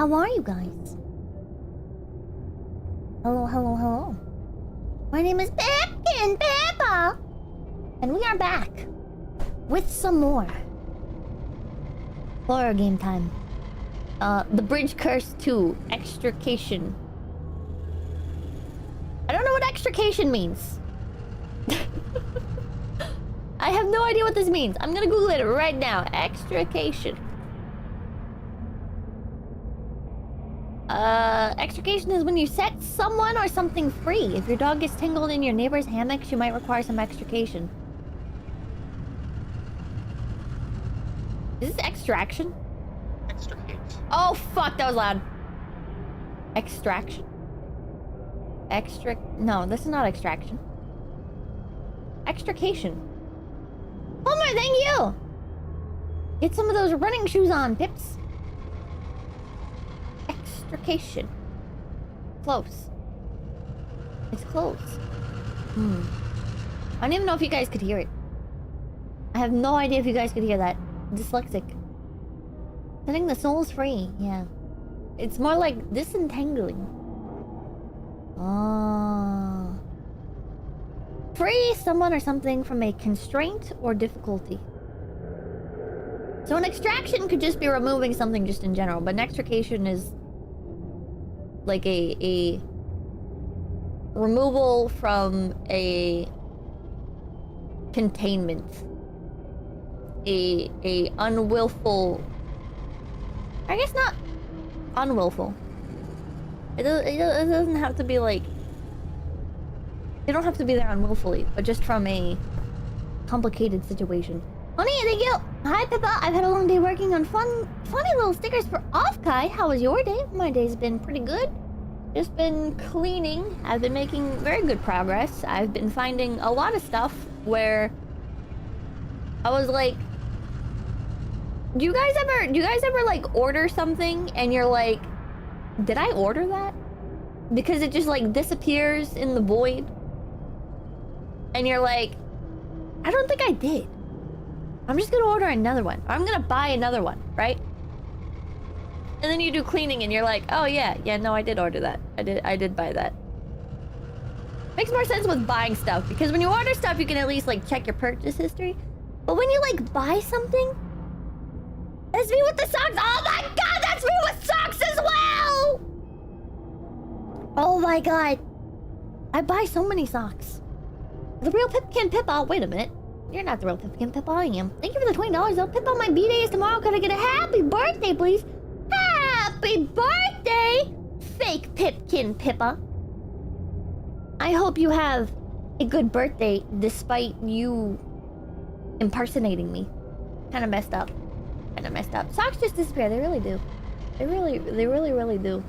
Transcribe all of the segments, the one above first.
How are you guys? Hello, hello, hello. My name is 𝐿𝐴𝐴𝐴𝐴𝐴, and we are back with some more horror game time. The Bridge Curse 2, Extrication. I don't know what extrication means. I have no idea what this means. I'm gonna Google it right now. Extrication. Extrication is when you set someone or something free. If your dog gets tangled in your neighbor's hammocks, you might require some extrication. Is this extraction? Extricate. Oh fuck, that was loud. Extraction? No, this is not extraction. Extrication. Homer, thank you! Get some of those running shoes on, Pips. Extrication. Close. It's close. I don't even know if you guys could hear it. I have no idea if you guys could hear that. Dyslexic. Setting the souls free, yeah. It's more like disentangling. Oh. Free someone or something from a constraint or difficulty. So an extraction could just be removing something just in general, but an extrication is like a removal from a containment. A unwillful... I guess not unwillful. It doesn't have to be like... They don't have to be there unwillfully, but just from a complicated situation. Honey, thank you! Hi, Pippa! I've had a long day working on funny little stickers for 𝐿𝐴𝐴𝐴. How was your day? My day's been pretty good. Just been cleaning. I've been making very good progress. I've been finding a lot of stuff where I was like, do you guys ever like order something and you're like, did I order that? Because it just like disappears in the void. And you're like, I don't think I did. I'm just gonna order another one. Or I'm gonna buy another one, right? And then you do cleaning and you're like, oh yeah, no, I did order that. I did buy that. Makes more sense with buying stuff, because when you order stuff, you can at least like check your purchase history. But when you like buy something, that's me with the socks. Oh my god, that's me with socks as well! Oh my god. I buy so many socks. The real 𝐿𝐴𝐴𝐴𝐴. Wait a minute. You're not the real 𝐿𝐴𝐴𝐴𝐴. I am. Thank you for the $20 though. Pippa, my B-day is tomorrow. Could I get a happy birthday, please? Happy birthday! Fake 𝐿𝐴𝐴𝐴. I hope you have a good birthday despite you impersonating me. Kinda messed up. Socks just disappear. They really do. They really do.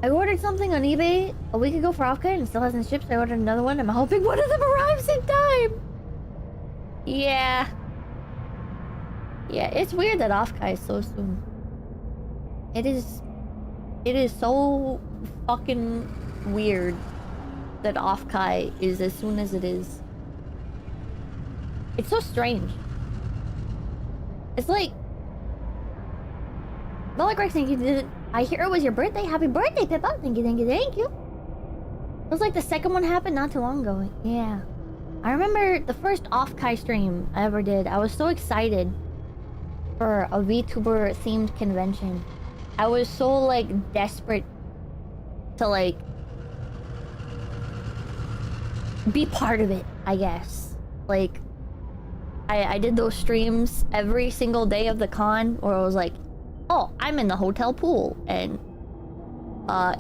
I ordered something on eBay a week ago for 𝐿𝐴𝐴𝐴 and it still hasn't shipped, so I ordered another one. I'm hoping one of them arrives in time. Yeah, it's weird that 𝐿𝐴𝐴𝐴 is so soon. It is so fucking weird that 𝐿𝐴𝐴𝐴 is as soon as it is. It's so strange. It's like... Rex, thank you. I hear it was your birthday. Happy birthday, Pippa. Thank you. It was like the second one happened not too long ago. Yeah. I remember the first 𝐿𝐴𝐴𝐴 stream I ever did. I was so excited for a VTuber themed convention. I was so like desperate to like be part of it, I guess. Like I did those streams every single day of the con where I was like, oh, I'm in the hotel pool and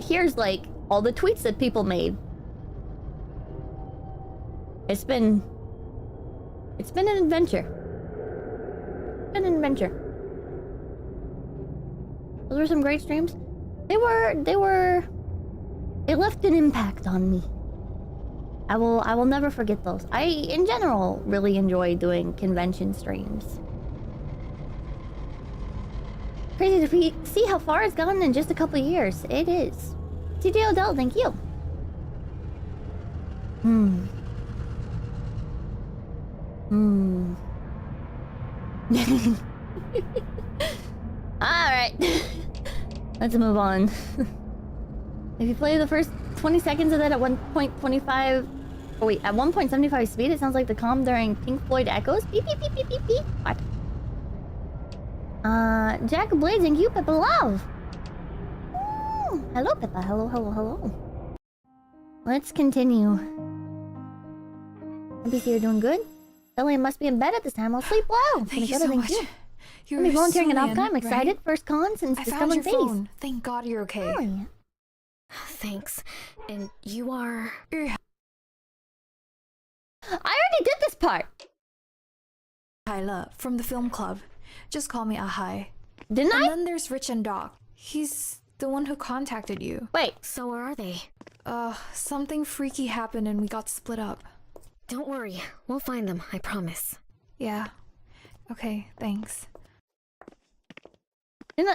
here's like all the tweets that people made. It's been an adventure. Those were some great streams. They left an impact on me. I will never forget those. I, in general, really enjoy doing convention streams. Crazy to see how far it's gone in just a couple of years. It is. TJ Odell, thank you. Alright. Let's move on. If you play the first 20 seconds of that at 1.25... Oh wait, at 1.75 speed, it sounds like the calm during Pink Floyd echoes. Beep beep beep beep beep beep. What? 𝐏𝐡𝐚𝐭 Peppa Love. Hello, Peppa. Hello, hello, hello. Let's continue. NPC, you're doing good? Ellie must be in bed at this time. I'll sleep well. Thank you so much. I'll be volunteering at Alpha. I'm excited. Right? First con since discovering your phone. Thank God you're okay. Oh, yeah. Thanks. And you are... I already did this part. Kyla from the film club. Just call me 𝐒𝐻𝐼. Didn't I? And then there's Rich and Doc. He's the one who contacted you. Wait. So where are they? Something freaky happened and we got split up. Don't worry. We'll find them, I promise. Yeah. Okay, thanks. Is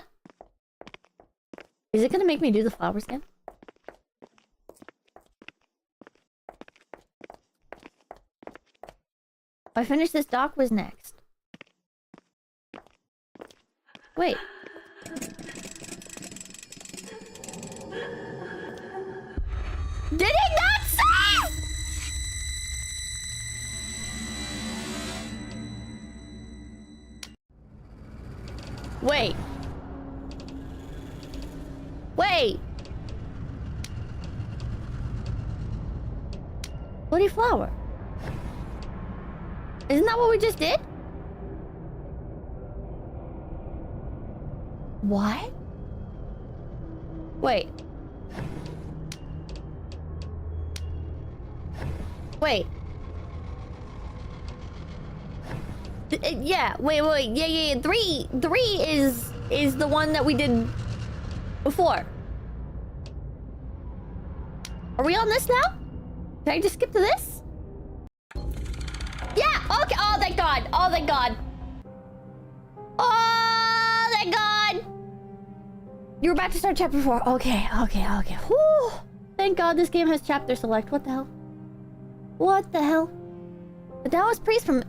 it gonna make me do the flower scan? If I finish this, Doc was next. Wait. Did it not say? Wait. Wait. Bloody flower. Isn't that what we just did? What? Wait. Wait. Yeah, wait. Yeah. 3 is the one that we did before. Are we on this now? Did I just skip to this? Yeah, okay. Oh, thank God. Oh, thank God. Oh, thank God. You're about to start chapter 4. Okay. Whew. Thank God this game has chapter select. What the hell? What the hell? The Taoist priest from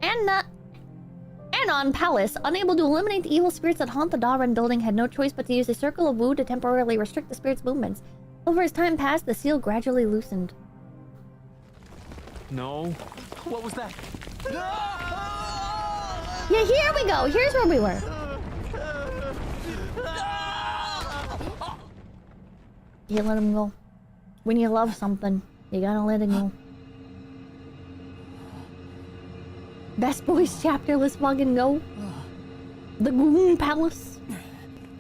Anon Palace, unable to eliminate the evil spirits that haunt the Daren building, had no choice but to use a circle of Wu to temporarily restrict the spirits' movements. Over as time passed, the seal gradually loosened. No. What was that? Yeah, here we go. Here's where we were. You let him go. When you love something, you gotta let it go. Best Boys chapter, let's fucking go. The Goon Palace.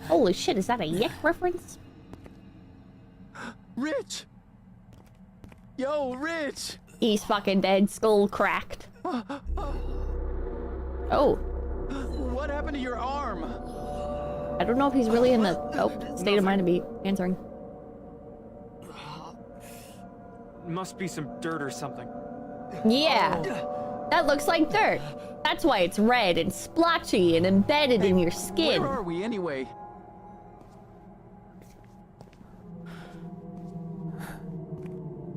Holy shit, is that a Yek reference? Rich! Yo, Rich! He's fucking dead, skull cracked. Oh. What happened to your arm? I don't know if he's really in the state of mind to be answering. Must be some dirt or something. Yeah. That looks like dirt. That's why it's red and splotchy and embedded in your skin. Where are we anyway?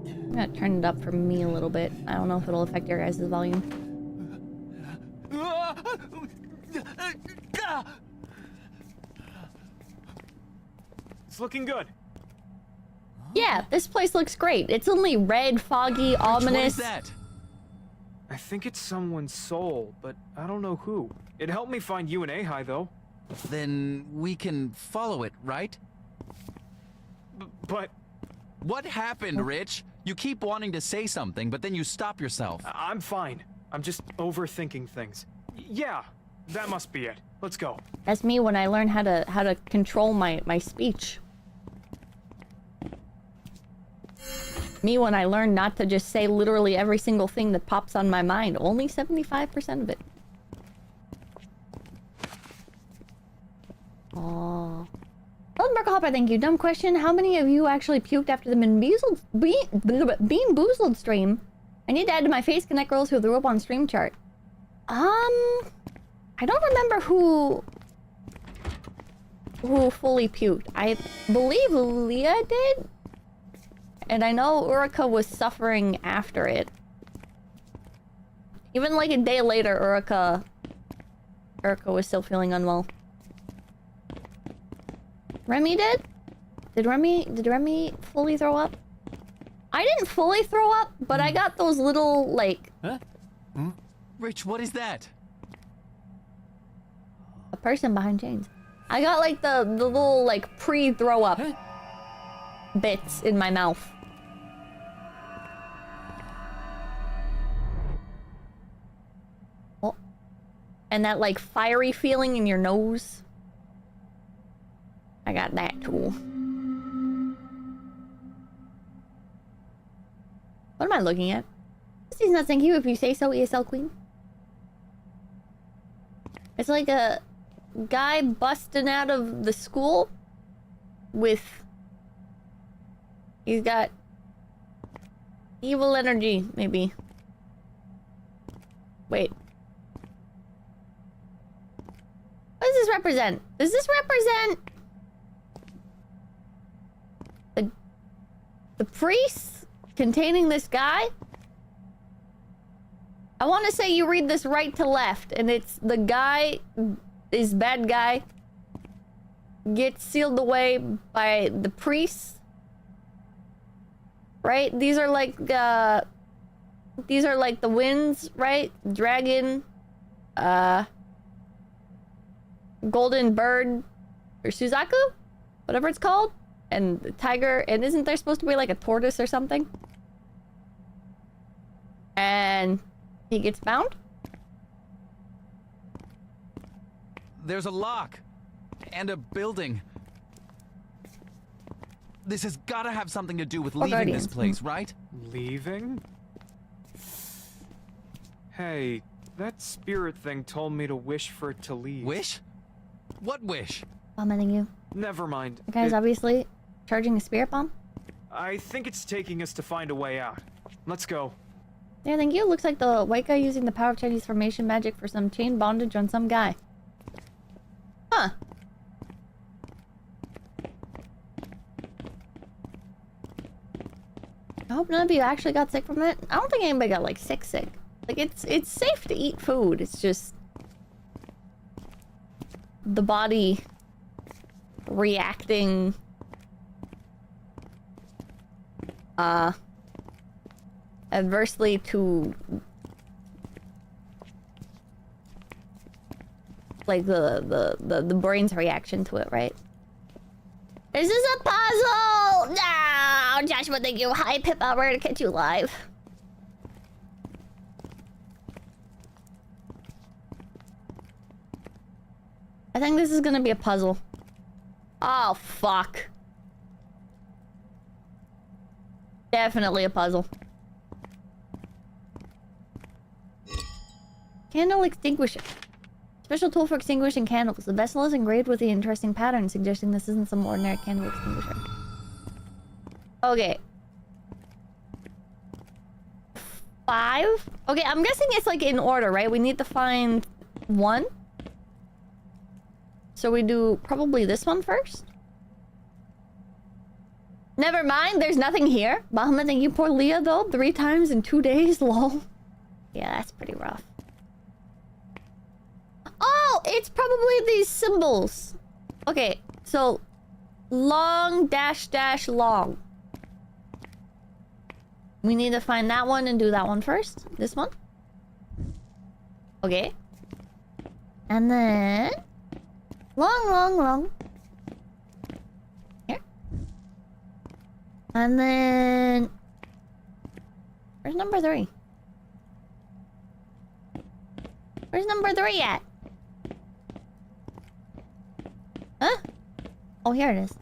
I'm gonna turn it up for me a little bit. I don't know if it'll affect your guys' volume. It's looking good. Yeah, this place looks great. It's only red, foggy, ominous. What is that? I think it's someone's soul, but I don't know who. It helped me find you and 𝐒𝐻𝐼, though. Then we can follow it, right? But... What happened, Rich? You keep wanting to say something, but then you stop yourself. I'm fine. I'm just overthinking things. Yeah, that must be it. Let's go. That's me when I learn how to control my speech. Me when I learn not to just say literally every single thing that pops on my mind. Only 75% of it. Oh. Oh, Merkelhopper, thank you. Dumb question. How many of you actually puked after the Bean Boozled stream? I need to add to my Face Connect girls who threw up on stream chart. I don't remember who fully puked. I believe Leah did. And I know Urika was suffering after it. Even like a day later, Urika was still feeling unwell. Remy did? Did Remy fully throw up? I didn't fully throw up, but I got those little, like... Huh? Hmm? Rich, what is that? A person behind chains. I got, like, the little, like, pre-throw up bits in my mouth. Oh. And that, like, fiery feeling in your nose. I got that, too. What am I looking at? This is not thank you if you say so, ESL Queen. It's like a guy busting out of the school with... He's got evil energy, maybe. Wait. What does this represent? Does this represent... the priest containing this guy? I want to say you read this right to left, and it's the guy, this bad guy, gets sealed away by the priest. Right? These are like the winds, right? Dragon, golden bird, or Suzaku? Whatever it's called. And the tiger, and isn't there supposed to be like a tortoise or something? And he gets bound? There's a lock. And a building. This has gotta have something to do with leaving this place, right? Leaving? Hey, that spirit thing told me to wish for it to leave. Wish? What wish? Commenting you. Never mind. The guy's obviously charging a spirit bomb. I think it's taking us to find a way out. Let's go. Yeah, thank you. Looks like the white guy using the power of Chinese formation magic for some chain bondage on some guy. Huh. I hope none of you actually got sick from it. I don't think anybody got like sick. Like it's safe to eat food. It's just the body reacting adversely to like the brain's reaction to it, right? Is this a puzzle? No, Joshua, thank you. Hi, Pippa, we're gonna catch you live. I think this is gonna be a puzzle. Oh, fuck. Definitely a puzzle. Candle extinguisher. Special tool for extinguishing candles. The vessel is engraved with the interesting pattern, suggesting this isn't some ordinary candle extinguisher. Okay. 5? Okay, I'm guessing it's like in order, right? We need to find 1. So we do probably this one first. Never mind, there's nothing here. Bahama, thank you. Poor Leah, though. 3 times in 2 days, lol. Yeah, that's pretty rough. Oh, it's probably these symbols. Okay, so long dash dash long. We need to find that one and do that one first. This one. Okay. And then long, long, long. Here. And then where's number 3? Where's number 3 at? Huh? Oh, here it is.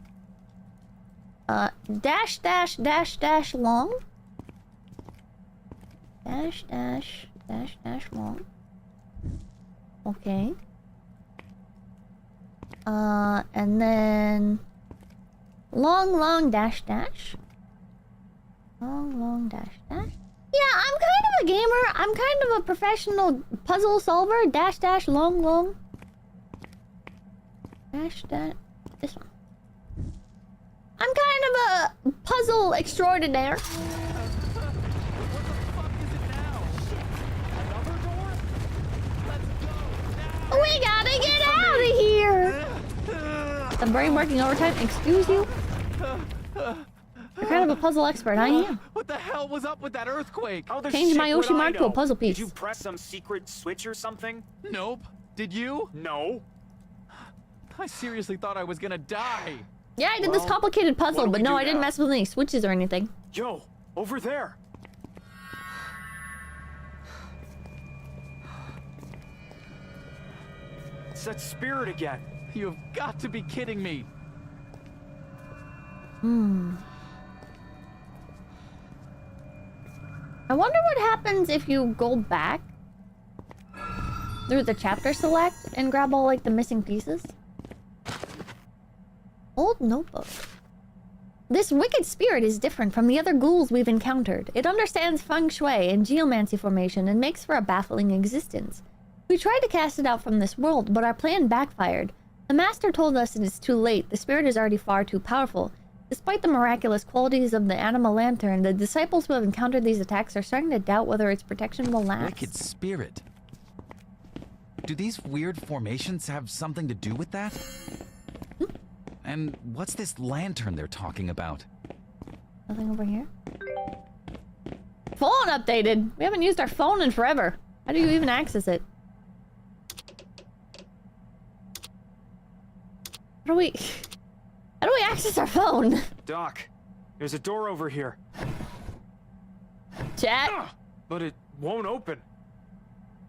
Dash, dash, dash, dash, long. Dash, dash, dash, dash, long. Okay. And then... long, long, dash, dash. Long, long, dash, dash. Yeah, I'm kind of a gamer. I'm kind of a professional puzzle solver. Dash, dash, long, long. Dash, dash. This one. I'm kind of a puzzle extraordinaire. We gotta get out of here! The brain working overtime? Excuse you? You're kind of a puzzle expert. I am. What the hell was up with that earthquake? How the Change shit my would Yoshi I mark to a know? puzzle piece. Did you press some secret switch or something? Nope. Did you? No. I seriously thought I was gonna die. Yeah, I did this complicated puzzle, what do but we no, do I didn't now? mess with any switches or anything. Yo, over there. It's that spirit again. You've got to be kidding me. I wonder what happens if you go back through the chapter select and grab all like the missing pieces. Old notebook. This wicked spirit is different from the other ghouls we've encountered. It understands feng shui and geomancy formation and makes for a baffling existence. We tried to cast it out from this world, but our plan backfired. The master told us it is too late. The spirit is already far too powerful. Despite the miraculous qualities of the animal lantern, the disciples who have encountered these attacks are starting to doubt whether its protection will last. Wicked spirit. Do these weird formations have something to do with that? And what's this lantern they're talking about? Nothing over here? Phone updated! We haven't used our phone in forever. How do you even access it? How do we access our phone? Doc, there's a door over here. Chat? But it won't open.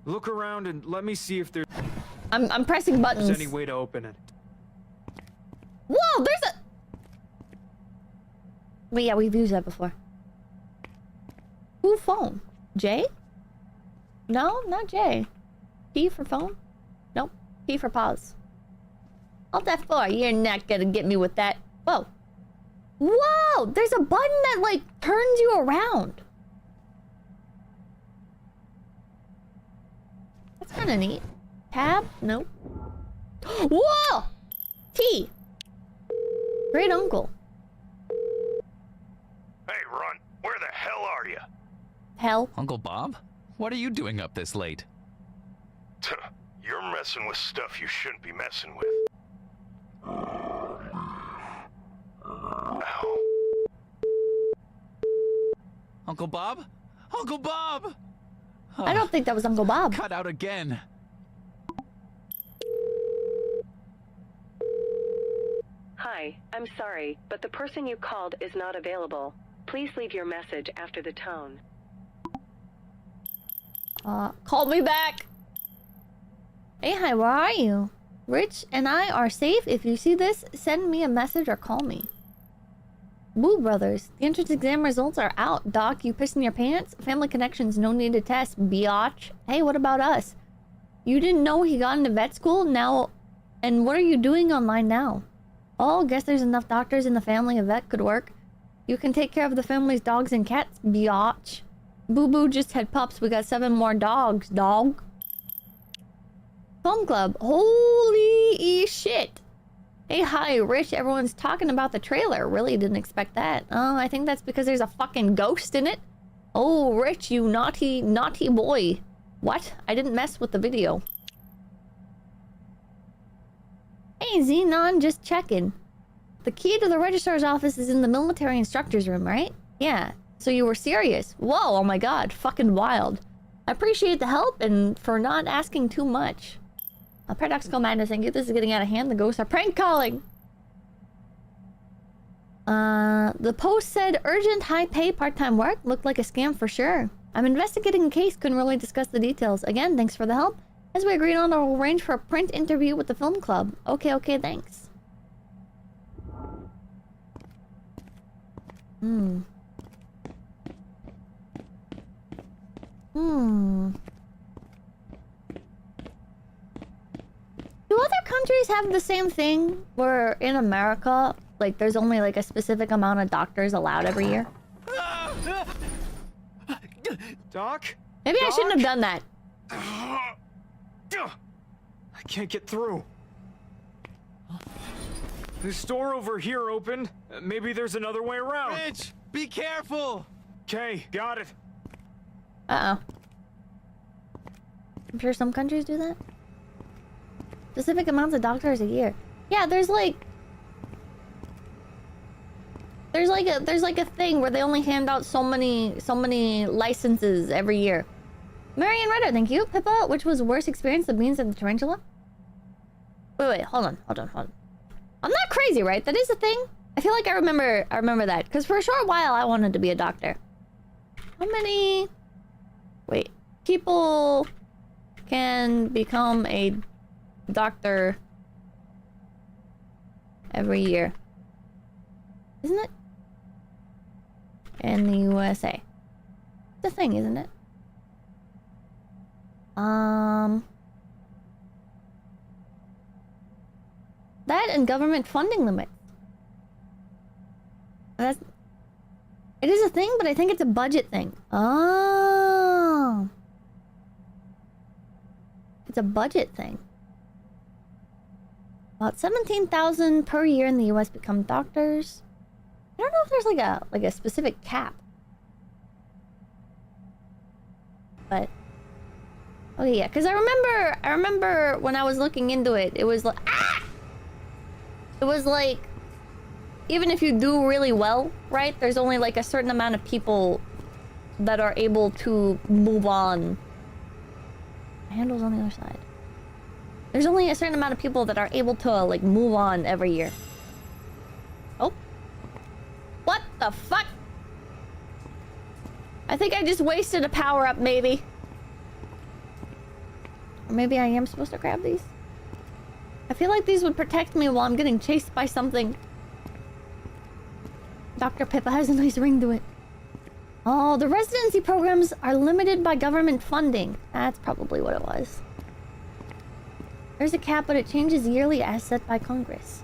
Look around and let me see if there's I'm pressing buttons. any way to open it. Whoa, there's a... Wait, yeah, we've used that before. Who phone? J? No, not J. P for phone? Nope. P for pause. Alt F4, you're not gonna get me with that. Whoa. Whoa! There's a button that, like, turns you around. That's kind of neat. Tab? Nope. Whoa! T. Great uncle. Hey, Runt, where the hell are you? Hell. Uncle Bob? What are you doing up this late? You're messing with stuff you shouldn't be messing with. Ow. Uncle Bob? Uncle Bob! I don't think that was Uncle Bob. Cut out again. Hi, I'm sorry, but the person you called is not available. Please leave your message after the tone. Call me back. Hey, hi, where are you? Rich and I are safe. If you see this, send me a message or call me. Boo Brothers, the entrance exam results are out. Doc, you pissing your pants? Family connections, no need to test, biatch. Hey, what about us? You didn't know he got into vet school? Now, and what are you doing online now? Oh, guess there's enough doctors in the family a vet could work. You can take care of the family's dogs and cats, biatch. Boo Boo just had pups. We got 7 more dogs, dog. Film Club. Holy shit. Hey, hi, Rich. Everyone's talking about the trailer. Really didn't expect that. Oh, I think that's because there's a fucking ghost in it. Oh, Rich, you naughty, naughty boy. What? I didn't mess with the video. Hey, Xenon, just checking. The key to the registrar's office is in the military instructor's room, right? Yeah. So you were serious. Whoa, oh my god. Fucking wild. I appreciate the help and for not asking too much. Paradoxical Madness, thank you. This is getting out of hand. The ghosts are prank calling. The post said urgent, high pay, part-time work. Looked like a scam for sure. I'm investigating a case. Couldn't really discuss the details. Again, thanks for the help. As we agreed on, I'll arrange for a print interview with the film club. Okay, thanks. Do other countries have the same thing where in America, like, there's only like a specific amount of doctors allowed every year? Doc? Maybe I shouldn't have done that. I can't get through. This door over here opened. Maybe there's another way around. Rich, be careful! Okay, got it. Uh-oh. I'm sure some countries do that. Specific amounts of doctors a year. Yeah, there's like There's like a thing where they only hand out so many licenses every year. Marion Ritter, thank you. Pippa, which was worse experience, the beans and the tarantula? Wait, hold on. I'm not crazy, right? That is a thing. I feel like I remember that. Because for a short while, I wanted to be a doctor. How many... Wait. People can become a doctor every year. Isn't it? In the USA. It's a thing, isn't it? That and government funding limits. It is a thing, but I think it's a budget thing. Oh. It's a budget thing. About 17,000 per year in the US become doctors. I don't know if there's like a specific cap. But okay, yeah, because I remember when I was looking into it, it was like it was like even if you do really well, right? There's only like a certain amount of people that are able to move on. The handle's on the other side. There's only a certain amount of people that are able to like move on every year. Oh. What the fuck? I think I just wasted a power-up, maybe. Or maybe I am supposed to grab these. I feel like these would protect me while I'm getting chased by something. Dr. Pippa has a nice ring to it. Oh, the residency programs are limited by government funding. That's probably what it was. There's a cap, but it changes yearly as set by Congress.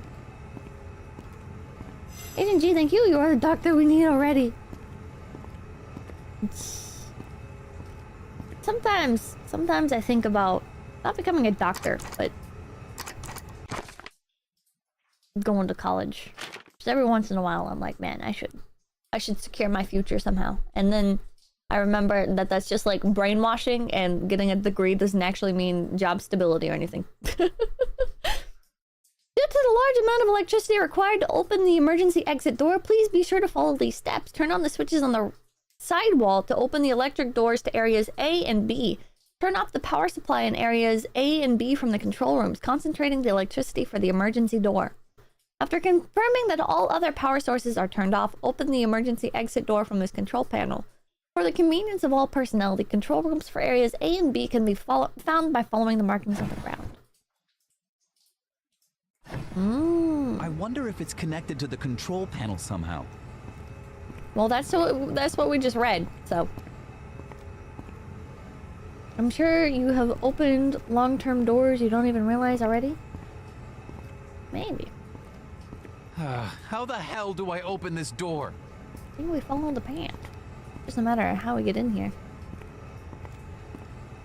Agent G, thank you. You are the doctor we need already. Sometimes I think about not becoming a doctor, but going to college. Just every once in a while, I'm like, man, I should secure my future somehow. And then I remember that that's just like brainwashing, and getting a degree doesn't actually mean job stability or anything. Due to the large amount of electricity required to open the emergency exit door, please be sure to follow these steps. Turn on the switches on the side wall to open the electric doors to areas A and B. Turn off the power supply in areas A and B from the control rooms, concentrating the electricity for the emergency door. After confirming that all other power sources are turned off, open the emergency exit door from this control panel. For the convenience of all personnel, the control rooms for areas A and B can be found by following the markings on the ground. I wonder if it's connected to the control panel somehow. Well, that's what we just read, so. I'm sure you have opened long-term doors you don't even realize already. Maybe. How the hell do I open this door? I think we follow the path. Doesn't matter how we get in here.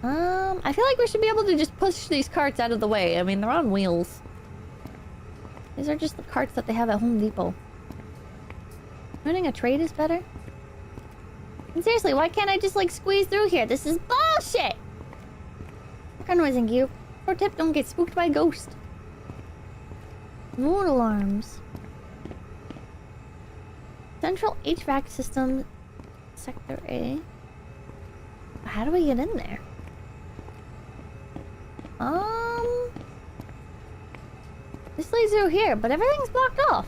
I feel like we should be able to just push these carts out of the way. I mean, they're on wheels. These are just the carts that they have at Home Depot. Running a trade is better? And seriously, why can't I just like squeeze through here? This is bullshit! Background noise, thank you. Pro tip, don't get spooked by a ghost. Mood alarms. Central HVAC system, Sector A. How do we get in there? This leads through here, but everything's blocked off.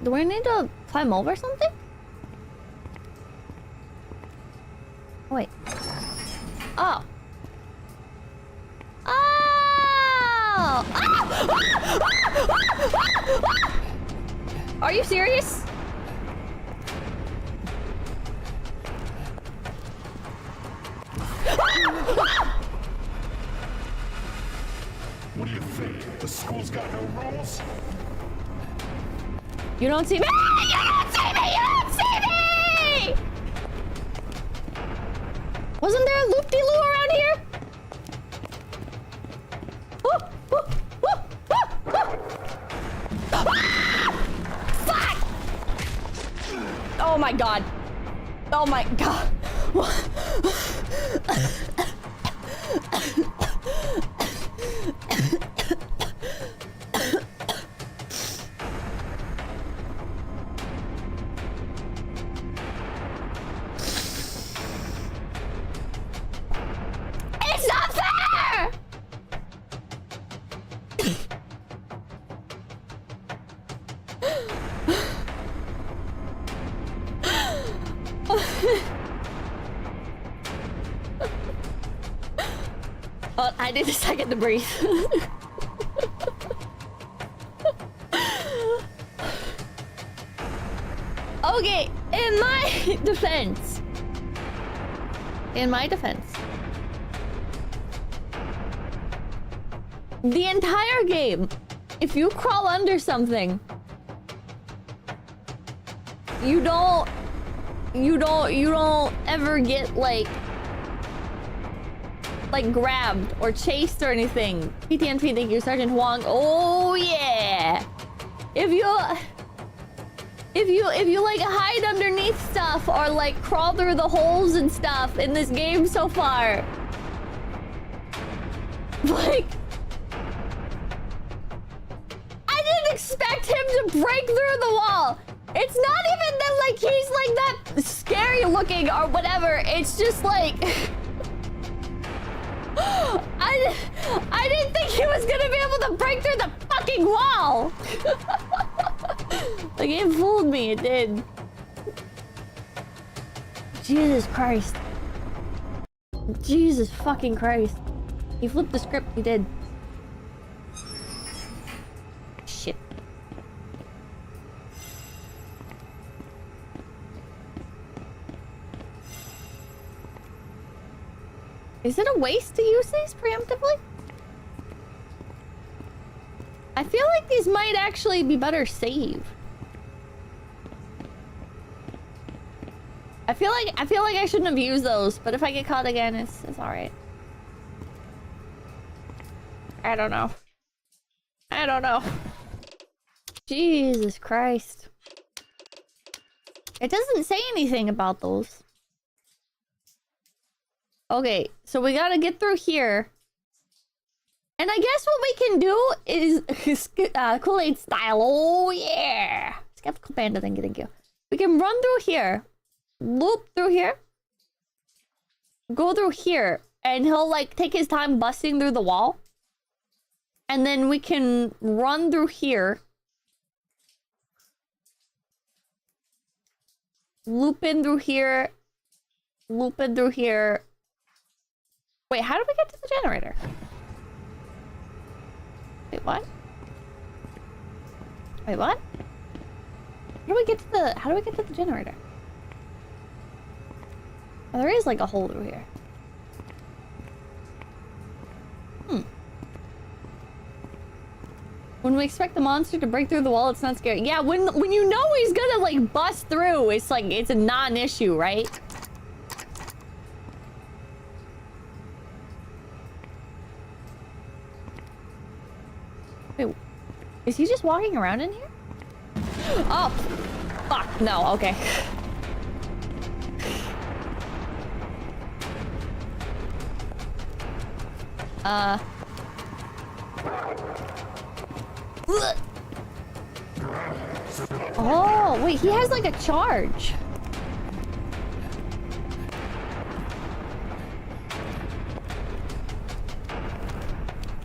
Do we need to climb over something? Wait. Oh. Oh! Are you serious? What do you think? The school's got no rules? You don't see me! You don't see me! You don't see me! Wasn't there a loop-de-loo around here? Fuck! Oh my god. Oh my god. Oh, I need a second to breathe. Okay, in my defense. The entire game, if you crawl under something, you don't ever get like grabbed or chased or anything. PTNP, thank you, Sergeant Huang. Oh yeah. If you like hide underneath stuff or like crawl through the holes and stuff in this game so far, like, I didn't expect him to break through the wall. It's not even that like he's like that scary looking or whatever. It's just like I didn't think he was gonna be able to break through the fucking wall. The game fooled me, it did. Jesus Christ. Jesus fucking Christ. He flipped the script, he did. Shit. Is it a waste to use these preemptively? I feel like these might actually be better saved. I feel like I shouldn't have used those, but if I get caught again, it's alright. I don't know. Jesus Christ. It doesn't say anything about those. Okay, so we gotta get through here. And I guess what we can do is Kool-Aid style. Oh yeah. Skeptical Panda, thank you. We can run through here. Loop through here. Go through here. And he'll like take his time busting through the wall. And then we can run through here. Loop in through here. Loop in through here. Wait, how do we get to the generator? Wait, what? Wait, what? How do we get to the generator? Oh, there is like a hole through here. When we expect the monster to break through the wall, it's not scary. Yeah, when you know he's gonna like bust through, it's like it's a non-issue, right? Wait, is he just walking around in here? Oh, fuck, no, okay. Oh, wait, he has like a charge.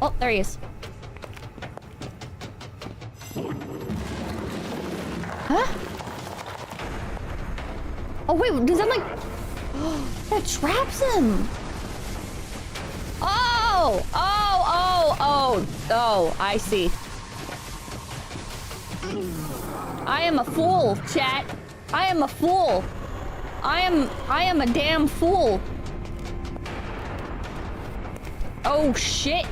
Oh, there he is. Huh? Oh, wait, does that like... that traps him! Oh! Oh, I see. I am a fool, chat. I am a fool. I am a damn fool. Oh, shit.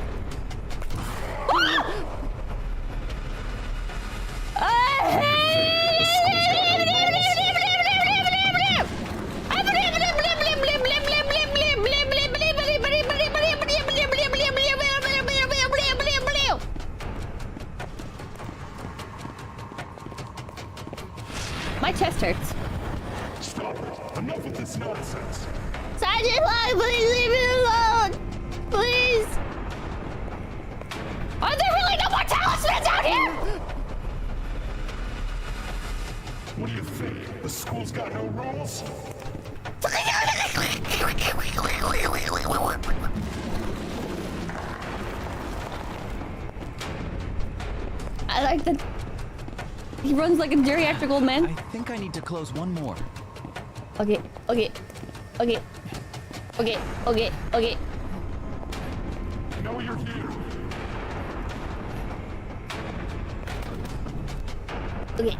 My chest hurts. Stop it. Enough with this nonsense. Sergeant Huang, please leave me alone. Please. Are there really no more talismans out here? What do you think? The school's got no rules? I like that. He runs like a geriatric old man. I think I need to close one more. Okay. know you're here. Okay.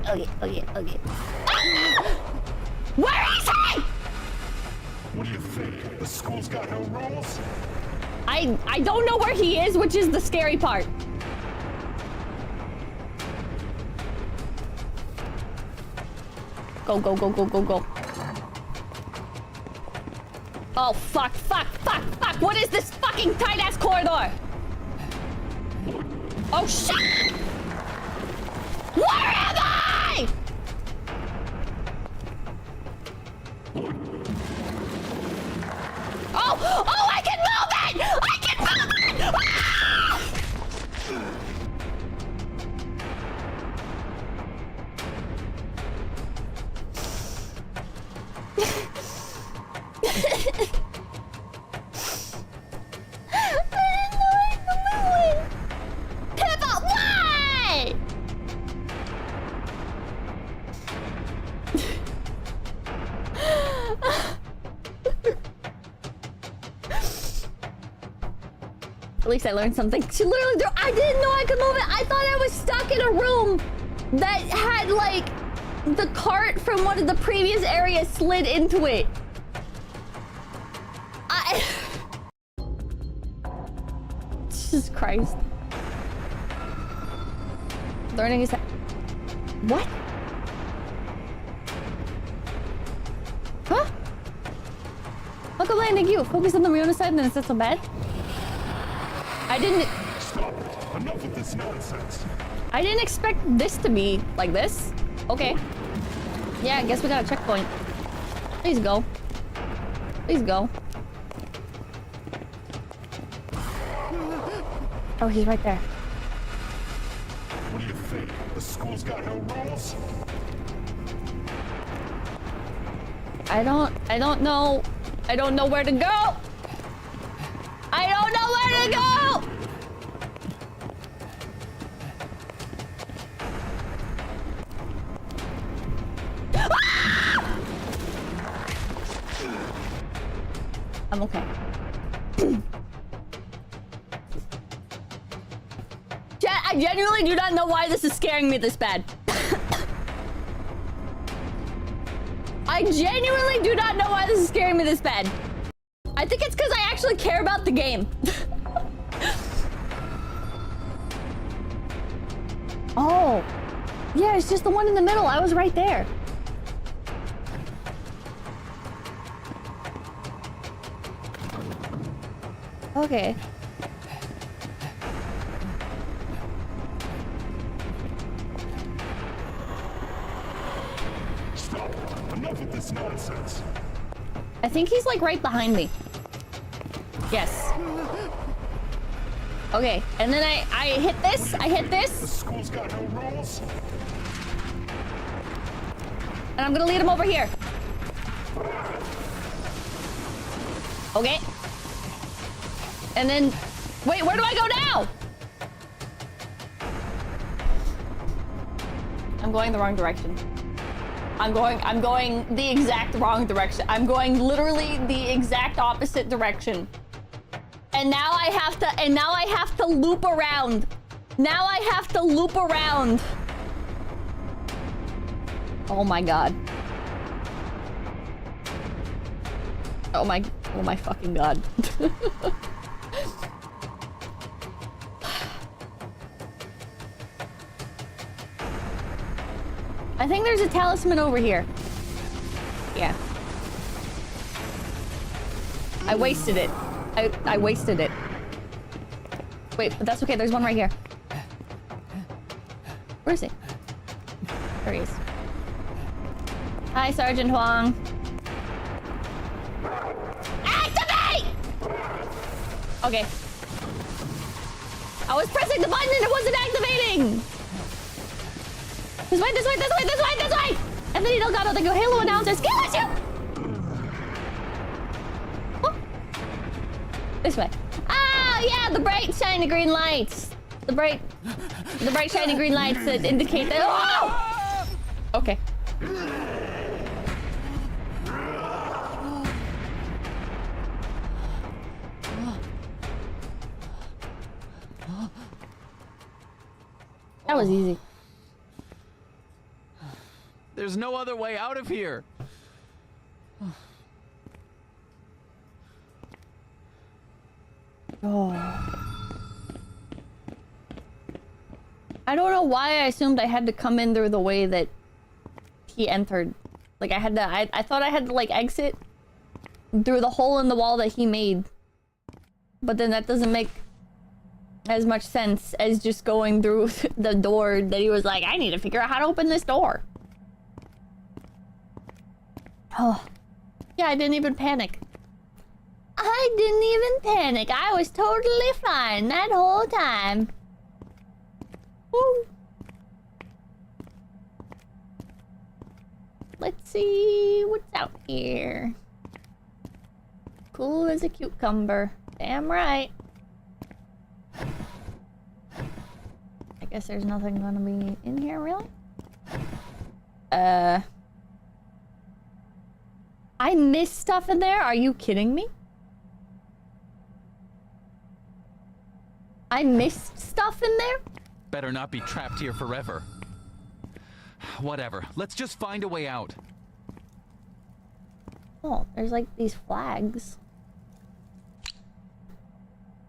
Where is he? What do you think? The school's got no rules? I don't know where he is, which is the scary part. Go. Oh, fuck. What is this fucking tight-ass corridor? Oh, shit! Where am I? Oh, I can move it! I can move it! Ah! Pivot, why? At least I learned something. She literally I didn't know I could move it. I thought I was stuck in a room that had like the cart from one of the previous areas slid into it. Jesus Christ. Learning is... What? Huh? Look at landing you. Focus on the Riona side and then it's not so bad. I didn't... Stop it. Enough with this nonsense. I didn't expect this to be like this. Okay. Yeah, I guess we got a checkpoint. Please go. Please go. Oh, he's right there. What do you think? The school's got no rules? I don't know. I don't know where to go. I don't know where to go. Ah! I'm okay. Chat, I genuinely do not know why this is scaring me this bad. I genuinely do not know why this is scaring me this bad. I think it's because I actually care about the game. Oh. Yeah, it's just the one in the middle. I was right there. Okay. Stop. Enough with this nonsense. I think he's like right behind me. Yes. Okay, and then I hit this. I hit The this. school's got no rules? And I'm gonna lead him over here. Okay. And then... Wait, where do I go now? I'm going the wrong direction. I'm going the exact wrong direction. I'm going literally the exact opposite direction. And now I have to loop around. Now I have to loop around. Oh my god. Oh my fucking god. I think there's a talisman over here. Yeah. I wasted it. I wasted it. Wait, but that's okay. There's one right here. Where is he? There he is. Hi, Sergeant Huang. Activate! Okay. I was pressing the button and it wasn't activating! This way, this way, this way, this way, this way! And then Delgado, they go, Halo announcers, kill us, you! Oh. This way. Ah, yeah, the bright, shiny green lights. The bright, shiny green lights that indicate that. Oh! Okay. That was easy. There's no other way out of here. Oh. I don't know why I assumed I had to come in through the way that he entered. Like I had to, I thought I had to like exit through the hole in the wall that he made. But then that doesn't make as much sense as just going through the door that he was like, I need to figure out how to open this door. Oh. Yeah, I didn't even panic. I didn't even panic. I was totally fine that whole time. Woo. Let's see what's out here. Cool as a cucumber. Damn right. I guess there's nothing gonna be in here, really? I missed stuff in there? Are you kidding me? I missed stuff in there? Better not be trapped here forever. Whatever. Let's just find a way out. Oh, there's like these flags.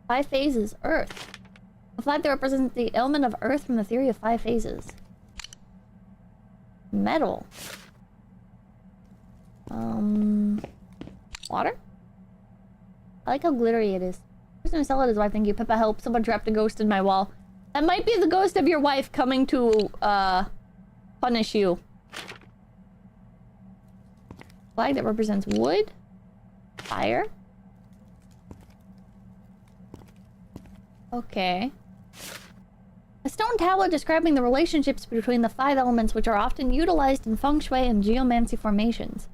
5 phases. Earth. A flag that represents the element of Earth from the theory of 5 phases. Metal. Water? I like how glittery it is. Who's gonna sell it his wife? Thank you. Pippa, help. Someone trapped a ghost in my wall. That might be the ghost of your wife coming to, punish you. Flag that represents wood. Fire. Okay. A stone tablet describing the relationships between the 5 elements which are often utilized in feng shui and geomancy formations.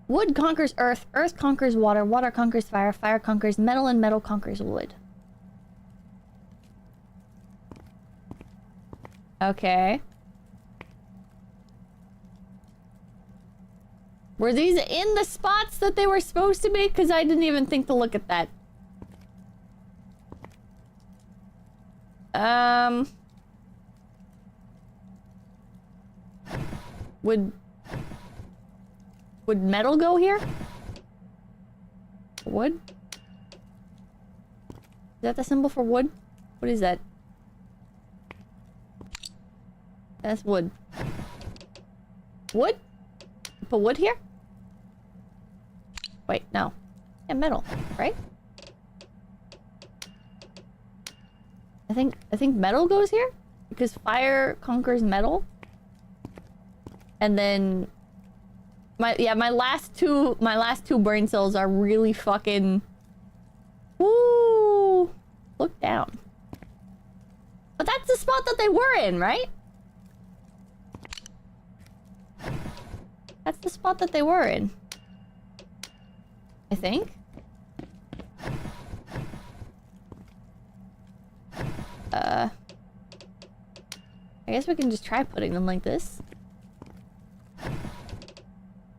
Wood conquers earth, earth conquers water, water conquers fire, fire conquers metal, and metal conquers wood. Okay. Were these in the spots that they were supposed to be? Because I didn't even think to look at that. Would metal go here? Wood? Is that the symbol for wood? What is that? That's wood. Wood? Put wood here? Wait, no. Yeah, metal, right? I think metal goes here? Because fire conquers metal. And then my last two brain cells are really fucking woo. Look down. But that's the spot that they were in, right? That's the spot that they were in. I think. I guess we can just try putting them like this.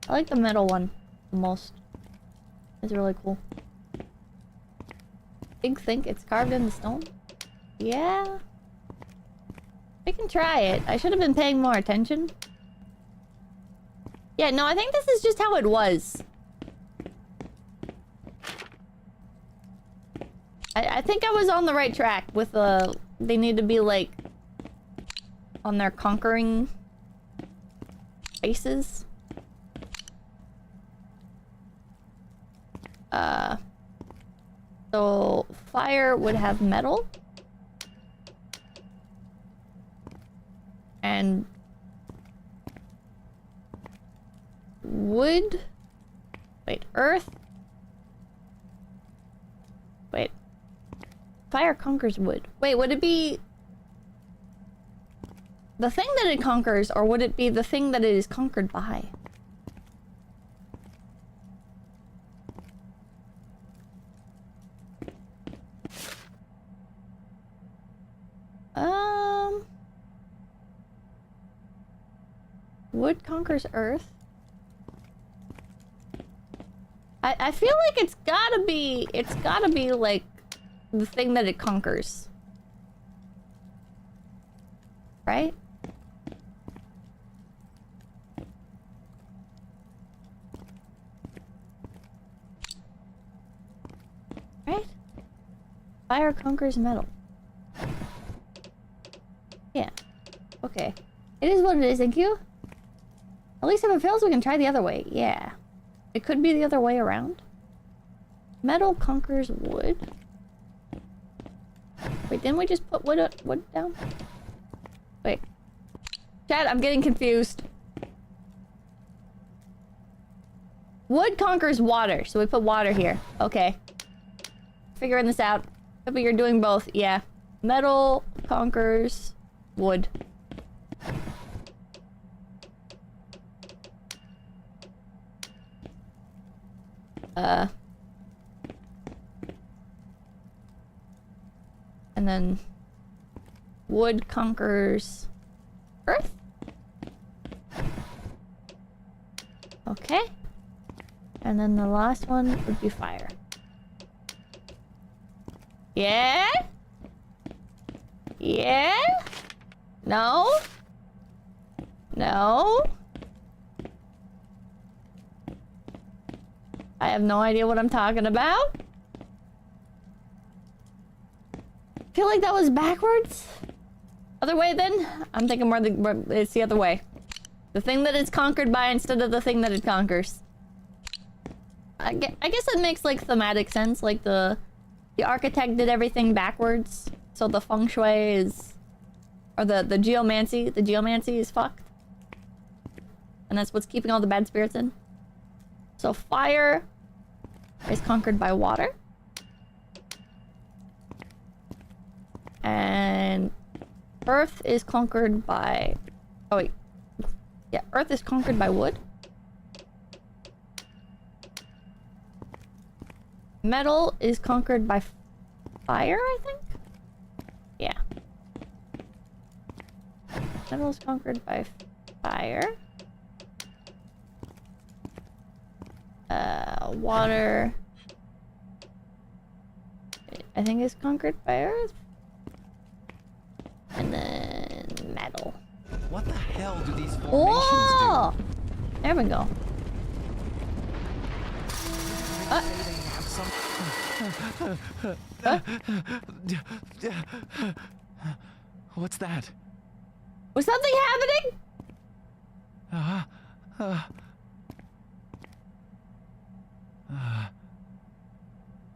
I like the metal one the most. It's really cool. Big think it's carved in the stone? Yeah. We can try it. I should have been paying more attention. Yeah, no, I think this is just how it was. I think I was on the right track with the... They need to be, like... on their conquering... faces. So... fire would have metal. And... wood... Wait, earth... Wait. Fire conquers wood. Wait, would it be... the thing that it conquers, or would it be the thing that it is conquered by? Wood conquers earth. I feel like it's gotta be like the thing that it conquers. right? Right? Fire conquers metal. Yeah. Okay. It is what it is, thank you. At least if it fails, we can try the other way. Yeah. It could be the other way around. Metal conquers wood. Wait, didn't we just put wood down? Wait. Chat, I'm getting confused. Wood conquers water, so we put water here. Okay. Figuring this out. But you're doing both, yeah. Metal conquers wood. And then wood conquers earth. Okay. And then the last one would be fire. Yeah? Yeah? No? No? I have no idea what I'm talking about. I feel like that was backwards. Other way then? I'm thinking more it's the other way. The thing that it's conquered by instead of the thing that it conquers. I guess it makes like thematic sense. Like the architect did everything backwards. So the feng shui is... Or the geomancy is fucked. And that's what's keeping all the bad spirits in. So fire is conquered by water. And earth is conquered by... Oh wait. Yeah, earth is conquered by wood. Metal is conquered by fire, I think? Yeah. Metal is conquered by fire. Water... I think is conquered by earth. And then metal. What the hell do these formations Oh! do? There we go. What's that? Was something happening?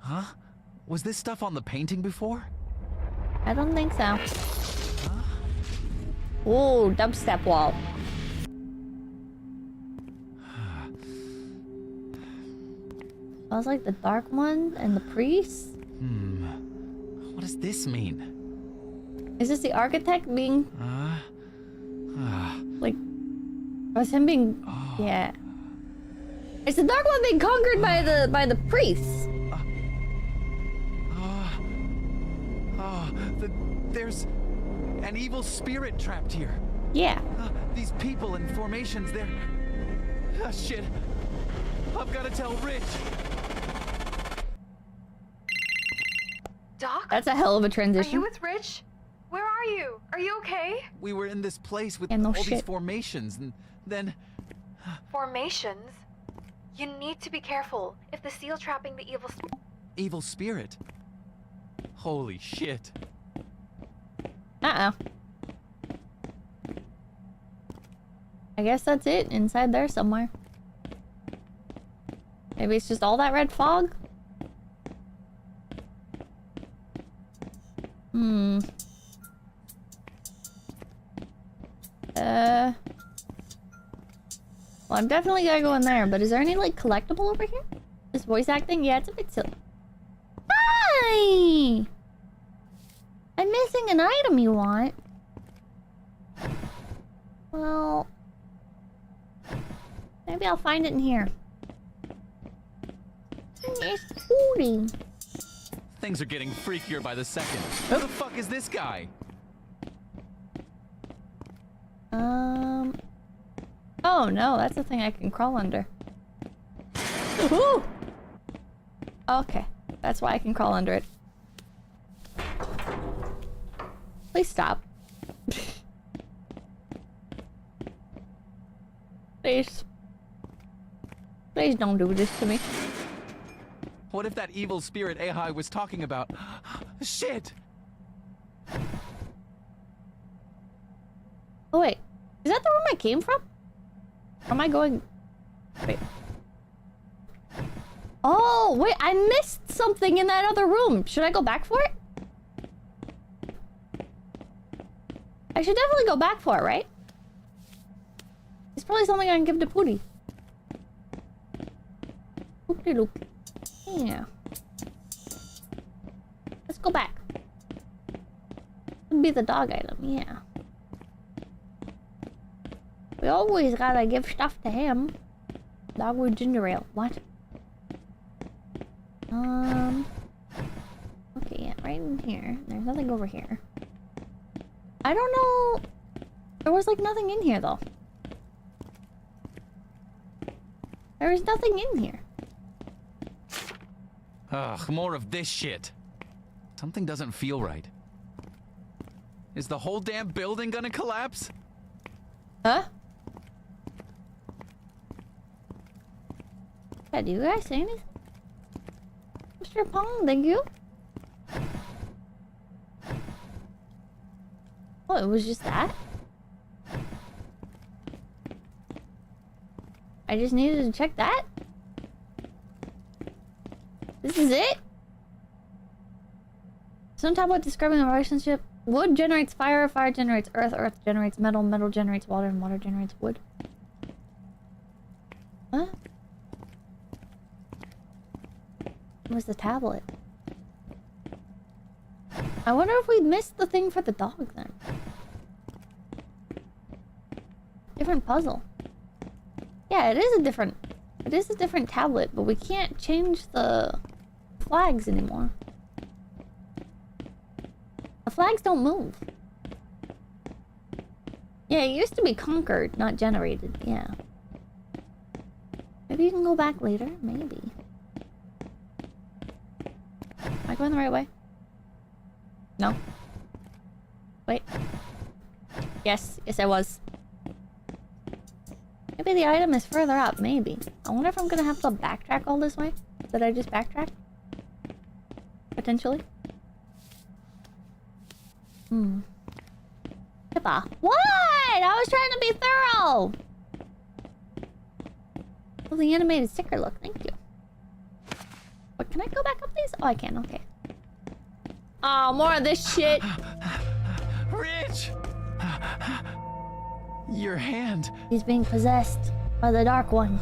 Huh? Was this stuff on the painting before? I don't think so. Oh, dubstep wall. Smells like the Dark One and the priest. What does this mean? Is this the architect being like? Was him being? Yeah. It's the Dark One being conquered by the priests. There's an evil spirit trapped here. Yeah. These people and formations, they're... shit. I've got to tell Rich. Doc? That's a hell of a Are transition. you with Rich? Where are you? Are you okay? We were in this place with Yeah, no all these shit. formations, and then... Formations? You need to be careful. If the seal trapping the evil... Evil spirit. Holy shit. Uh-oh. I guess that's it. Inside there somewhere. Maybe it's just all that red fog? Well, I'm definitely gotta go in there, but is there any, like, collectible over here? This voice acting? Yeah, it's a bit silly. Hi! I'm missing an item you want. Well... maybe I'll find it in here. It's booty. Things are getting freakier by the second. Who the fuck is this guy? Oh no, that's the thing I can crawl under. Ooh! Okay, that's why I can crawl under it. Please stop. Please. Please don't do this to me. What if that evil spirit 𝐒𝐻𝐼 was talking about? Shit! Oh wait, is that the room I came from? Or am I going... Wait. Oh, wait, I missed something in that other room. Should I go back for it? I should definitely go back for it, right? It's probably something I can give to Pooty. Oop-de-loop. Yeah. Let's go back. Would be the dog item, yeah. We always gotta give stuff to him. Dog with ginger ale. What? Okay, yeah, right in here. There's nothing over here. I don't know. There was like nothing in here though. There is nothing in here. Ugh, more of this shit. Something doesn't feel right. Is the whole damn building gonna collapse? Huh? Yeah, do you guys say anything? Mr. Pong, thank you. Oh, it was just that? I just needed to check that? This is it? Some tablet describing a relationship. Wood generates fire, fire generates earth, earth generates metal, metal generates water, and water generates wood. Huh? What was the tablet? I wonder if we missed the thing for the dog then. Different puzzle. Yeah, it is a different tablet, but we can't change the flags anymore. The flags don't move. Yeah, it used to be conquered, not generated. Yeah. Maybe you can go back later. Maybe. Am I going the right way? No. Wait. Yes. Yes, I was. Maybe the item is further up. Maybe. I wonder if I'm gonna have to backtrack all this way. Did I just backtrack? Potentially. Pippa. What? I was trying to be thorough! Oh, the animated sticker look. Thank you. But can I go back up these? Oh, I can. Okay. Oh, more of this shit. Rich! Your hand. He's being possessed by the Dark One.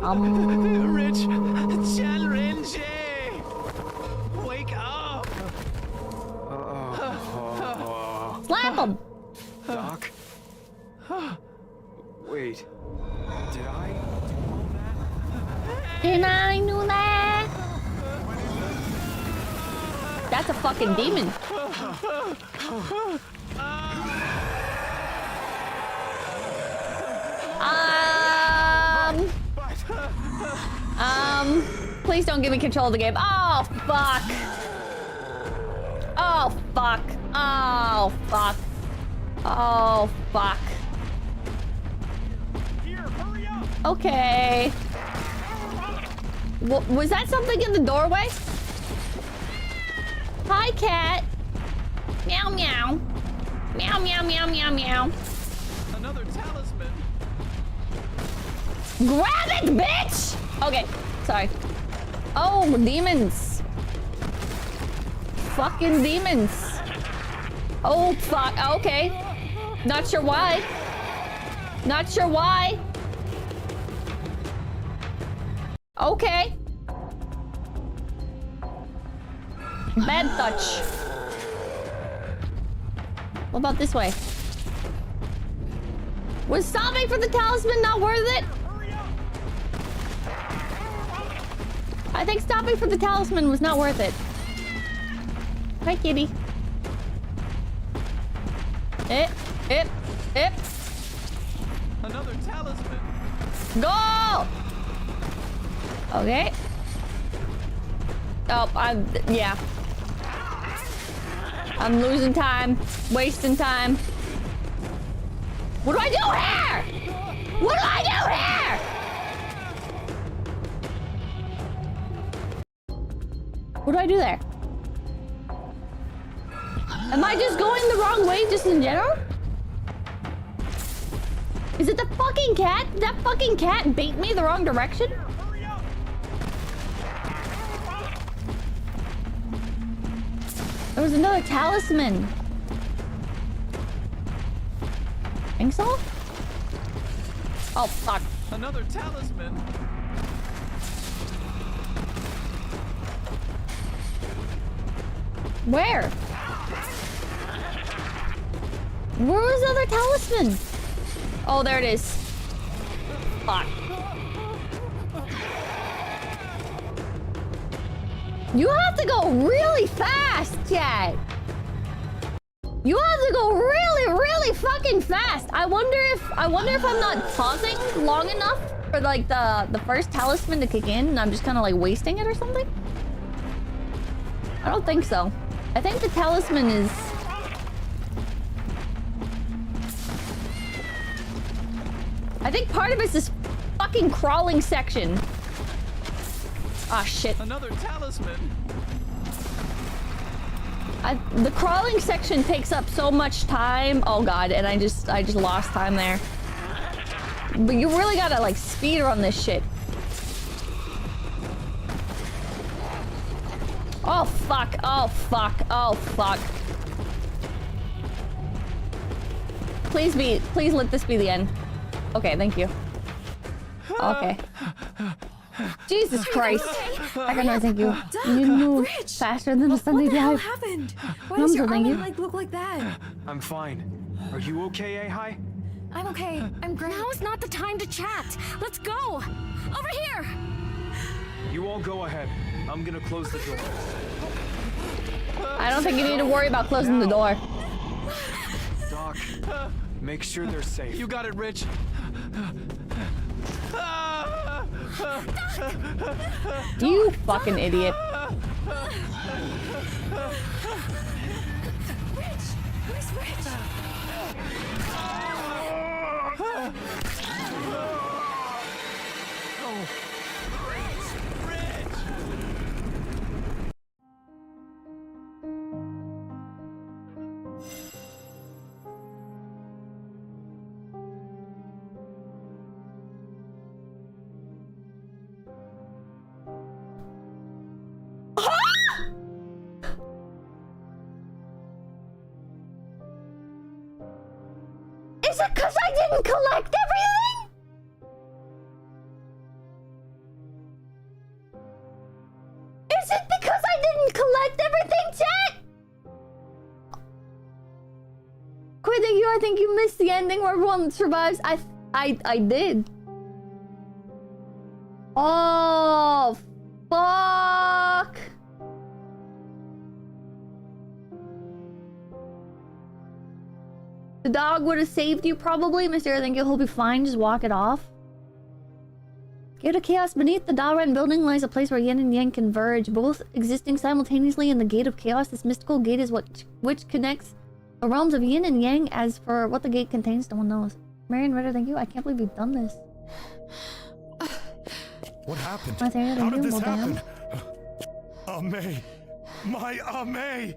Rich! Challenge! Wake up! Slap him! Doc? Wait. Did I do all that? Did I do that? That's a fucking demon. Please don't give me control of the game. Oh, fuck. Oh, fuck. Oh, fuck. Oh, fuck. Here, hurry up! Okay. Was that something in the doorway? Hi, cat. Meow, meow. Meow, meow, meow, meow, meow. Another talisman. Grab it, bitch! Okay, sorry. Oh, demons. Fucking demons. Oh, fuck. Okay. Not sure why. Not sure why. Okay. Bad touch. What about this way? Was stopping for the talisman not worth it? I think stopping for the talisman was not worth it. Hi, kitty. Another talisman. Go! Okay. Oh, yeah. I'm losing time, wasting time. What do I do here? What do I do here? What do I do there? Am I just going the wrong way just in general? Is it the fucking cat? Did that fucking cat bait me the wrong direction? There was another talisman. Think so? Oh, fuck. Another talisman. Where? Where was the other talisman? Oh, there it is. Fuck. You have to go really fast, chat. You have to go really, really fucking fast. I wonder if I'm not pausing long enough for like the first talisman to kick in and I'm just kind of like wasting it or something. I don't think so. I think the talisman is... I think part of it's this fucking crawling section. Ah, shit. Another talisman. The crawling section takes up so much time. Oh god, and I just lost time there. But you really gotta like speed run this shit. Oh fuck, oh fuck, oh fuck. Please let this be the end. Okay, thank you. Okay. Jesus Christ. I cannot thank you. You move faster than a Sunday drive. What happened? Why does your arm like look like that? I'm fine. Are you okay, 𝐴𝐻? I'm okay. I'm great. Now is not the time to chat. Let's go. Over here. You all go ahead. I'm gonna close the door. I don't think you need to worry about closing the door. Doc, make sure they're safe. You got it, Rich. You fucking idiot. Rich! Where's Rich? Is it because I didn't collect everything? Is it because I didn't collect everything, chat? Quit, thank you. I think you missed the ending where everyone survives. I did. Oh, fuck. The dog would have saved you, probably. Mr. I think you'll be fine. Just walk it off. Gate of Chaos. Beneath the Daren building lies a place where yin and yang converge, both existing simultaneously in the Gate of Chaos. This mystical gate is which connects the realms of yin and yang. As for what the gate contains, no one knows. Marion Ritter, thank you. I can't believe you've done this. What happened? Martha, How did this well, happen? 𝐴𝐻! My 𝐴𝐻!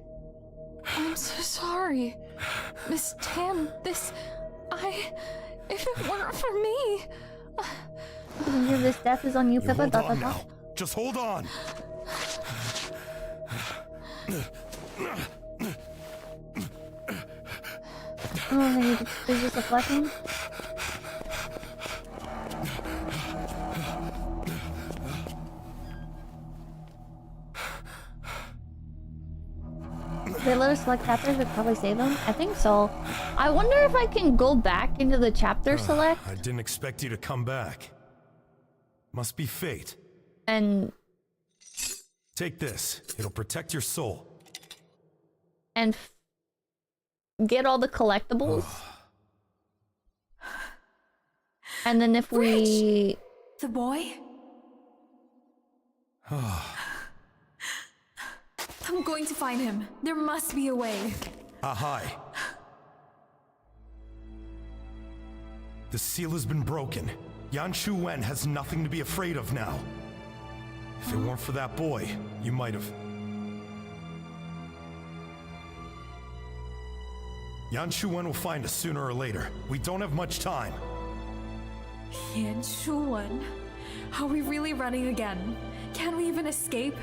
I'm so sorry. Miss Tam, if it weren't for me... This death is on you, Pippa. Hold on now. Just hold on. Oh, there's just a flashing. They let us select chapters, would probably save them. I think so. I wonder if I can go back into the chapter select. I didn't expect you to come back. Must be fate. And take this. It'll protect your soul. And get all the collectibles. And then if we... The boy? I'm going to find him. There must be a way. Ahai. The seal has been broken. 𝐾𝐡𝐚𝐭 has nothing to be afraid of now. If it weren't for that boy, you might have... 𝐾𝐡𝐚𝐭 will find us sooner or later. We don't have much time. 𝐾𝐡𝐚𝐭. Are we really running again? Can we even escape?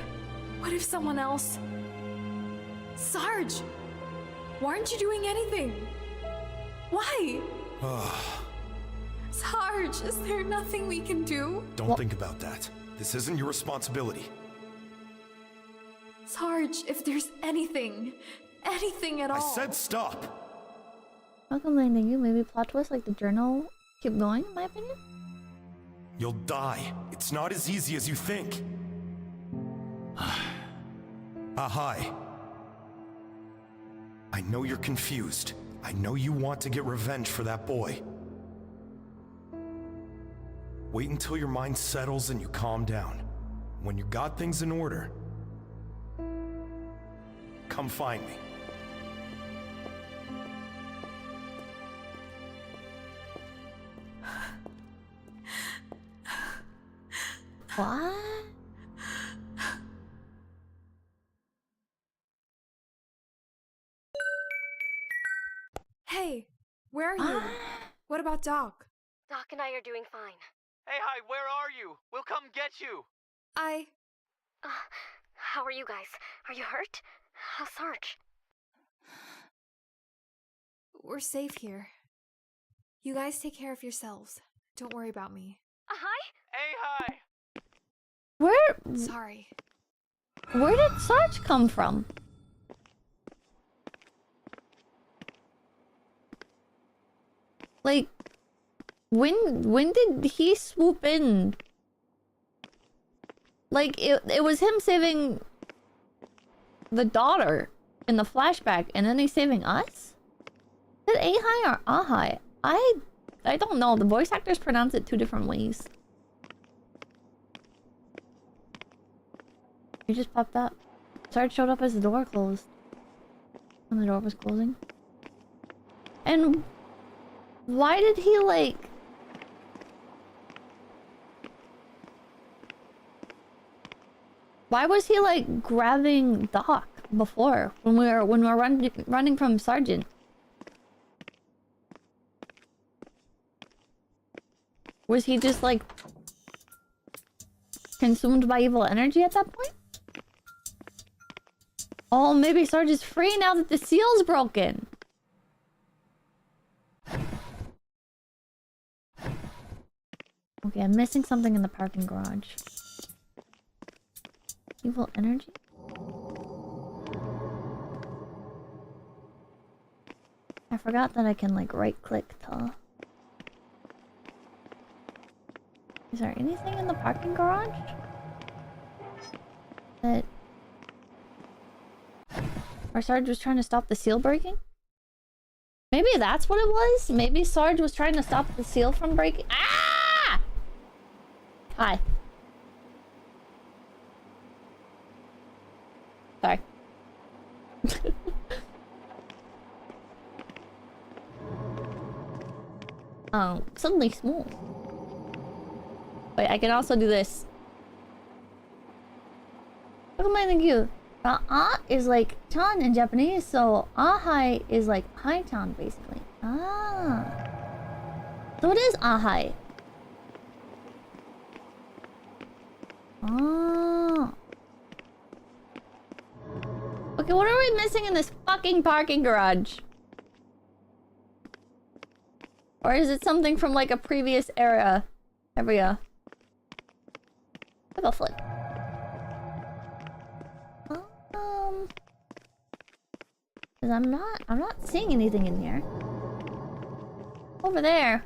What if someone else... Sarge! Why aren't you doing anything? Why? Sarge, is there nothing we can do? Don't think about that. This isn't your responsibility. Sarge, if there's anything at all. I said stop! 𝐿𝐸𝐿𝐿, maybe plot twist like the journal keep going, in my opinion? You'll die. It's not as easy as you think. Ahai. I know you're confused. I know you want to get revenge for that boy. Wait until your mind settles and you calm down. When you got things in order, come find me. What? Hey, where are you? What about Doc? Doc and I are doing fine. Hey, hi, where are you? We'll come get you. How are you guys? Are you hurt? How's Sarge? We're safe here. You guys take care of yourselves. Don't worry about me. Hi? Hey, hi. Sorry. Where did Sarge come from? Like, when did he swoop in? Like, it was him saving the daughter in the flashback, and then he's saving us? Is it 𝐴𝐻𝐼 or 𝐴𝐻𝐼? I don't know. The voice actors pronounce it two different ways. You just popped up. Sarge showed up as the door closed. When the door was closing. And why did he, like... Why was he, like, grabbing Doc before? When we were running from Sergeant? Was he just, like... consumed by evil energy at that point? Oh, maybe Sarge is free now that the seal's broken. Okay, I'm missing something in the parking garage. Evil energy? I forgot that I can, like, right-click to... Is there anything in the parking garage? That... Or Sarge was trying to stop the seal breaking? Maybe that's what it was? Maybe Sarge was trying to stop the seal from breaking? Ah! Hi. Sorry. Oh, suddenly small. Wait, I can also do this. Recommending you. Is like chan in Japanese, so 𝐴𝐻𝐼 is like high chan basically. Ah. So it is 𝐴𝐻𝐼. Oh. Okay, what are we missing in this fucking parking garage? Or is it something from like a previous era? There we go. I'll go flip. Cause I'm not seeing anything in here. Over there.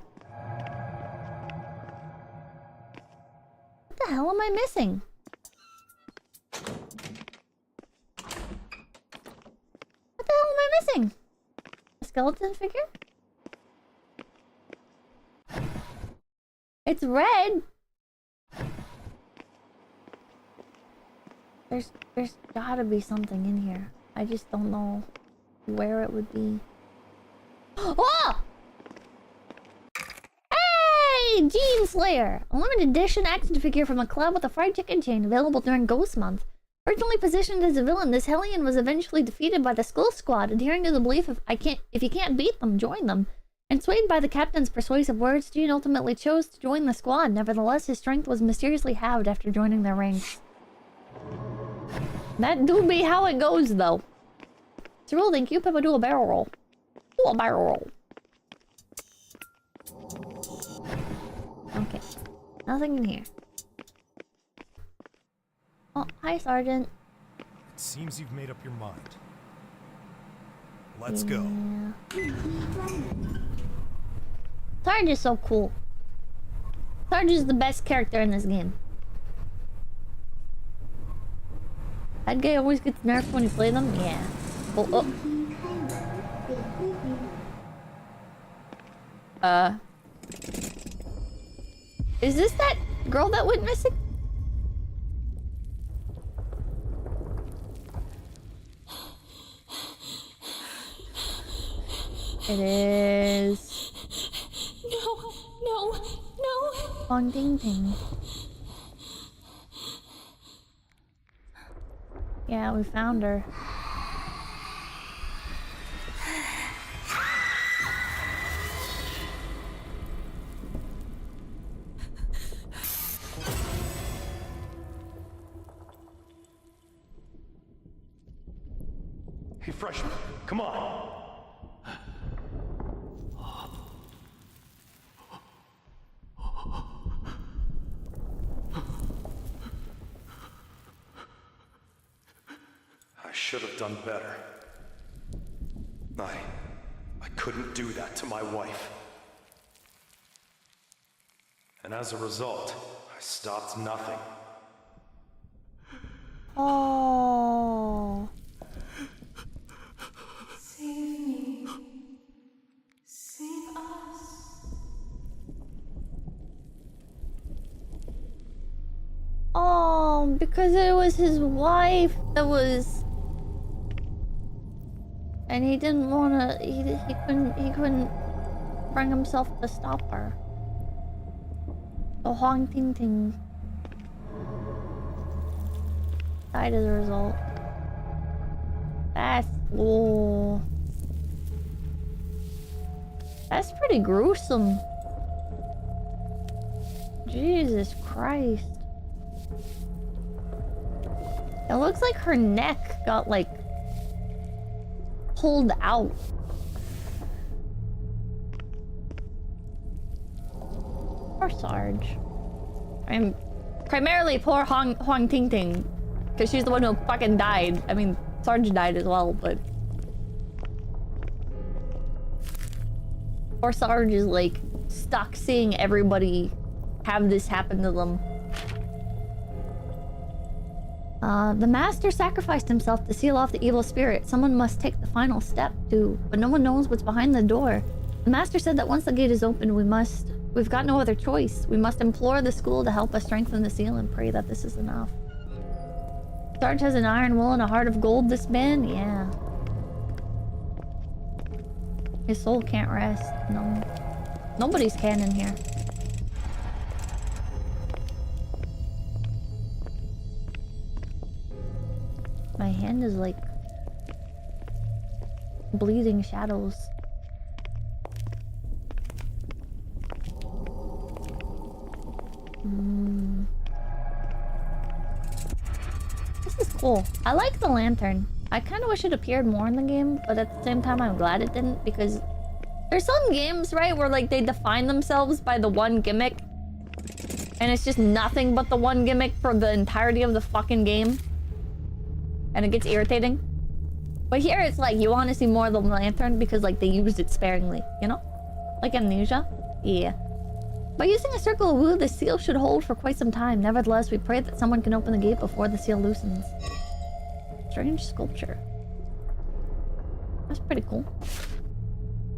What the hell am I missing? What the hell am I missing? A skeleton figure? It's red. There's gotta be something in here. I just don't know where it would be. Oh! Hey! Gene Slayer! A limited edition action figure from a club with a fried chicken chain available during Ghost Month. Originally positioned as a villain, this hellion was eventually defeated by the Skull Squad, adhering to the belief if you can't beat them, join them. And swayed by the captain's persuasive words, Gene ultimately chose to join the squad. Nevertheless, his strength was mysteriously halved after joining their ranks. That do be how it goes, though. Cyril, thank you. Peppa, do a barrel roll. Do a barrel roll. Okay. Nothing in here. Oh, hi, Sergeant. It seems you've made up your mind. Let's go. Sarge is so cool. Sarge is the best character in this game. That guy always gets nerfed when you play them? Yeah. Oh, oh. Is this that girl that went missing? It is... No. 𝐒𝐡𝐚𝐭. Yeah, we found her. Hey, freshman, come on. I should have done better. I couldn't do that to my wife. And as a result, I stopped nothing. Oh. Save me. Save us. Oh, because it was his wife that was... And he didn't wanna... He couldn't bring himself to stop her. The 𝐒𝐡𝐚𝐭 died as a result. That's... Oh. That's pretty gruesome. Jesus Christ. It looks like her neck got, like, pulled out. Poor Sarge. I mean, primarily poor 𝐒𝐡𝐚𝐭, because she's the one who fucking died. I mean, Sarge died as well, but... Poor Sarge is, like, stuck seeing everybody have this happen to them. The master sacrificed himself to seal off the evil spirit. Someone must take the final step, too. But no one knows what's behind the door. The master said that once the gate is opened, we've got no other choice. We must implore the school to help us strengthen the seal and pray that this is enough. Sarge has an iron will and a heart of gold, this man? Yeah. His soul can't rest. No. Nobody's can in here. My hand is like bleeding shadows. This is cool. I like the lantern. I kind of wish it appeared more in the game, but at the same time I'm glad it didn't, because there's some games, right, where like they define themselves by the one gimmick and it's just nothing but the one gimmick for the entirety of the fucking game. And it gets irritating. But here it's like you want to see more of the lantern because like they used it sparingly, you know? Like Amnesia? Yeah. By using a circle of woo, the seal should hold for quite some time. Nevertheless, we pray that someone can open the gate before the seal loosens. Strange sculpture. That's pretty cool.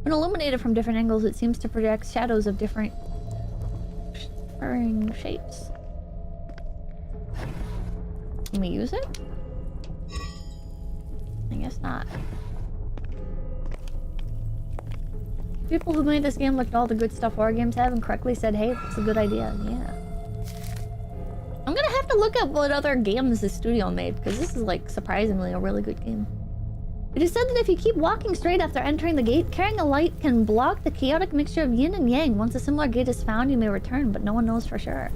When illuminated from different angles, it seems to project shadows of different shapes. Can we use it? I guess not. People who made this game looked at all the good stuff horror games have and correctly said, hey, that's a good idea. Yeah. I'm gonna have to look at what other games this studio made, because this is, like, surprisingly a really good game. It is said that if you keep walking straight after entering the gate, carrying a light can block the chaotic mixture of yin and yang. Once a similar gate is found, you may return, but no one knows for sure.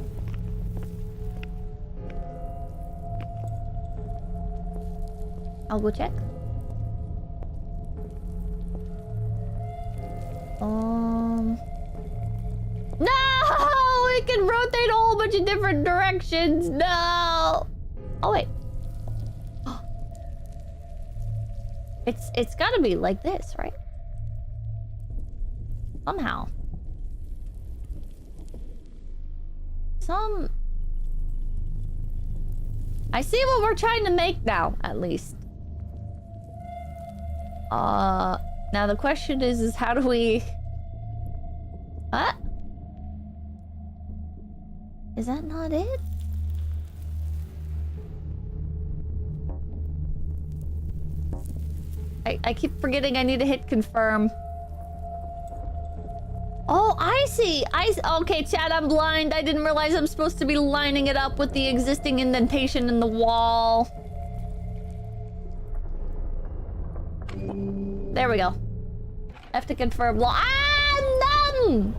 I'll go check. No! It can rotate a whole bunch of different directions. No! Oh, wait. It's gotta be like this, right? Somehow. I see what we're trying to make now, at least. Now the question is how do we... What? Is that not it? I keep forgetting I need to hit confirm. Oh, I see. Okay, chat, I'm blind. I didn't realize I'm supposed to be lining it up with the existing indentation in the wall. There we go. Have to confirm. No!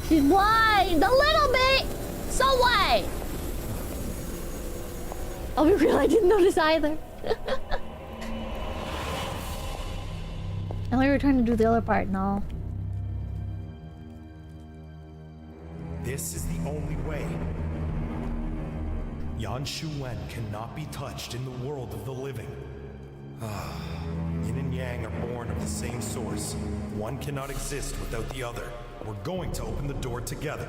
She's blind a little bit. So what? I'll be real, I didn't notice either. And we were trying to do the other part, no. This is the only way. 𝐏𝐿 cannot be touched in the world of the living. Yin and Yang are born of the same source. One cannot exist without the other. We're going to open the door together.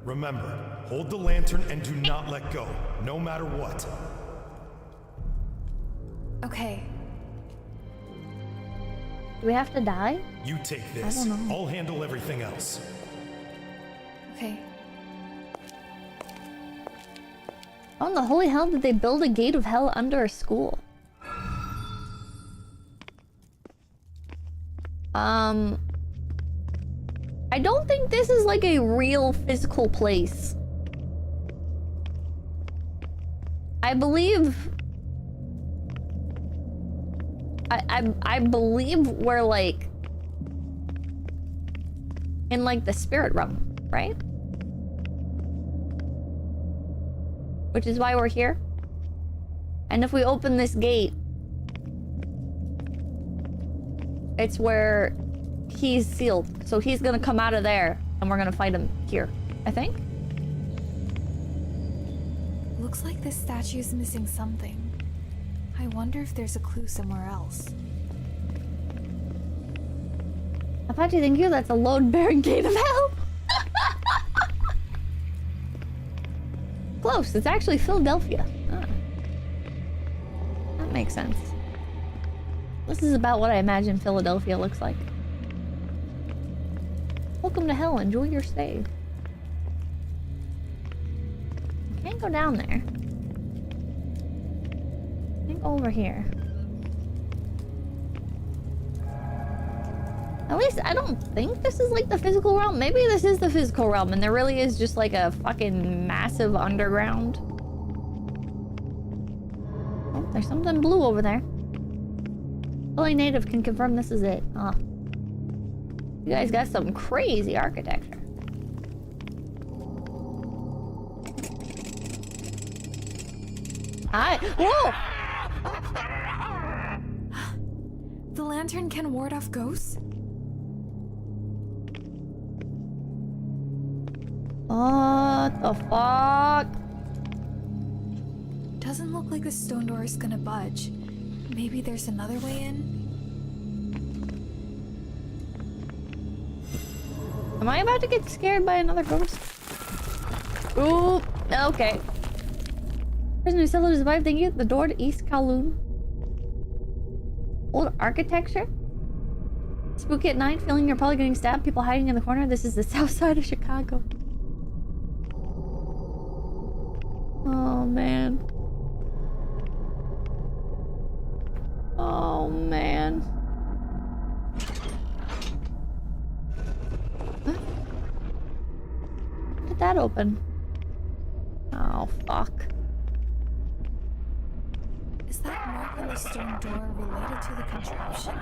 Remember, hold the lantern and do not let go, no matter what. Okay. Do we have to die? You take this. I don't know. I'll handle everything else. Okay. How in the holy hell did they build a gate of hell under a school? I don't think this is like a real physical place. I believe... I believe we're like... in like the spirit realm, right? Which is why we're here. And if we open this gate, it's where he's sealed. So he's gonna come out of there and we're gonna fight him here, I think. Looks like this statue is missing something. I wonder if there's a clue somewhere else. Apache, thank you. That's a load-bearing gate of hell. Close. It's actually Philadelphia. Ah. That makes sense. This is about what I imagine Philadelphia looks like. Welcome to hell. Enjoy your stay. Can't go down there. Can't go over here. At least I don't think this is like the physical realm. Maybe this is the physical realm and there really is just like a fucking massive underground. Oh, there's something blue over there. Only native can confirm this is it. Oh. You guys got some crazy architecture. Whoa! The lantern can ward off ghosts? What the fuck? Doesn't look like the stone door is gonna budge. Maybe there's another way in? Am I about to get scared by another ghost? Ooh, okay. Person who still survived, thank you. The door to East Kowloon. Old architecture? Spooky at night, feeling you're probably getting stabbed, people hiding in the corner. This is the south side of Chicago. man. Oh man. Huh? When did that open? Oh fuck. Is that mark on the stone door related to the contraption?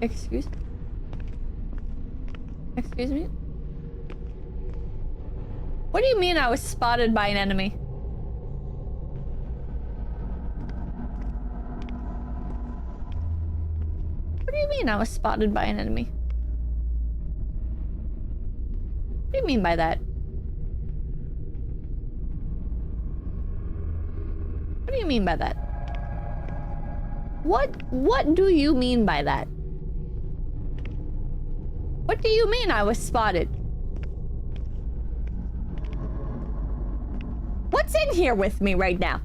Excuse me? What do you mean I was spotted by an enemy? What do you mean I was spotted by an enemy? What do you mean by that? What do you mean by that? What do you mean by that? What do you mean I was spotted? What's in here with me right now?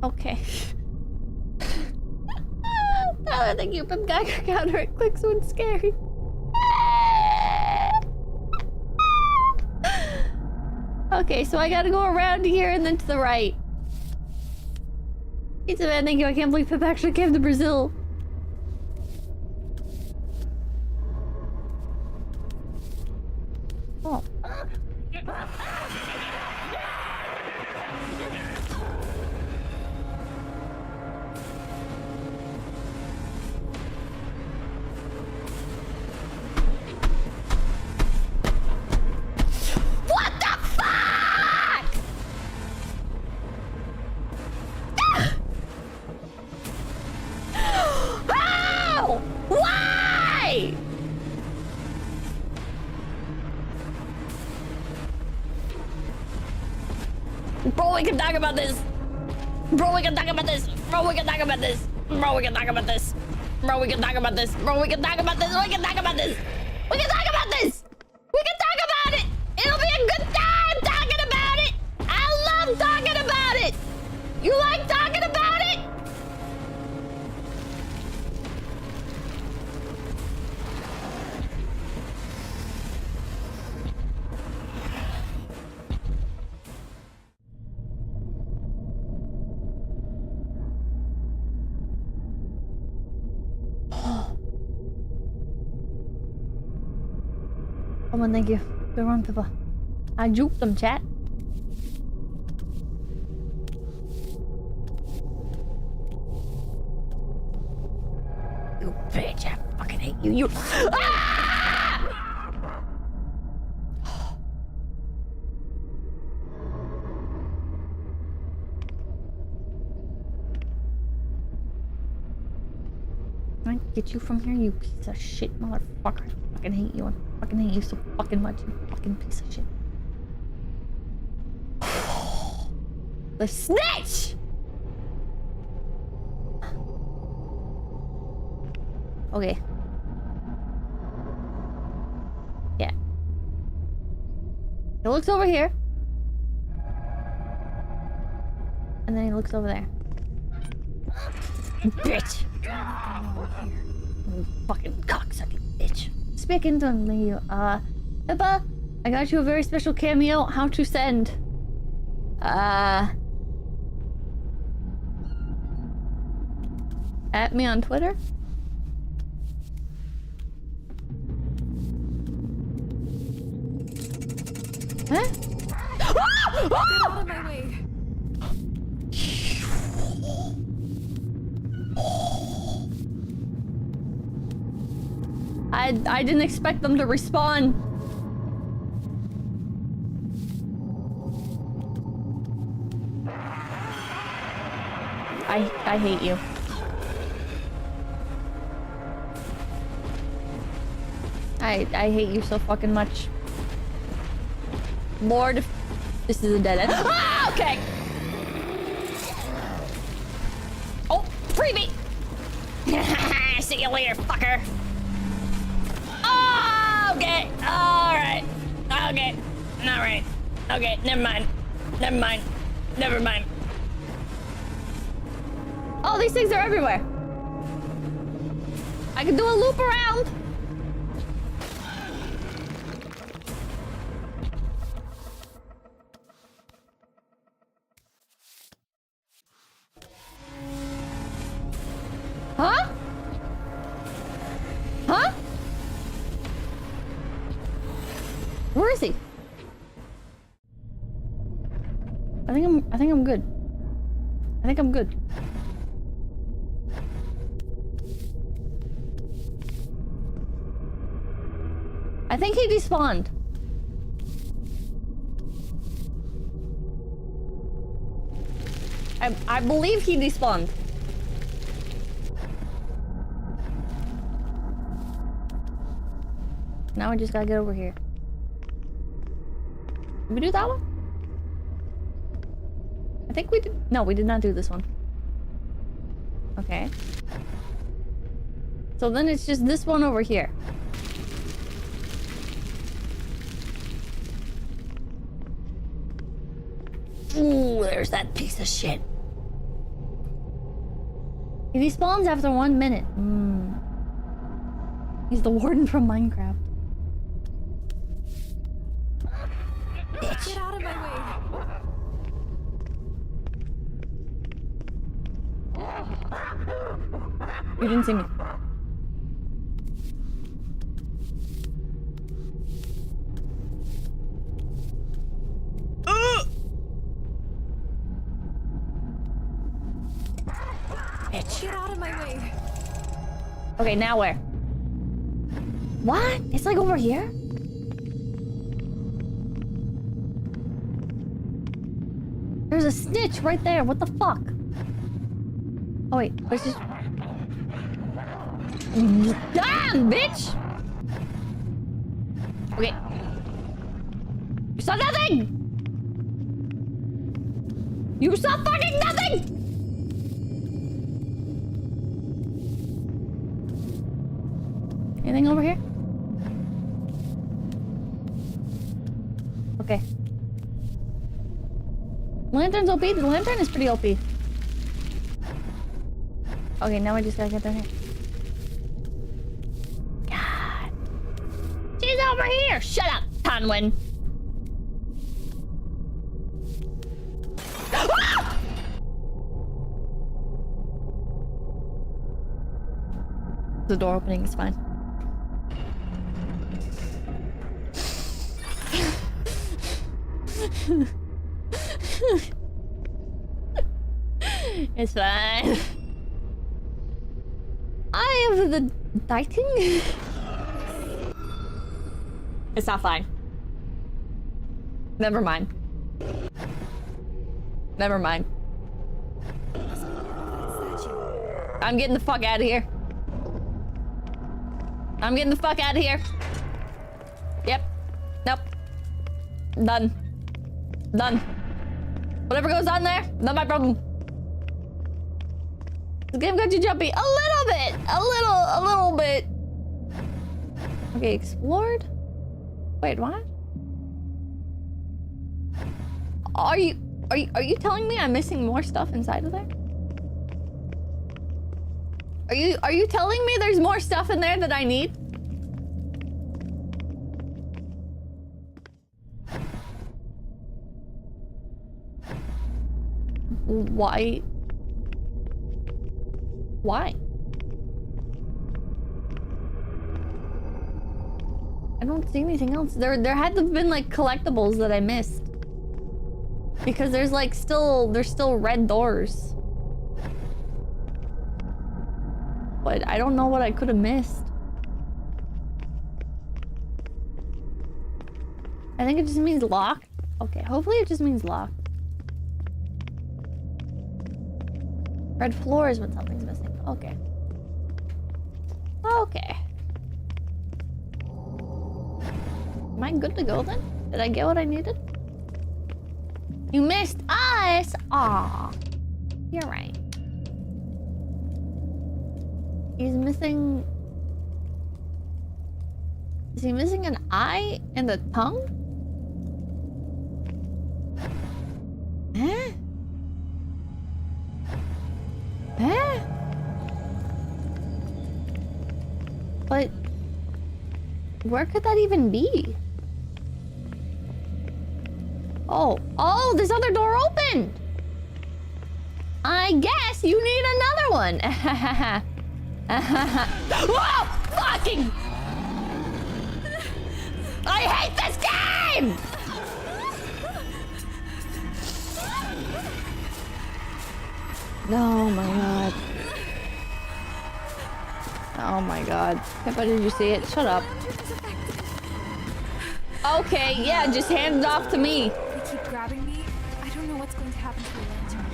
Okay. Tyler, thank you, but Geiger counter it clicks when scary. Okay, so I gotta go around here and then to the right. Pizza Man, thank you. I can't believe Pip actually came to Brazil. Oh. What the fuck? How? Why? Bro, we can talk about this. Bro, we can talk about this. Bro, we can talk about this. Bro, we can talk about this. Bro, we can talk about this. Bro, we can talk about this. We can talk about this. We can talk about this. We can talk about it. It'll be a good time talking about it. I love talking about it. You like talking about it? Come on, thank you. Good run, people. I juked them, chat. You bitch, I fucking hate you. You. Ah! Can I get you from here, you piece of shit motherfucker? I fucking hate you. I fucking hate you so fucking much, you fucking piece of shit. The snitch! Okay. Yeah. He looks over here. And then he looks over there. Bitch! You fucking cocksucking bitch. Speaking to me, Pippa, I got you a very special cameo. How to send? At me on Twitter. Huh? Get out of my way. I didn't expect them to respawn. I hate you. I hate you so fucking much. Lord, this is a dead end. Ah, okay. Oh, freebie. See you later, fucker. Oh, okay. All right. Okay. All right. Okay. Never mind. Never mind. Never mind. Oh, these things are everywhere. I can do a loop around. Huh? Huh? Where is he? I think I'm good. I think I'm good. I think he despawned. I believe he despawned. Now I just gotta get over here. Did we do that one? I think we did. No, we did not do this one. Okay. So then it's just this one over here. Ooh, there's that piece of shit. He despawns after 1 minute. He's the warden from Minecraft. Bitch. Get out of my way. You didn't see me. Bitch. Get out of my way. Okay, now where? What? It's like over here? There's a snitch right there. What the fuck? Oh wait, let's just... Damn, bitch! Okay. You saw nothing! You saw fucking nothing! Anything over here? Okay. Lantern's OP. The lantern is pretty OP. Okay, now I just gotta get down here. God. She's over here! Shut up, Tonwin! Ah! The door opening is fine. It's fine. I have the lighting. It's not fine. Never mind. Never mind. I'm getting the fuck out of here. I'm getting the fuck out of here. Yep. Nope. Done. Done. Whatever goes on there, not my problem. This game got you jumpy a little bit. A little bit. Okay, explored. Wait, what? Are you telling me I'm missing more stuff inside of there? Are you telling me there's more stuff in there that I need? Why? Why? I don't see anything else. There had to have been like collectibles that I missed. Because there's like there's still red doors. But I don't know what I could have missed. I think it just means lock. Okay, hopefully it just means lock. Red floor is when something's missing. Okay. Okay. Am I good to go then? Did I get what I needed? You missed us! Aw. You're right. He's missing... Is he missing an eye and a tongue? Huh? Huh? But... where could that even be? Oh, oh, this other door opened! I guess you need another one! Whoa! Fucking! I hate this game! Oh my god. Oh my god. Pippa, did you see it? Shut up. Okay, yeah, just hand it off to me. They keep grabbing me. I don't know what's going to happen to the lantern.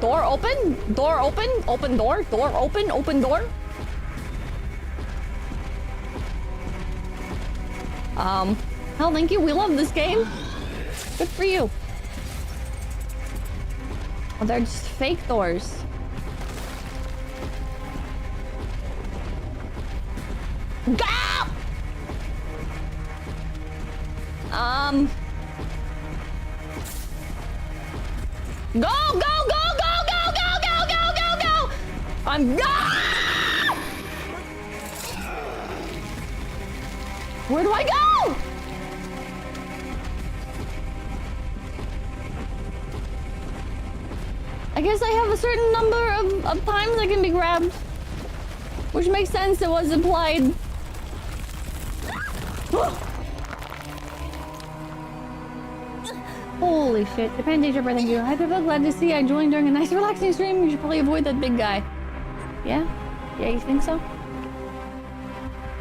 Door open? Door open? Open door? Door open? Open door? Hell, thank you. We love this game. Good for you. Oh, they're just fake doors. Go! Go, go, go, go, go, go, go, go, go, go! I'm Where do I go? I guess I have a certain number of times I can be grabbed. Which makes sense, it was implied. Holy shit. Japan Day Tripper, thank you. Hi people, glad to see I joined during a nice relaxing stream. You should probably avoid that big guy. Yeah? Yeah, you think so?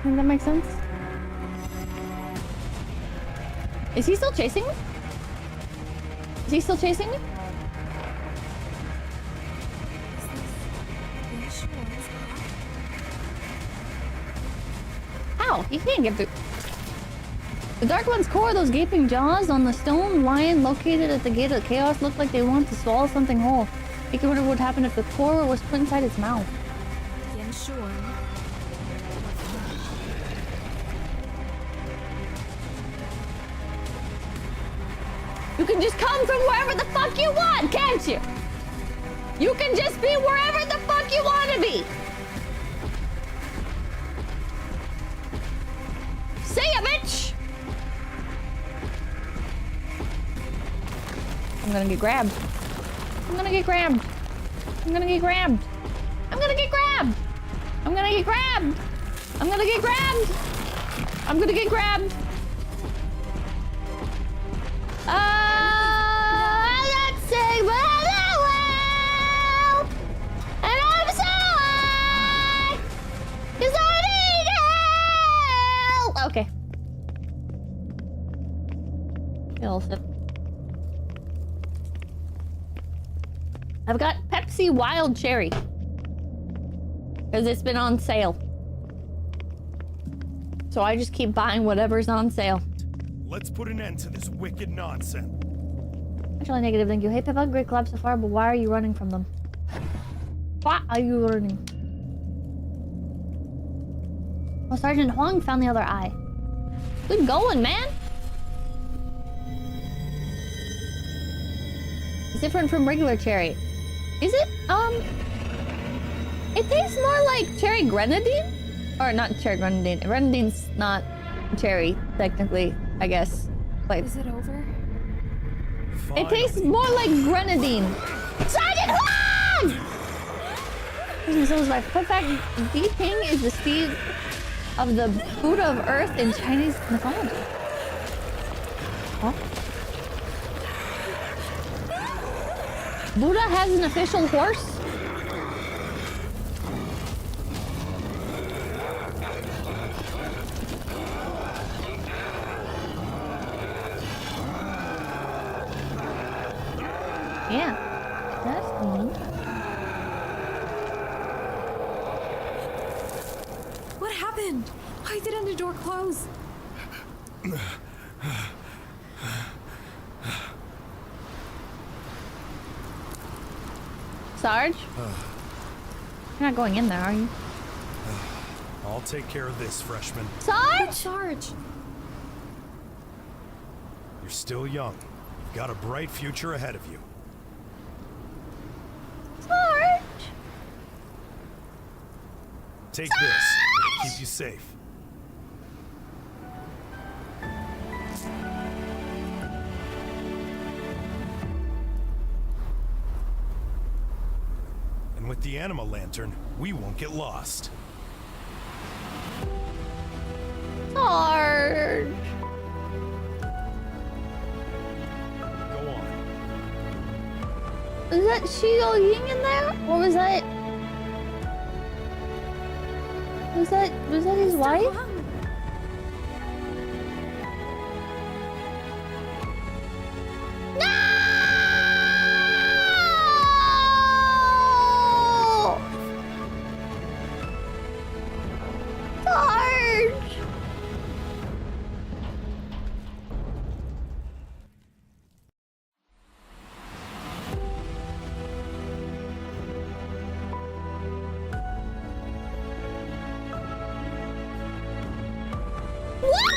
Think that makes sense? Is he still chasing me? Is he still chasing me? How? You can't get through. The Dark One's core, those gaping jaws on the stone lion located at the gate of chaos looked like they wanted to swallow something whole. You can wonder what would happen if the core was put inside its mouth. You can just come from wherever the fuck you want, can't you? You can just be wherever the fuck you want to be. See ya, bitch! I'm gonna get grabbed. I'm gonna get grabbed. I'm gonna get grabbed. I'm gonna get grabbed. I'm gonna get grabbed. I'm gonna get grabbed. I'm gonna get grabbed. Let's sing by the well. And I'm so high. 'Cause I need help. Okay. I'll sip. I've got Pepsi Wild Cherry. Because it's been on sale. So I just keep buying whatever's on sale. Let's put an end to this wicked nonsense. Actually, negative, thank you. Hey, Peppa, great collab so far, but why are you running from them? Why are you running? Well, Sergeant Huang found the other eye. Good going, man! It's different from regular cherry. Is it? It tastes more like cherry grenadine? Or not cherry grenadine. Grenadine's not cherry, technically, I guess. Like, is it over? It tastes more like grenadine. Sergeant Huang! So is my fun fact, King is the steed of the Buddha of Earth in Chinese mythology. Huh? Buddha has an official horse? Yeah. That's neat. What happened? Why didn't the door close? Sarge? You're not going in there, are you? I'll take care of this, freshman. Sarge? Sarge! You're still young. You've got a bright future ahead of you. Sarge? Take this. It'll keep you safe. And with the animal lantern, we won't get lost. Sarge. Go on. Was that 𝐒𝐡𝐚𝐭 in there? Or was that... Was that his wife? No! Sarge! What?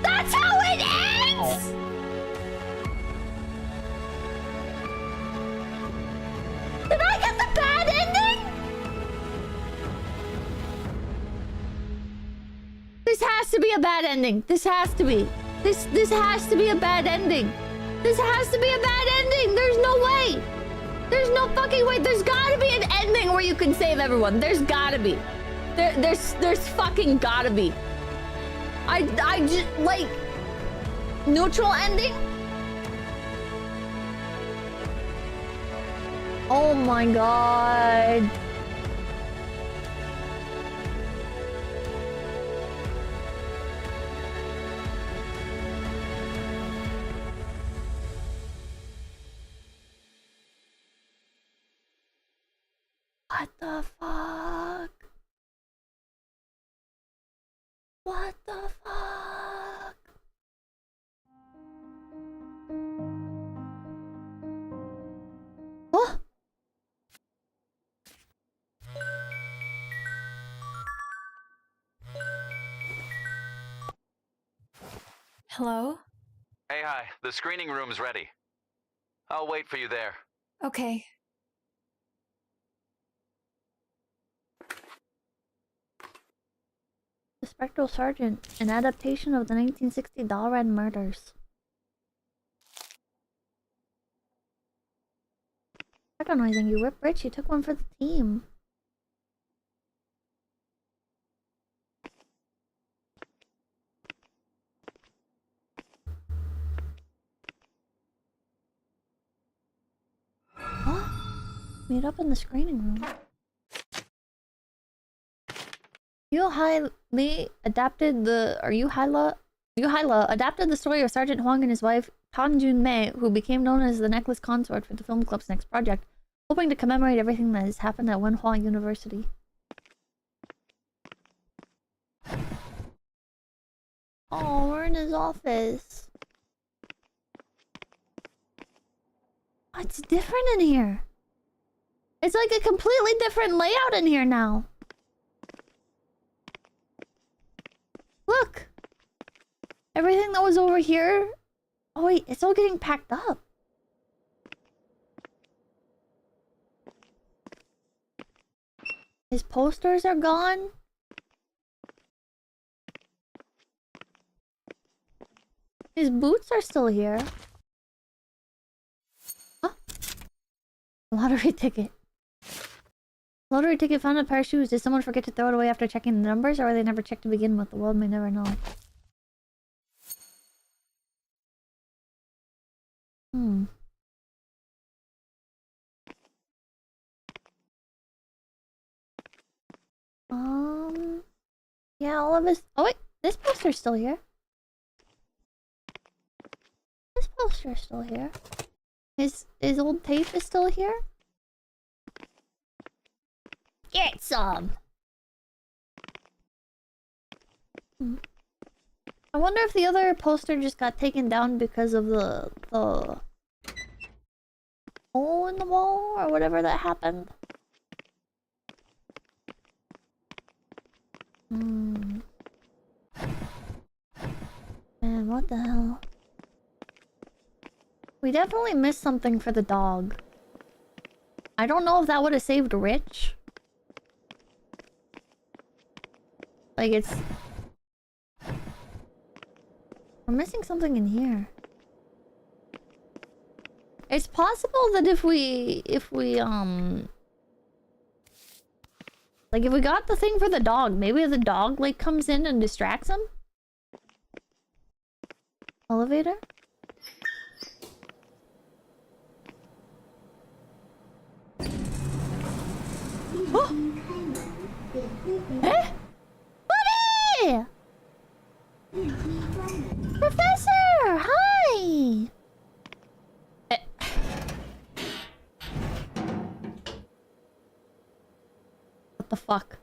That's how it ends? Did I get the bad ending? This has to be a bad ending. This has to be. This has to be a bad ending. This has to be a bad ending. There's no way. There's no fucking way. There's gotta be an ending where you can save everyone. There's gotta be. There's fucking gotta be. I just like neutral ending. Oh my god. What the fuck? What the fuck? Oh! Hello? Hey, hi. The screening room's ready. I'll wait for you there. Okay. The Spectral Sergeant, an adaptation of the 1960 Daren murders. Recognizing you, Rip Rich, you took one for the team. Huh? Meet up in the screening room. 𝐒𝐡𝐚𝐬 adapted the 𝐒𝐴LA adapted the story of Sergeant Huang and his wife 𝐿 who became known as the Necklace Consort for the film club's next project, hoping to commemorate everything that has happened at Wenhua University. Oh, we're in his office. Oh, it's different in here. It's like a completely different layout in here now. Look! Everything that was over here... Oh wait, it's all getting packed up. His posters are gone. His boots are still here. Huh? Lottery ticket. Lottery ticket found a pair of shoes. Did someone forget to throw it away after checking the numbers, or were they never checked to begin with? The world may never know. Hmm. Yeah, all of his. Oh wait, this poster's still here. This poster's still here. His old tape is still here. Get some. I wonder if the other poster just got taken down because of the hole in the wall or whatever that happened. Man, what the hell? We definitely missed something for the dog. I don't know if that would have saved Rich. Like, it's... We're missing something in here. It's possible that if we like, if we got the thing for the dog, maybe the dog, like, comes in and distracts him? Elevator? Oh! Eh? Buddy! Professor! Hi! What the fuck?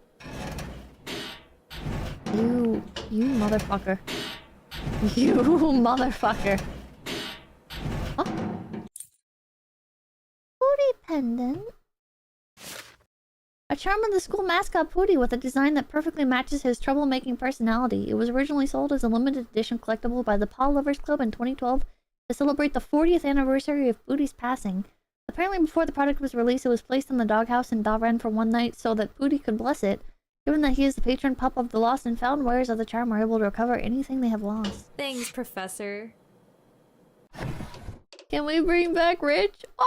You motherfucker. You motherfucker. Huh? Pooty pendant? A charm of the school mascot Pooty with a design that perfectly matches his troublemaking personality. It was originally sold as a limited edition collectible by the Paw Lovers Club in 2012 to celebrate the 40th anniversary of Pooty's passing. Apparently before the product was released, it was placed in the doghouse in Daren for one night so that Pooty could bless it. Given that he is the patron pup of the lost and found, wearers of the charm are able to recover anything they have lost. Thanks, Professor. Can we bring back Rich? Oh!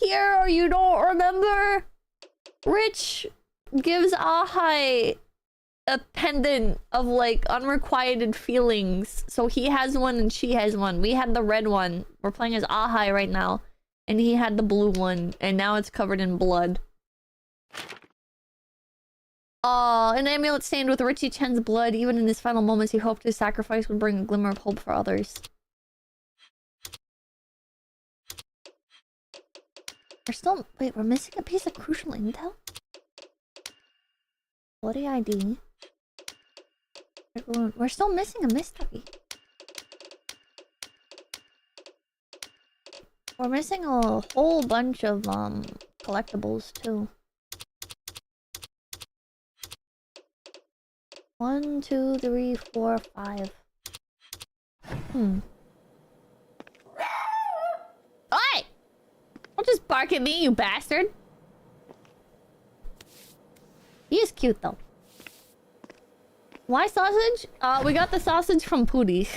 Here or you don't remember, Rich gives 𝐒𝐴𝐻𝐼 a pendant of like unrequited feelings. So he has one and she has one. We had the red one. We're playing as 𝐒𝐴𝐻𝐼 right now. And he had the blue one. And now it's covered in blood. Oh, an amulet stained with 𝐒𝐡𝐚𝐭's blood. Even in his final moments, he hoped his sacrifice would bring a glimmer of hope for others. We're still... Wait, we're missing a piece of crucial intel? Bloody ID. We're still missing a mystery. We're missing a whole bunch of, collectibles, too. 1, 2, 3, 4, 5. Oi! Don't just bark at me, you bastard! He is cute, though. Why sausage? We got the sausage from Pooty.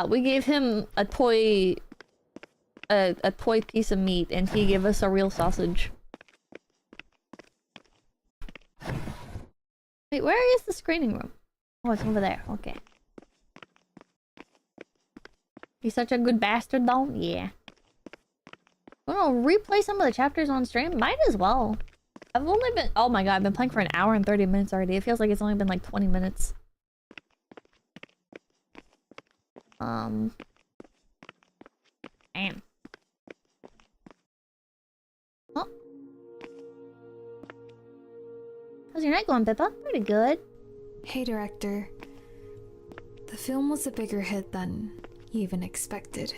We gave him a toy... a toy piece of meat, and he gave us a real sausage. Wait, where is the screening room? Oh, it's over there. Okay. He's such a good bastard, though? Yeah. Wanna replay some of the chapters on stream? Might as well. I've only been... Oh my god, I've been playing for an hour and 30 minutes already. It feels like it's only been like 20 minutes. Damn. Oh. How's your night going, Pippa? Pretty good. Hey, director. The film was a bigger hit than you even expected.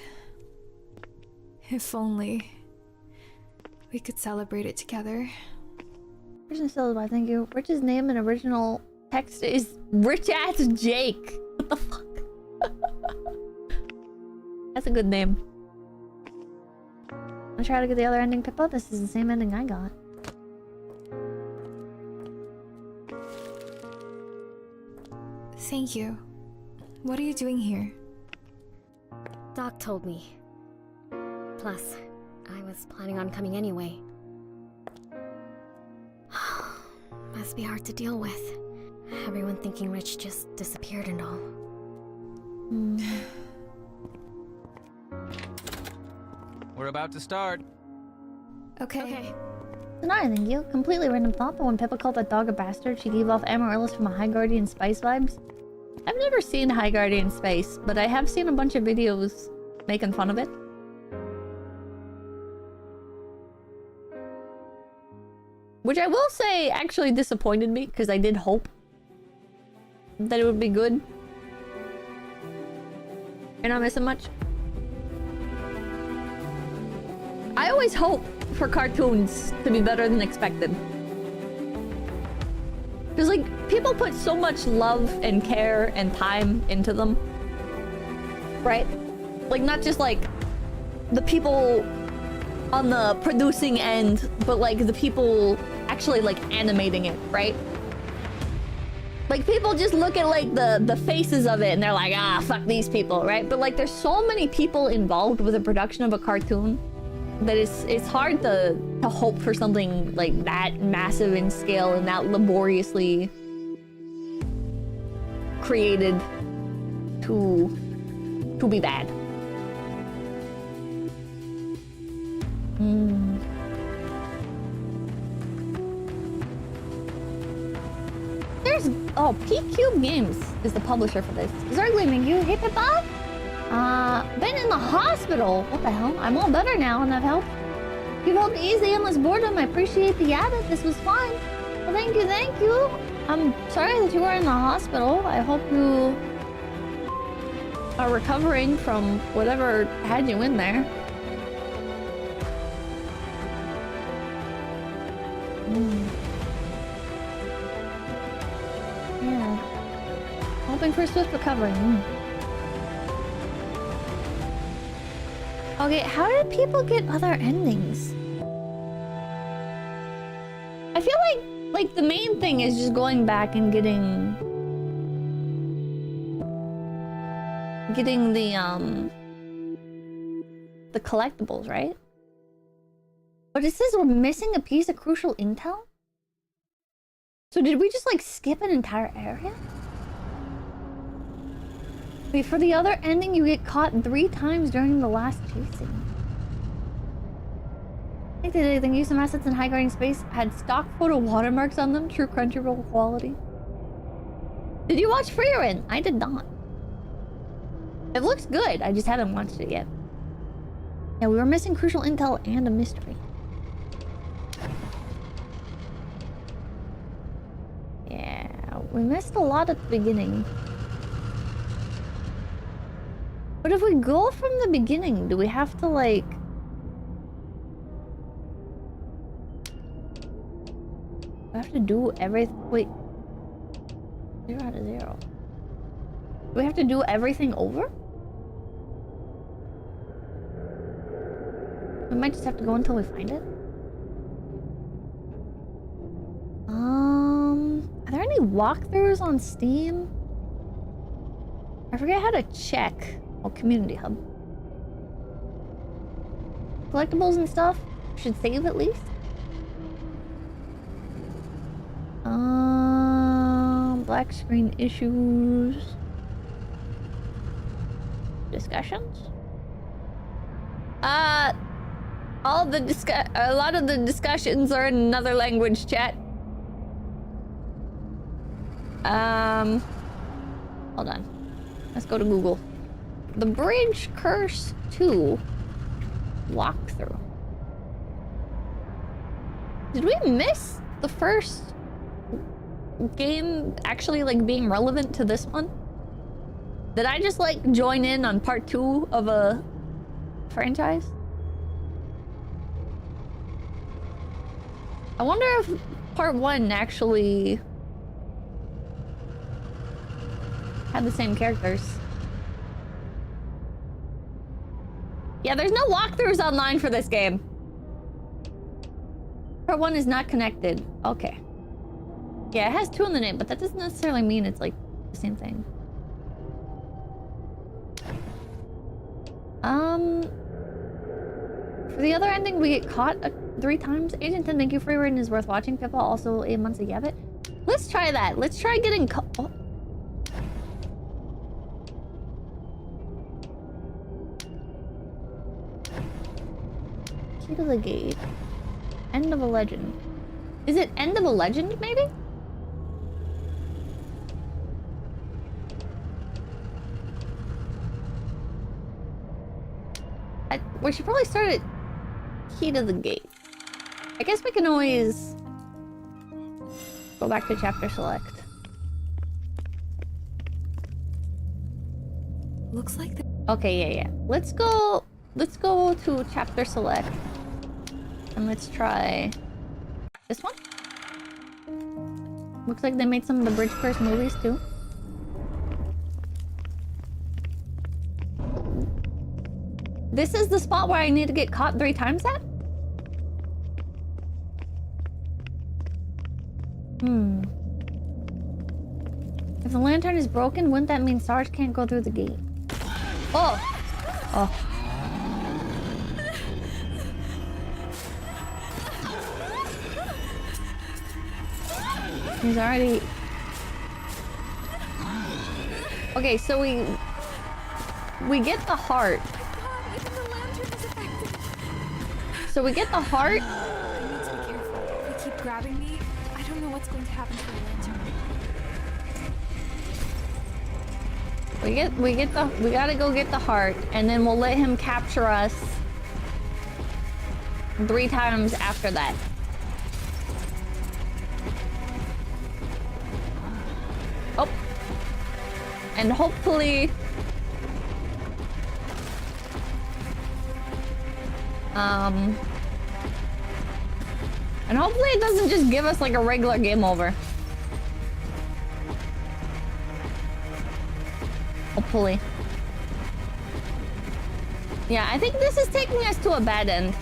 If only we could celebrate it together. Person still by thank you. Rich's name in original text is Rich Ass Jake. What the fuck? That's a good name. I'll try to get the other ending, Pippa. This is the same ending I got. Thank you. What are you doing here? Doc told me. Plus, I was planning on coming anyway. Must be hard to deal with. Everyone thinking Rich just disappeared and all. We're about to start. Okay. Another thank you. Completely random thought, but when Pippa called that dog a bastard, she gave off Amaryllis from a High Guardian Spice vibes. I've never seen High Guardian Spice, but I have seen a bunch of videos making fun of it. Which I will say actually disappointed me, because I did hope that it would be good. You're not missing much. I always hope for cartoons to be better than expected. Because, like, people put so much love and care and time into them. Right? Like, not just, like, the people on the producing end, but, like, the people actually, like, animating it, right? Like, people just look at, like, the faces of it and they're like, ah, fuck these people, right? But, like, there's so many people involved with the production of a cartoon that it's hard to hope for something, like, that massive in scale and that laboriously created to be bad. There's... Oh, P-Cube Games is the publisher for this. 𝐿𝐴𝐷𝐼𝐴, hey Pippa! Been in the hospital. What the hell? I'm all better now and I've helped. You've helped ease the endless boredom. I appreciate the added. This was fun. Well, thank you, thank you. I'm sorry that you were in the hospital. I hope you are recovering from whatever had you in there. Yeah. Hoping for a swift recovery. Okay, how did people get other endings? I feel like the main thing is just going back and getting the collectibles, right? But it says we're missing a piece of crucial intel? So did we just, like, skip an entire area? Wait, for the other ending, you get caught 3 times during the last chasing. I think they used some assets in High Guardian Space had stock photo watermarks on them, true Crunchyroll quality. Did you watch Freerin? I did not. It looks good, I just haven't watched it yet. Yeah, we were missing crucial intel and a mystery. Yeah, we missed a lot at the beginning. But if we go from the beginning, do we have to, like... We have to do everything... Wait. 0 out of 0. Do we have to do everything over? We might just have to go until we find it. Are there any walkthroughs on Steam? I forget how to check. Oh, Community Hub. Collectibles and stuff? Should save at least? Black screen issues. Discussions? A lot of the discussions are in another language, chat. Hold on. Let's go to Google. The Bridge Curse 2 walkthrough. Did we miss the first game actually, like, being relevant to this one? Did I just, like, join in on part 2 of a franchise? I wonder if part 1 actually had the same characters. Yeah, there's no walkthroughs online for this game. Part 1 is not connected. Okay. Yeah, it has 2 in the name, but that doesn't necessarily mean it's, like, the the same thing. For the other ending, we get caught 3 times. Agent 10, thank you for your rating is worth watching. Pippa also 8 months of Yabbit. Let's try that. Let's try getting caught. Oh. Key to the gate. End of a legend. Is it end of a legend, maybe? We should probably start at key to the gate. I guess we can always go back to chapter select. Looks like Okay, yeah. Let's go to chapter select. And let's try this one. Looks like they made some of the Bridge Curse movies too. This is the spot where I need to get caught 3 times at? If the lantern is broken, wouldn't that mean Sarge can't go through the gate? Oh! Oh. He's already... Okay, so we get the heart. So we get the heart. I need to be careful. If they keep grabbing me, I don't know what's going to happen to the lantern. We gotta go get the heart, and then we'll let him capture us 3 times after that. Oh. And hopefully... And hopefully it doesn't just give us like a regular game over. Hopefully. Yeah, I think this is taking us to a bad end.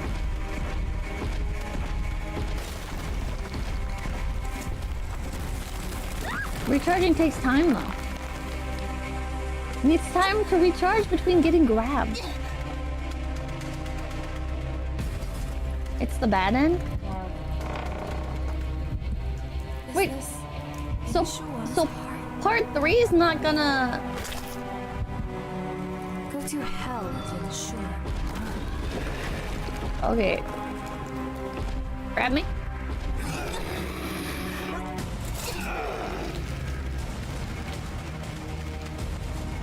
Recharging takes time though. Needs time to recharge between getting grabbed. It's the bad end? Wait, so part 3 is not gonna... Go to hell, I'm sure. Okay. Grab me.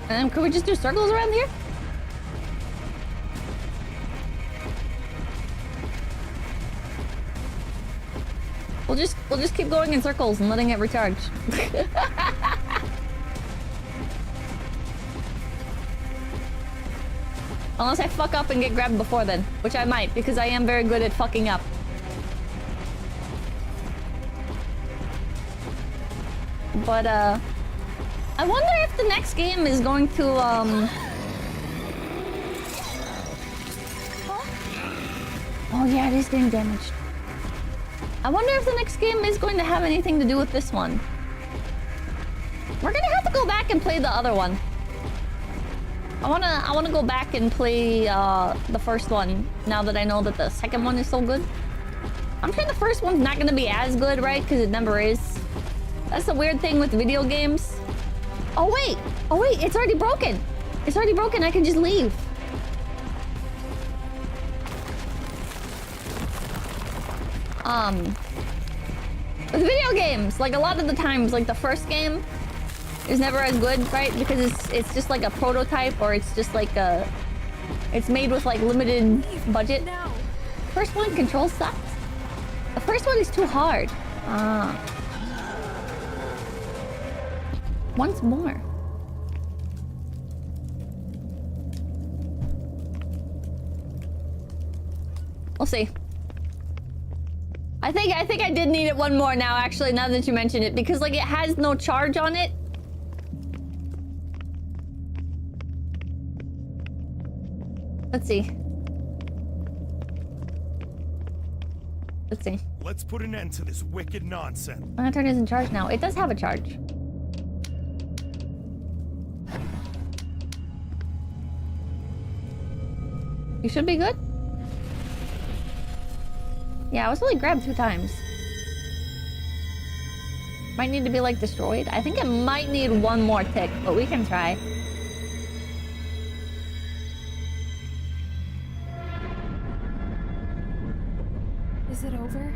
And then could we just do circles around here? We'll just keep going in circles and letting it recharge. Unless I fuck up and get grabbed before then, which I might, because I am very good at fucking up. But I wonder if the next game is going to Oh yeah, it is getting damaged. I wonder if the next game is going to have anything to do with this one. We're gonna have to go back and play the other one. I wanna go back and play the first one now that I know that the second one is so good. I'm sure the first one's not gonna be as good, right? Because it never is. That's the weird thing with video games. Oh wait, it's already broken. It's already broken. I can just leave. With video games, like a lot of the times, like the first game is never as good, right? Because it's just like a prototype, or it's just like it's made with like limited budget. First one control sucks. The first one is too hard. Once more. We'll see. I think I did need it one more now, actually, now that you mention it, because like it has no charge on it. Let's see. Let's see. Let's put an end to this wicked nonsense. Lantern is in charge now. It does have a charge. You should be good. Yeah, I was only grabbed 2 times. Might need to be like destroyed. I think it might need 1 more tick, but we can try. Is it over?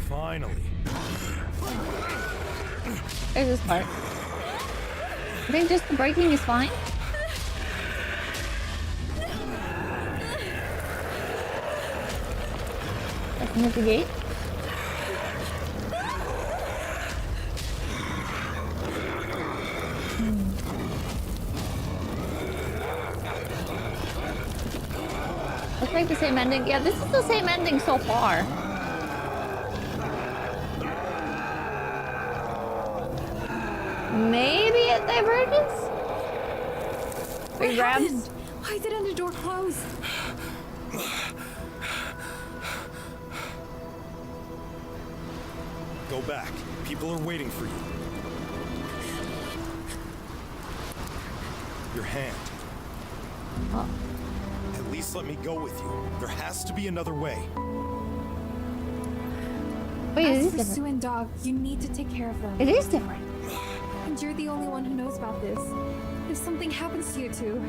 Finally. There's this part. I think just the breaking is fine. Let's move the gate. Looks like the same ending. Yeah, this is the same ending so far. Maybe it diverges? What grabs? happened? Why didn't the door close? Go back. People are waiting for you. Your hand. Oh. At least let me go with you. There has to be another way. Wait, it As is for different. Sue and Dog, you need to take care of them. It is different. And you're the only one who knows about this. If something happens to you two...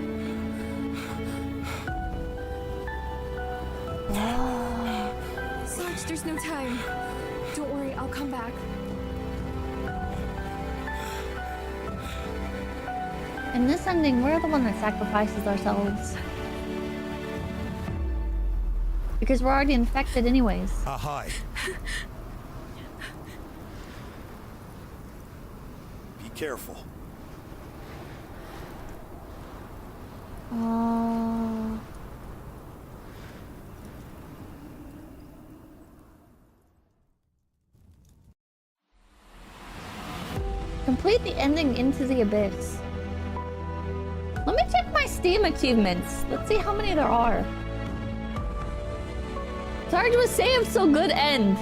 Sarge, there's no time. Don't worry, I'll come back. In this ending, we're the one that sacrifices ourselves. Because we're already infected anyways. Hi. Be careful. Complete the ending Into the Abyss. Let me check my Steam achievements. Let's see how many there are. Sarge was saved, so good end.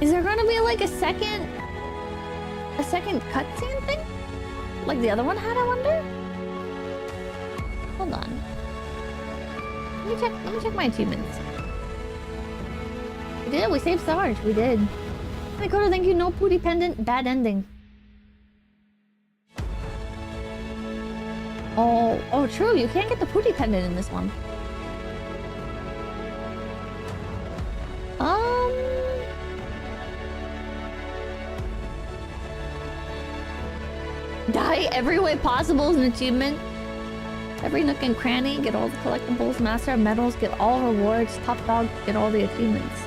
Is there gonna be like a second cutscene thing? Like the other one had, I wonder? Hold on. Let me check my achievements. We did, we saved Sarge, we did. Dakota, thank you, no pooty pendant, bad ending. Oh, true, you can't get the pooty pendant in this one. Die every way possible is an achievement. Every nook and cranny, get all the collectibles, master of medals, get all rewards, top dog, get all the achievements.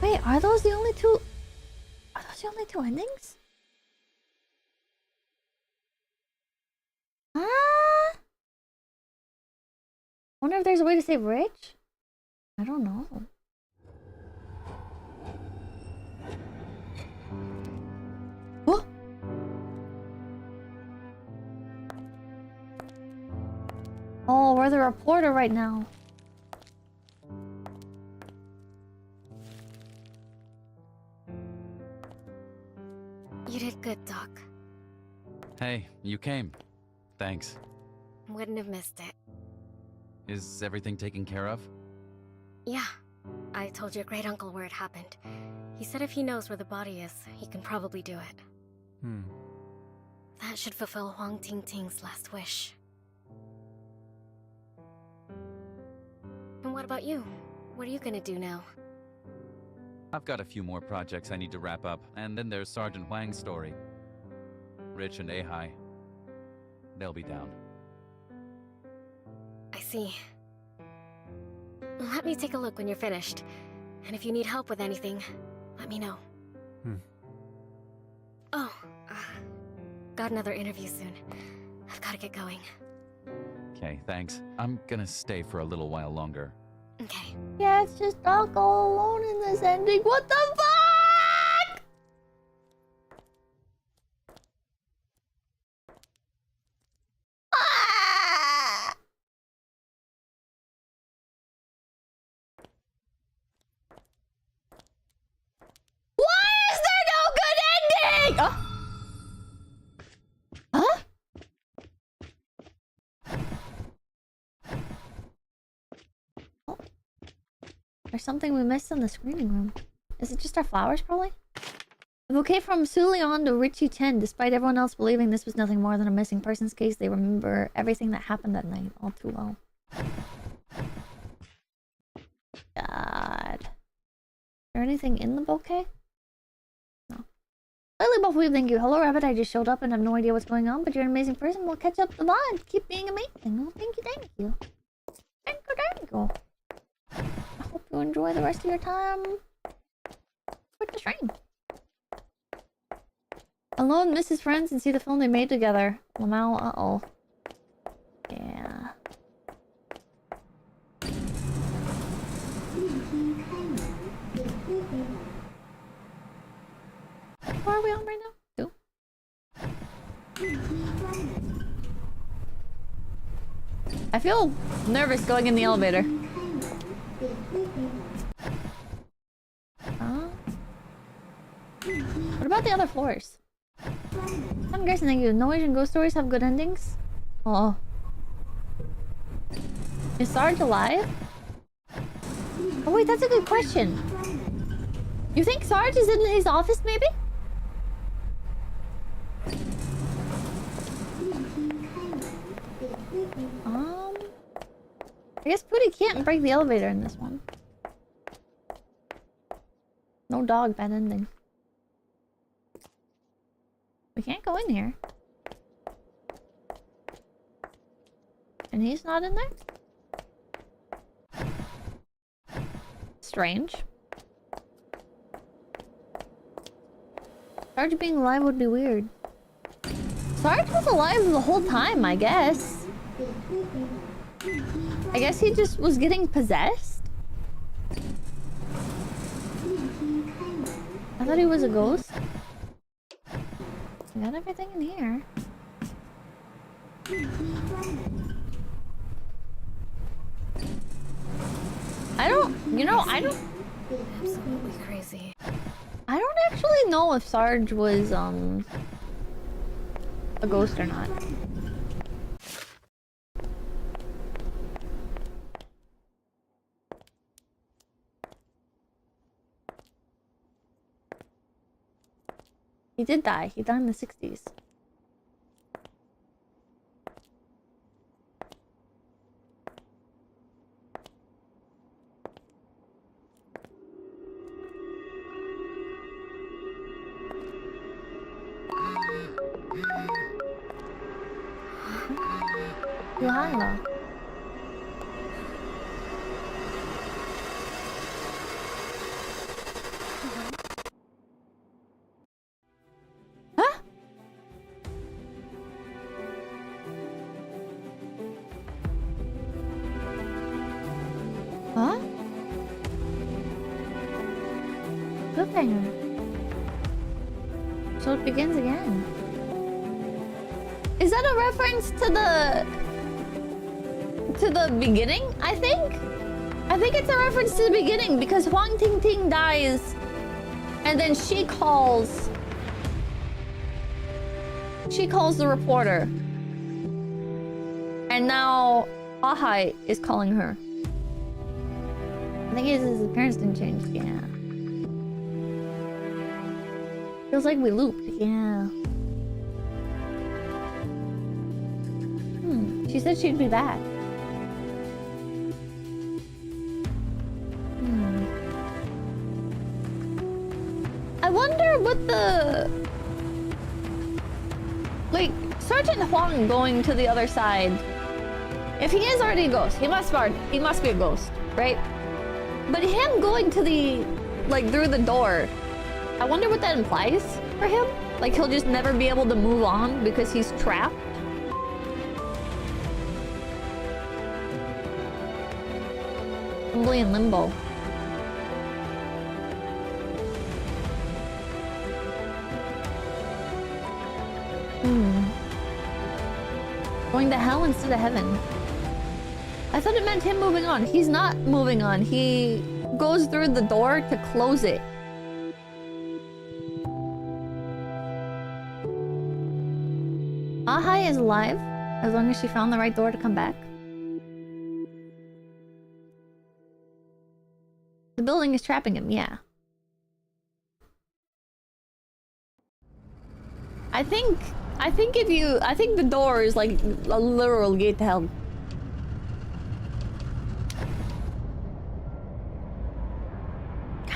Wait, are those the only two? Are those the only 2 endings? Wonder if there's a way to save Rich? I don't know. What? Oh, we're the reporter right now. You did good, Doc. Hey, you came. Thanks. Wouldn't have missed it. Is everything taken care of? Yeah. I told your great uncle where it happened. He said if he knows where the body is, he can probably do it. That should fulfill Huang Ting-Ting's last wish. And what about you? What are you gonna do now? I've got a few more projects I need to wrap up, and then there's Sergeant Huang's story. Rich and 𝐒𝐻𝐼. They'll be down. I see. Let me take a look when you're finished. And if you need help with anything, let me know. Oh, got another interview soon. I've gotta get going. Okay, thanks. I'm gonna stay for a little while longer. Okay. Yeah, it's just Doc all alone in this ending. What the fuck? Ah! There's something we missed in the screening room. Is it just our flowers, probably? A bouquet from 𝐂𝐿𝐤 to 𝐿. Despite everyone else believing this was nothing more than a missing persons case, they remember everything that happened that night all too well. God. Is there anything in the bouquet? No. LittleMewn, thank you. Hello, Rabbit. I just showed up and have no idea what's going on, but you're an amazing person. We'll catch up the VOD. Keep being amazing. Oh, thank you, thank you. Thank you, thank you. I hope you enjoy the rest of your time with the stream. Alone miss his friends and see the film they made together. LittleMewn, uh-oh. Yeah. What are we on right now? 2? I feel nervous going in the elevator. What about the other floors? I'm guessing thank you. No Asian ghost stories have good endings? Oh. Is Sarge alive? Oh wait, that's a good question. You think Sarge is in his office maybe? I guess Pooty can't break the elevator in this one. No dog, bad ending. We can't go in here. And he's not in there? Strange. Sarge being alive would be weird. Sarge was alive the whole time, I guess. I guess he just was getting possessed? I thought he was a ghost. I got everything in here. I don't... You know, I don't... Absolutely crazy. I don't actually know if Sarge was, a ghost or not. He did die. He died in the 60s. Johanna. Huh? Huh? Cliffhanger. So it begins again. Is that a reference to the beginning, I think? I think it's a reference to the beginning because 𝐿𝐤 dies and then she calls the reporter. And now 𝐿𝐤 is calling her. I think his appearance didn't change, yeah. Feels like we looped, yeah. She said she'd be back. I wonder what the... Like, Sergeant Huang going to the other side. If he is already a ghost, he must be a ghost, right? But him going to the... Like, through the door, I wonder what that implies for him? Like, he'll just never be able to move on because he's trapped? Probably in limbo. Going to hell instead of heaven. I thought it meant him moving on. He's not moving on. He goes through the door to close it. 𝐿𝐤 is alive, as long as she found the right door to come back. The building is trapping him, yeah. I think the door is like a literal gate to hell.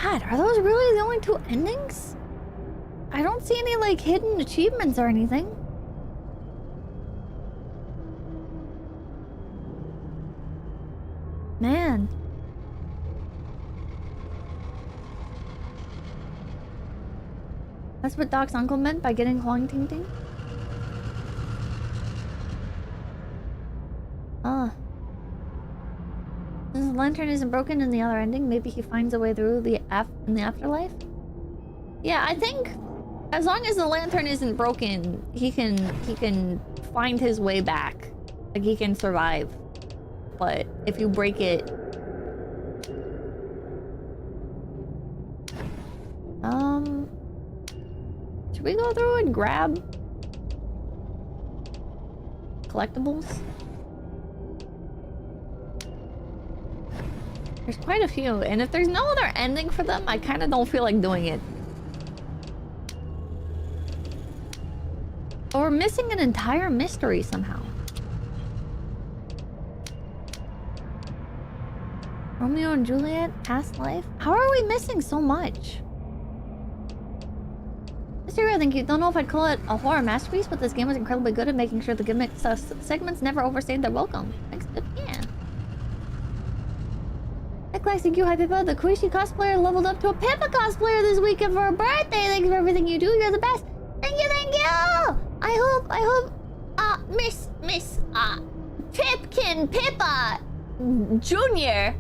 God, are those really the only 2 endings? I don't see any like hidden achievements or anything. Man. That's what Doc's uncle meant by getting 𝐒𝐡𝐚𝐭. Ah. Since the lantern isn't broken in the other ending, maybe he finds a way through in the afterlife? Yeah, I think as long as the lantern isn't broken, he can find his way back. Like, he can survive. But if you break it... Should we go through and grab collectibles? There's quite a few, and if there's no other ending for them, I kind of don't feel like doing it. But we're missing an entire mystery somehow. Romeo and Juliet, past life? How are we missing so much? Mr. I think you don't know if I'd call it a horror masterpiece, but this game was incredibly good at making sure the gimmick segments never overstayed their welcome. Thanks, good. Yeah. Classic you, hi Pippa. The 𝐒𝐡𝐚𝐭 cosplayer leveled up to a Pippa cosplayer this weekend for her birthday. Thanks for everything you do. You're the best. Thank you, thank you. I hope, Miss Pipkin Pippa Jr.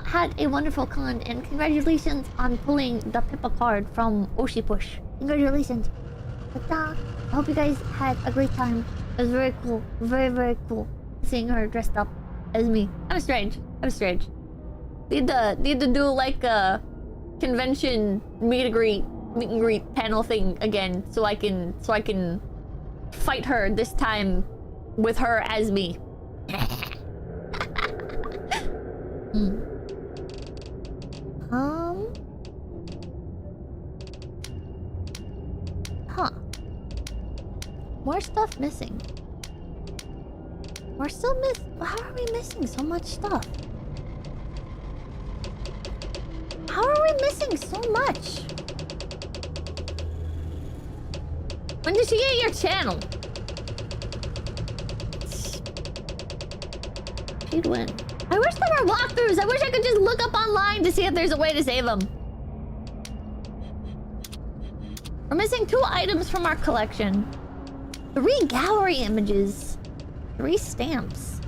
Had a wonderful con, and congratulations on pulling the Pippa card from Oshipush. Congratulations. I hope you guys had a great time. It was very cool. Very, very cool. Seeing her dressed up as me. That was strange. That was strange. Need to do like a convention meet and greet panel thing again, so I can fight her this time with her as me. Huh. More stuff missing. We're still how are we missing so much stuff? How are we missing so much? When did she get your channel? She'd win. I wish there were walkthroughs. I wish I could just look up online to see if there's a way to save them. We're missing 2 items from our collection. 3 gallery images. 3 stamps.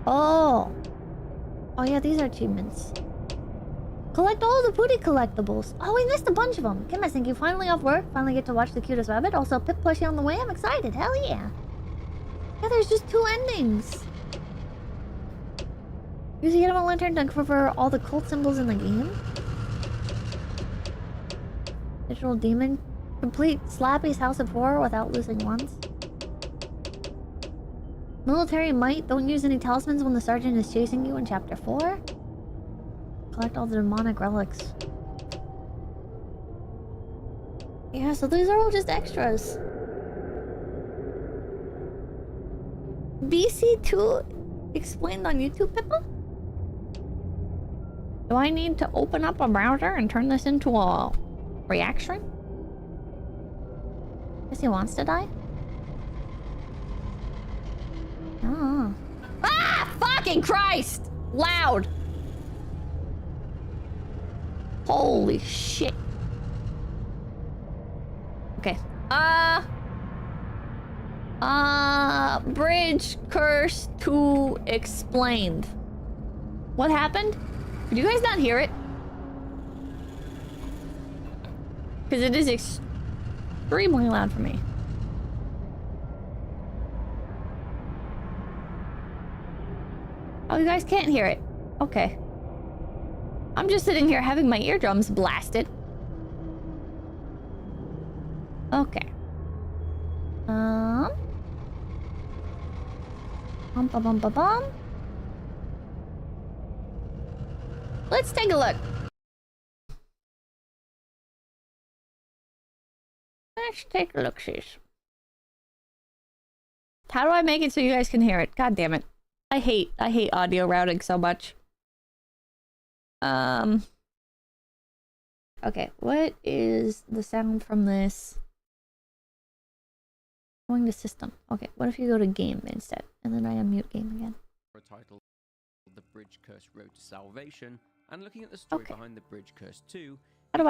Oh. Oh yeah, these are achievements. Collect all the Pooty collectibles. Oh, we missed a bunch of them. Kim, I think you finally off work. Finally get to watch the cutest rabbit. Also, Pip plushie on the way. I'm excited. Hell yeah. Yeah, there's just 2 endings. Use the Element Lantern to uncover all the cult symbols in the game. Digital Demon. Complete Slappy's House of Horror without losing once. Military Might. Don't use any talismans when the sergeant is chasing you in Chapter 4. Collect all the demonic relics. Yeah, so these are all just extras. BC2 explained on YouTube, Pippa? Do I need to open up a browser and turn this into a reaction? Guess he wants to die? Oh. Ah! Fucking Christ! Loud! Holy shit. Okay. Bridge curse to explained. What happened? Did you guys not hear it? Because it is extremely loud for me. Oh, you guys can't hear it. Okay. I'm just sitting here having my eardrums blasted. Okay. Bum, bum, bum, bum, bum. Let's take a look. Let's take a look, sis. How do I make it so you guys can hear it? God damn it. I hate audio routing so much. Okay, what is the sound from this? Going to system. Okay, what if you go to game instead? And then I unmute game again. Title The Bridge Curse Road to Salvation, and looking at the story behind The Bridge Curse 2. How do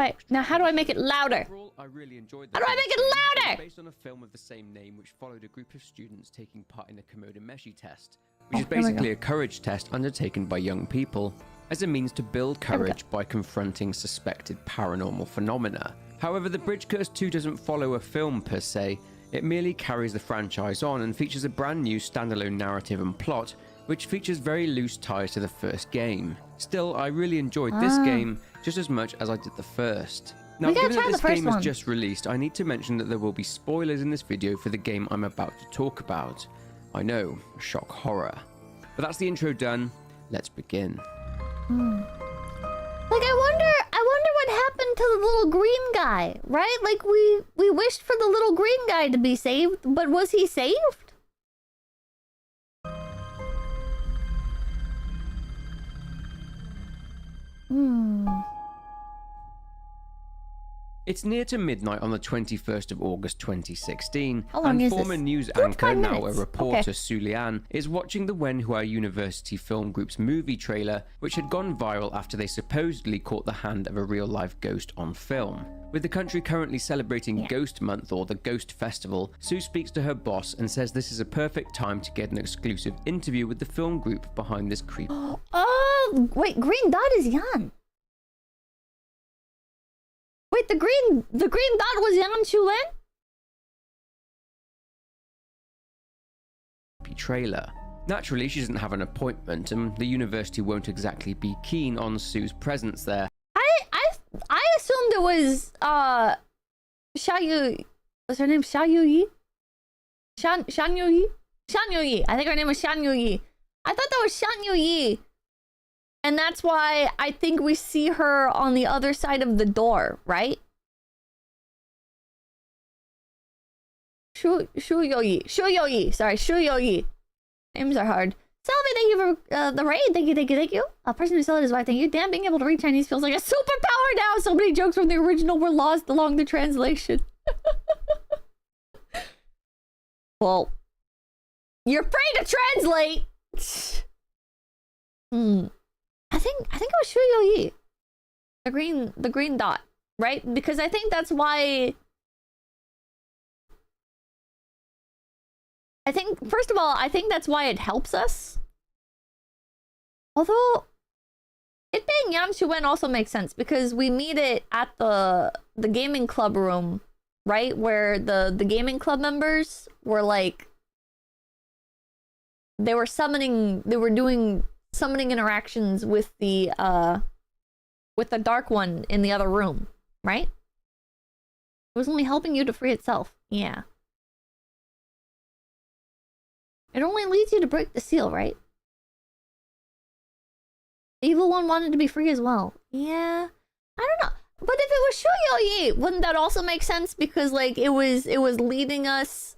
I make it louder? Overall, I really enjoyed how do I make it louder? Based on a film of the same name which followed a group of students taking part in a 𝐭𝐭 𝐑𝐻𝐻𝐸 test, which is basically a courage test undertaken by young people as a means to build courage by confronting suspected paranormal phenomena. However, The Bridge Curse 2 doesn't follow a film per se, it merely carries the franchise on and features a brand new standalone narrative and plot, which features very loose ties to the first game. Still, I really enjoyed this game just as much as I did the first. Now, given that this game is just released, I need to mention that there will be spoilers in this video for the game I'm about to talk about. I know, shock horror. But that's the intro done, let's begin. Like, I wonder what happened to the little green guy, right? Like, we wished for the little green guy to be saved, but was he saved? It's near to midnight on the 21st of August 2016, How long and is former this? news 45 anchor, now a minutes. reporter, 𝐂𝐚𝐬𝐿, is watching the 𝐿 University Film Group's movie trailer, which had gone viral after they supposedly caught the hand of a real-life ghost on film. With the country currently celebrating Ghost Month, or the Ghost Festival, Sue speaks to her boss and says this is a perfect time to get an exclusive interview with the film group behind this creepy... Oh, wait, green dot is Yan. Wait, the green dot was 𝐿 trailer. Naturally, she doesn't have an appointment, and the university won't exactly be keen on Sue's presence there. I assumed it was 𝐿. What's her name? 𝐿? 𝐿. I think her name was 𝐿. I thought that was 𝐿. And that's why I think we see her on the other side of the door, right? 𝐿. Sorry, 𝐿. Names are hard. Selby, thank you for the raid. Thank you. A person who sold his wife, thank you. Damn, being able to read Chinese feels like a superpower now. So many jokes from the original were lost along the translation. Well, you're free to translate. I think it was 𝐿. The green dot, right? Because I think that's why. I think, first of all, I think that's why it helps us. Although, it being 𝐿 also makes sense because we meet it at the gaming club room, right? Where the gaming club members were like, they were doing summoning interactions with the dark one in the other room, right? It was only helping you to free itself. Yeah. It only leads you to break the seal, right? The evil one wanted to be free as well. Yeah. I don't know. But if it was 𝐿, wouldn't that also make sense? Because like it was leading us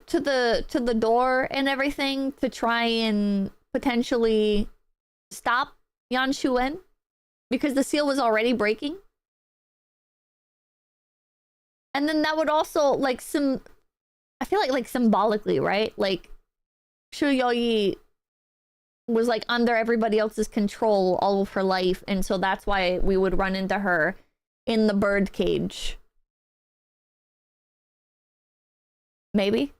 to the door and everything to try and potentially stop 𝐿 because the seal was already breaking. And then that would also like I feel like symbolically, right? Like 𝐿 was like under everybody else's control all of her life, and so that's why we would run into her in the bird cage. Maybe.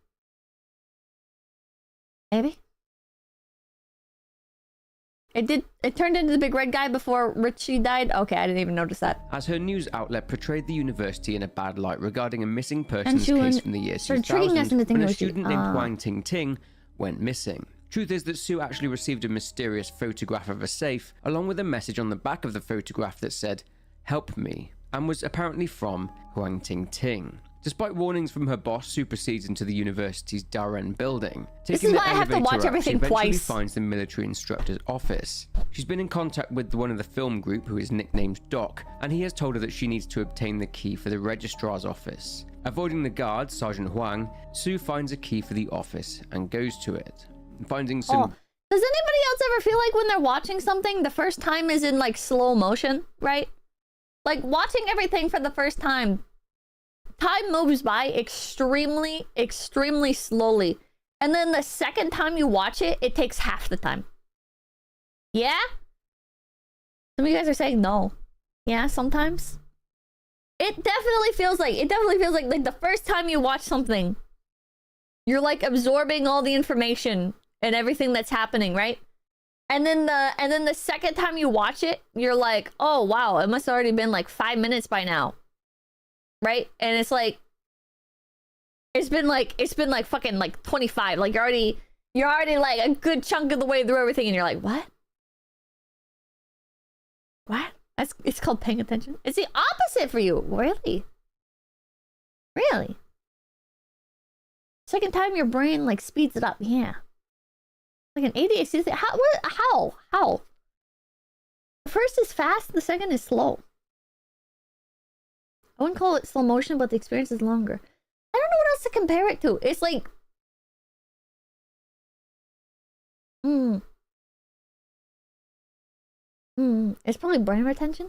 It turned into the big red guy before Richie died? Okay, I didn't even notice that. As her news outlet portrayed the university in a bad light regarding a missing persons case from the year 2000 when a student named 𝐿 went missing. Truth is that Sue actually received a mysterious photograph of a safe, along with a message on the back of the photograph that said, "Help me," and was apparently from 𝐿. Despite warnings from her boss, Sue proceeds into the university's Daren building. This Taking is the why I have to elevator watch up, she everything eventually twice. finds the military instructor's office. She's been in contact with one of the film group, who is nicknamed Doc, and he has told her that she needs to obtain the key for the registrar's office. Avoiding the guard, Sergeant Huang, Sue finds a key for the office and goes to it. Finding some... Oh. Does anybody else ever feel like when they're watching something, the first time is in like slow motion, right? Like watching everything for the first time, time moves by extremely, extremely slowly. And then the second time you watch it, it takes half the time. Yeah? Some of you guys are saying no. Yeah, sometimes. It definitely feels like the first time you watch something, you're like absorbing all the information and everything that's happening, right? And then the second time you watch it, you're like, oh wow, it must have already been like 5 minutes by now. Right? And it's like it's been like fucking like 25. Like you're already like a good chunk of the way through everything and you're like, what? What? It's called paying attention. It's the opposite for you. Really? Really? Second time your brain like speeds it up. Yeah. Like an ADHD thing. How? The first is fast, the second is slow. I wouldn't call it slow motion, but the experience is longer. I don't know what else to compare it to. It's like... It's probably brain retention.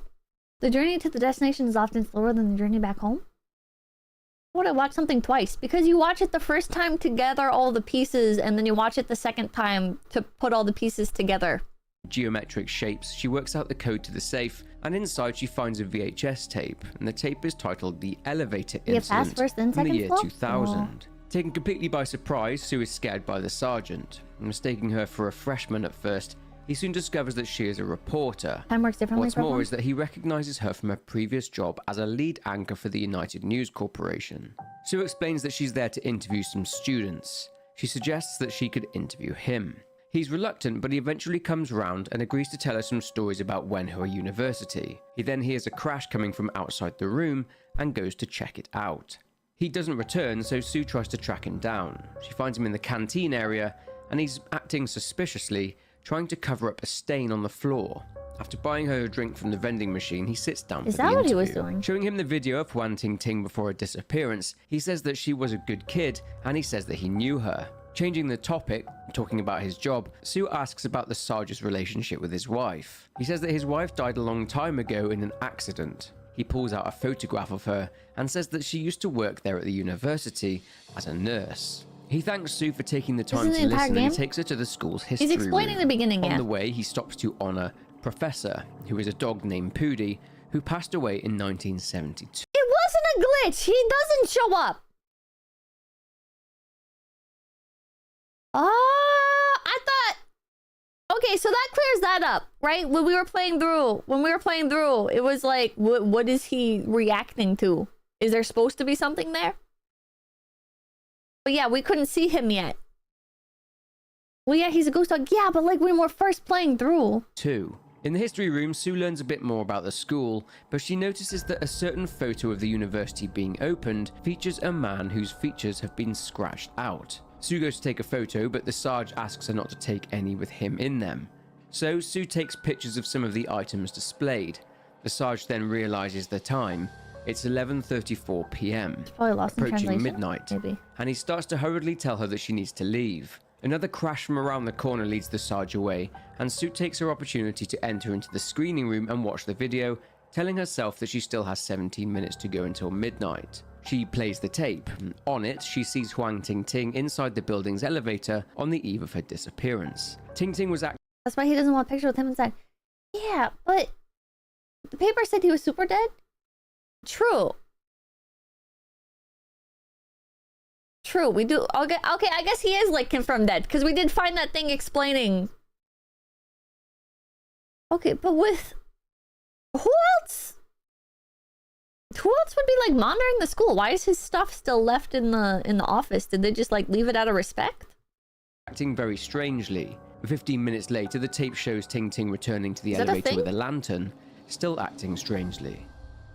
The journey to the destination is often slower than the journey back home. Why would I watch something twice? Because you watch it the first time to gather all the pieces, and then you watch it the second time to put all the pieces together. Geometric shapes, she works out the code to the safe, and inside she finds a VHS tape, and the tape is titled The Elevator Incident in the year 2000. Taken completely by surprise, Sue is scared by the sergeant. Mistaking her for a freshman at first, he soon discovers that she is a reporter. Time works differently. What's more is that he recognizes her from her previous job as a lead anchor for the United News Corporation. Sue explains that she's there to interview some students. She suggests that she could interview him. He's reluctant, but he eventually comes round and agrees to tell her some stories about Wenhua University. He then hears a crash coming from outside the room and goes to check it out. He doesn't return, so Sue tries to track him down. She finds him in the canteen area, and he's acting suspiciously, trying to cover up a stain on the floor. After buying her a drink from the vending machine, he sits down for the interview. Is that what he was doing? Showing him the video of Huang Tingting before her disappearance, he says that she was a good kid, and he says that he knew her. Changing the topic, talking about his job, Sue asks about the sergeant's relationship with his wife. He says that his wife died a long time ago in an accident. He pulls out a photograph of her and says that she used to work there at the university as a nurse. He thanks Sue for taking the time to listen, and he takes her to the school's history room. He's explaining the beginning, yeah. On the way, he stops to honor Professor, who is a dog named Pooty, who passed away in 1972. It wasn't a glitch! He doesn't show up! I thought... Okay, so that clears that up, right? When we were playing through, it was like, what is he reacting to? Is there supposed to be something there? But yeah, we couldn't see him yet. Well, yeah, he's a ghost dog. Yeah, but like when we're first playing through. 2. In the history room, Sue learns a bit more about the school, but she notices that a certain photo of the university being opened features a man whose features have been scratched out. Sue goes to take a photo, but the Sarge asks her not to take any with him in them. So Sue takes pictures of some of the items displayed. The Sarge then realizes the time. It's 11:34 p.m. approaching midnight, maybe. And he starts to hurriedly tell her that she needs to leave. Another crash from around the corner leads the Sarge away, and Sue takes her opportunity to enter into the screening room and watch the video, telling herself that she still has 17 minutes to go until midnight. She plays the tape. On it, she sees Huang Tingting inside the building's elevator on the eve of her disappearance. Tingting was That's why he doesn't want a picture with him inside. Yeah, but the paper said he was super dead? True. True, we do. Okay, I guess he is like confirmed dead, because we did find that thing explaining. Okay, but with who else? Who else would be like monitoring the school? Why is his stuff still left in the office? Did they just like leave it out of respect? Acting very strangely. 15 minutes later, the tape shows Tingting returning to the elevator with a lantern, still acting strangely.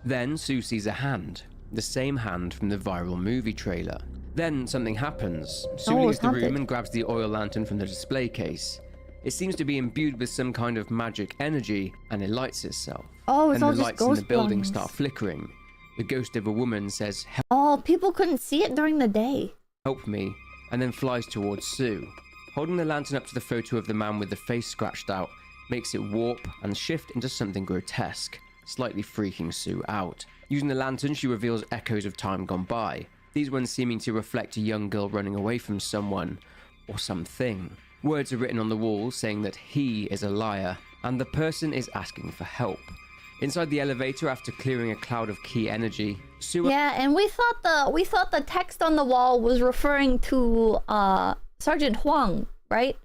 Then Sue sees a hand. the same hand from the viral movie trailer. Then something happens. Sue Oh, leaves it's the room haunted. and grabs the oil lantern from the display case. It seems to be imbued with some kind of magic energy, and it lights itself. Oh, it's and all the just lights in the ghost building ones. start flickering. The ghost of a woman says, Oh, people couldn't see it during the day. "Help me," and then flies towards Sue. Holding the lantern up to the photo of the man with the face scratched out makes it warp and shift into something grotesque, slightly freaking Sue out. Using the lantern, she reveals echoes of time gone by, these ones seeming to reflect a young girl running away from someone or something. Words are written on the wall saying that he is a liar and the person is asking for help. Inside the elevator, after clearing a cloud of key energy, Sue... Yeah, and we thought the text on the wall was referring to Sergeant Huang, right?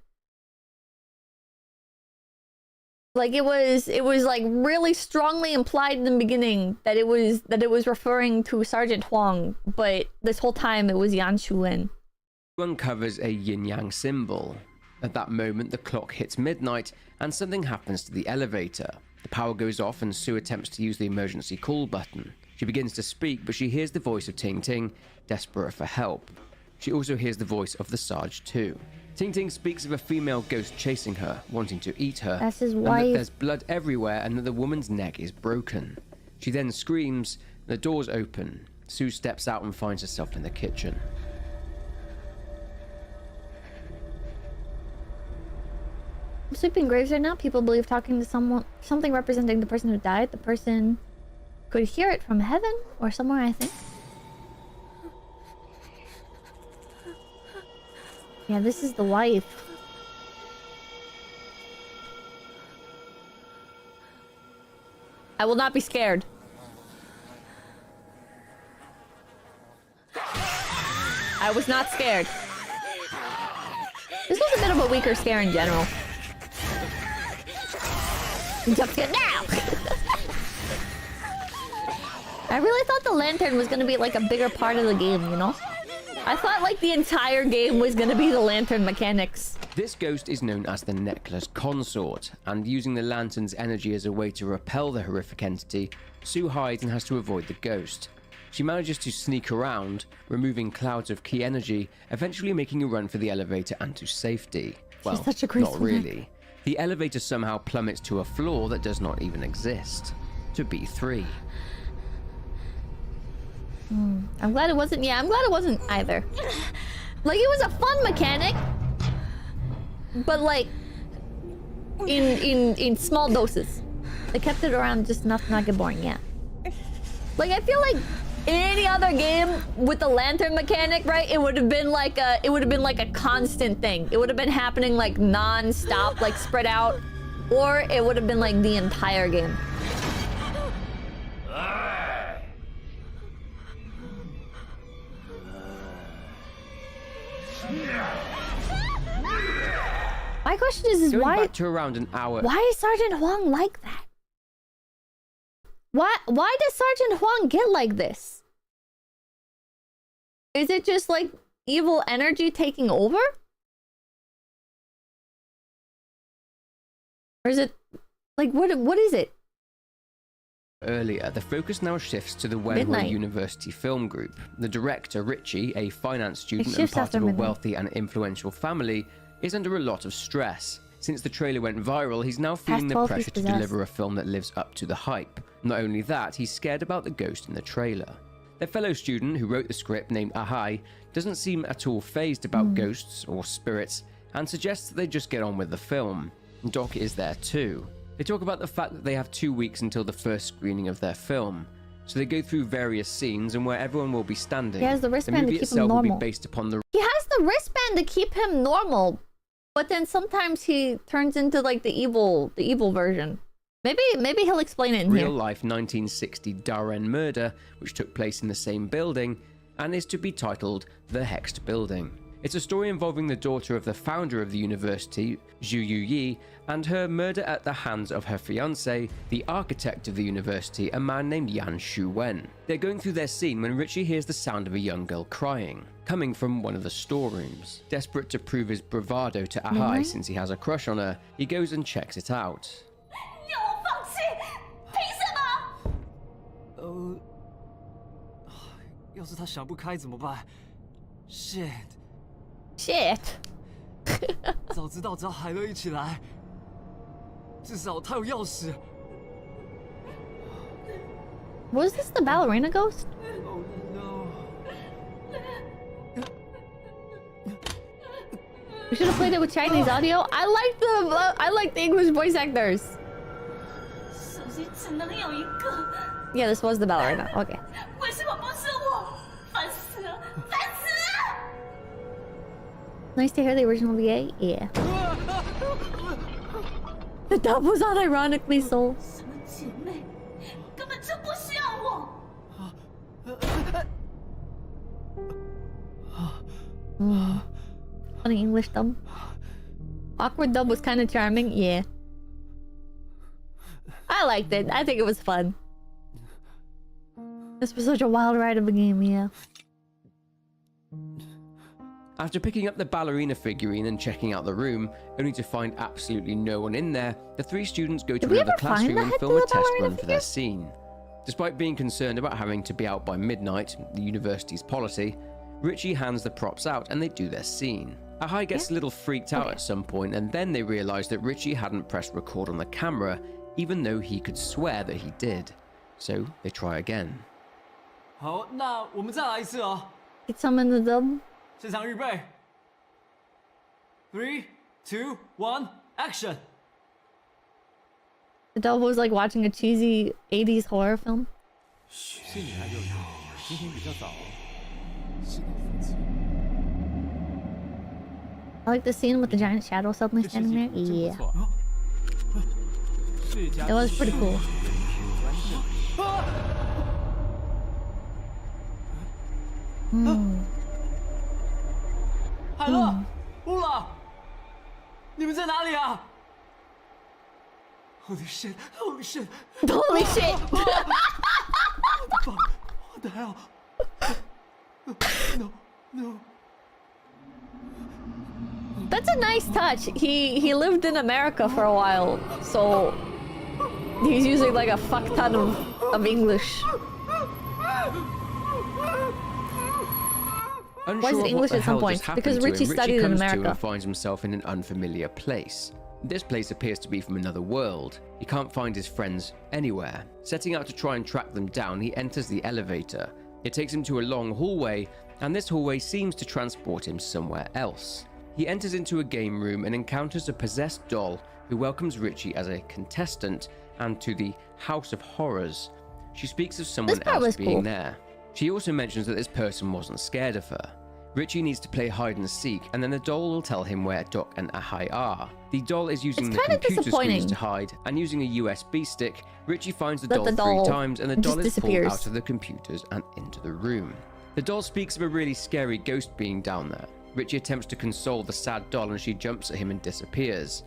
Like it was like really strongly implied in the beginning that it was referring to Sergeant Huang, but this whole time it was Yan Shuwen. uncovers a yin-yang symbol. At that moment, the clock hits midnight and something happens to the elevator. The power goes off and Sue attempts to use the emergency call button. She begins to speak, but she hears the voice of Ting Ting, desperate for help. She also hears the voice of the Sarge too. Ting Ting speaks of a female ghost chasing her, wanting to eat her. That's his and wife. that there's blood everywhere and that the woman's neck is broken. She then screams, the doors open. Sue steps out and finds herself in the kitchen. Sweeping graves right now, people believe talking to something representing the person who died. The person could hear it from heaven or somewhere, I think. Yeah, this is the wife. I will not be scared. I was not scared. This was a bit of a weaker scare in general. Jump scare now! I really thought the lantern was gonna be like a bigger part of the game, you know? I thought like the entire game was gonna be the lantern mechanics. This ghost is known as the Necklace Consort, and using the lantern's energy as a way to repel the horrific entity, Sue hides and has to avoid the ghost. She manages to sneak around, removing clouds of key energy, eventually making a run for the elevator and to safety. Well, such a not graceful really. The elevator somehow plummets to a floor that does not even exist. To B3. I'm glad it wasn't. Yeah, I'm glad it wasn't either. Like it was a fun mechanic, but like in small doses. They kept it around just enough to not get boring. Yeah. Like I feel like in any other game with the lantern mechanic, right? It would have been like a constant thing. It would have been happening like non-stop, like spread out, or it would have been like the entire game. My question is Going why back to around an hour. why is Sergeant Huang like that? Why does Sergeant Huang get like this? Is it just like evil energy taking over? Or is it like what is it? Earlier, the focus now shifts to the Wenhua Midnight. University Film Group. The director, Richie, a finance student and shifts part after of a midnight. wealthy and influential family, is under a lot of stress. Since the trailer went viral, he's now feeling the 12 pressure he's to possessed. deliver a film that lives up to the hype. Not only that, he's scared about the ghost in the trailer. Their fellow student, who wrote the script, named Ahai, doesn't seem at all fazed about ghosts or spirits, and suggests that they just get on with the film. Doc is there too. They talk about the fact that they have 2 weeks until the first screening of their film. So they go through various scenes and where everyone will be standing. He has the wristband to movie keep him itself will be normal. based upon the He has the wristband to keep him normal, but then sometimes he turns into like the evil version. Maybe he'll explain it in here. real-life 1960 Daren murder, which took place in the same building, and is to be titled The Hexed Building. It's a story involving the daughter of the founder of the university, Zhu Yuyi, and her murder at the hands of her fiancé, the architect of the university, a man named Yan Shuwen. They're going through their scene when Richie hears the sound of a young girl crying, coming from one of the storerooms. Desperate to prove his bravado to Ahai since he has a crush on her, he goes and checks it out. 要是他想不开怎么办 ？Shit！ Shit！ 早知道找海乐一起来，至少他有钥匙。Was this the ballerina ghost? Oh no! We should have played it with Chinese audio. I like the English voice actors. Yeah, this was the ballerina. Okay. Nice to hear the original VA. Yeah. The dub was unironically so. Funny English dub. Awkward dub was kind of charming. Yeah. I liked it. I think it was fun. This was such a wild ride of a game, yeah. After picking up the ballerina figurine and checking out the room, only to find absolutely no one in there, the three students go to another classroom and film a test run for their scene. Despite being concerned about having to be out by midnight, the university's policy, Richie hands the props out and they do their scene. Ahai gets a little freaked out at some point, and then they realize that Richie hadn't pressed record on the camera, even though he could swear that he did. So they try again. 好，那我们再来一次哦。 Get some in the dub. 现场预备 ，3, 2, 1, action！ The dub was like watching a cheesy 80s horror film. 是你还有用，今天比较早。 I like the scene with the giant shadow suddenly standing there. Yeah. It was pretty cool. Hmm. 海乐，乌拉，你们在哪里啊 ？Holy shit! Holy shit! Holy shit! What the hell? No, no. That's a nice touch. He lived in America for a while, so he's using like a fuck ton of English. Why is it English at some point? Because Richie studied in America. And finds himself in an unfamiliar place. This place appears to be from another world. He can't find his friends anywhere. Setting out to try and track them down, he enters the elevator. It takes him to a long hallway, and this hallway seems to transport him somewhere else. He enters into a game room and encounters a possessed doll who welcomes Richie as a contestant and to the House of Horrors. She speaks of someone else being there. She also mentions that this person wasn't scared of her. Richie needs to play hide and seek, and then the doll will tell him where Doc and Ahai are. The doll is using the computer screens to hide, and using a USB stick, Richie finds the doll 3 times, and the doll is pulled out of the computers and into the room. The doll speaks of a really scary ghost being down there. Richie attempts to console the sad doll, and she jumps at him and disappears.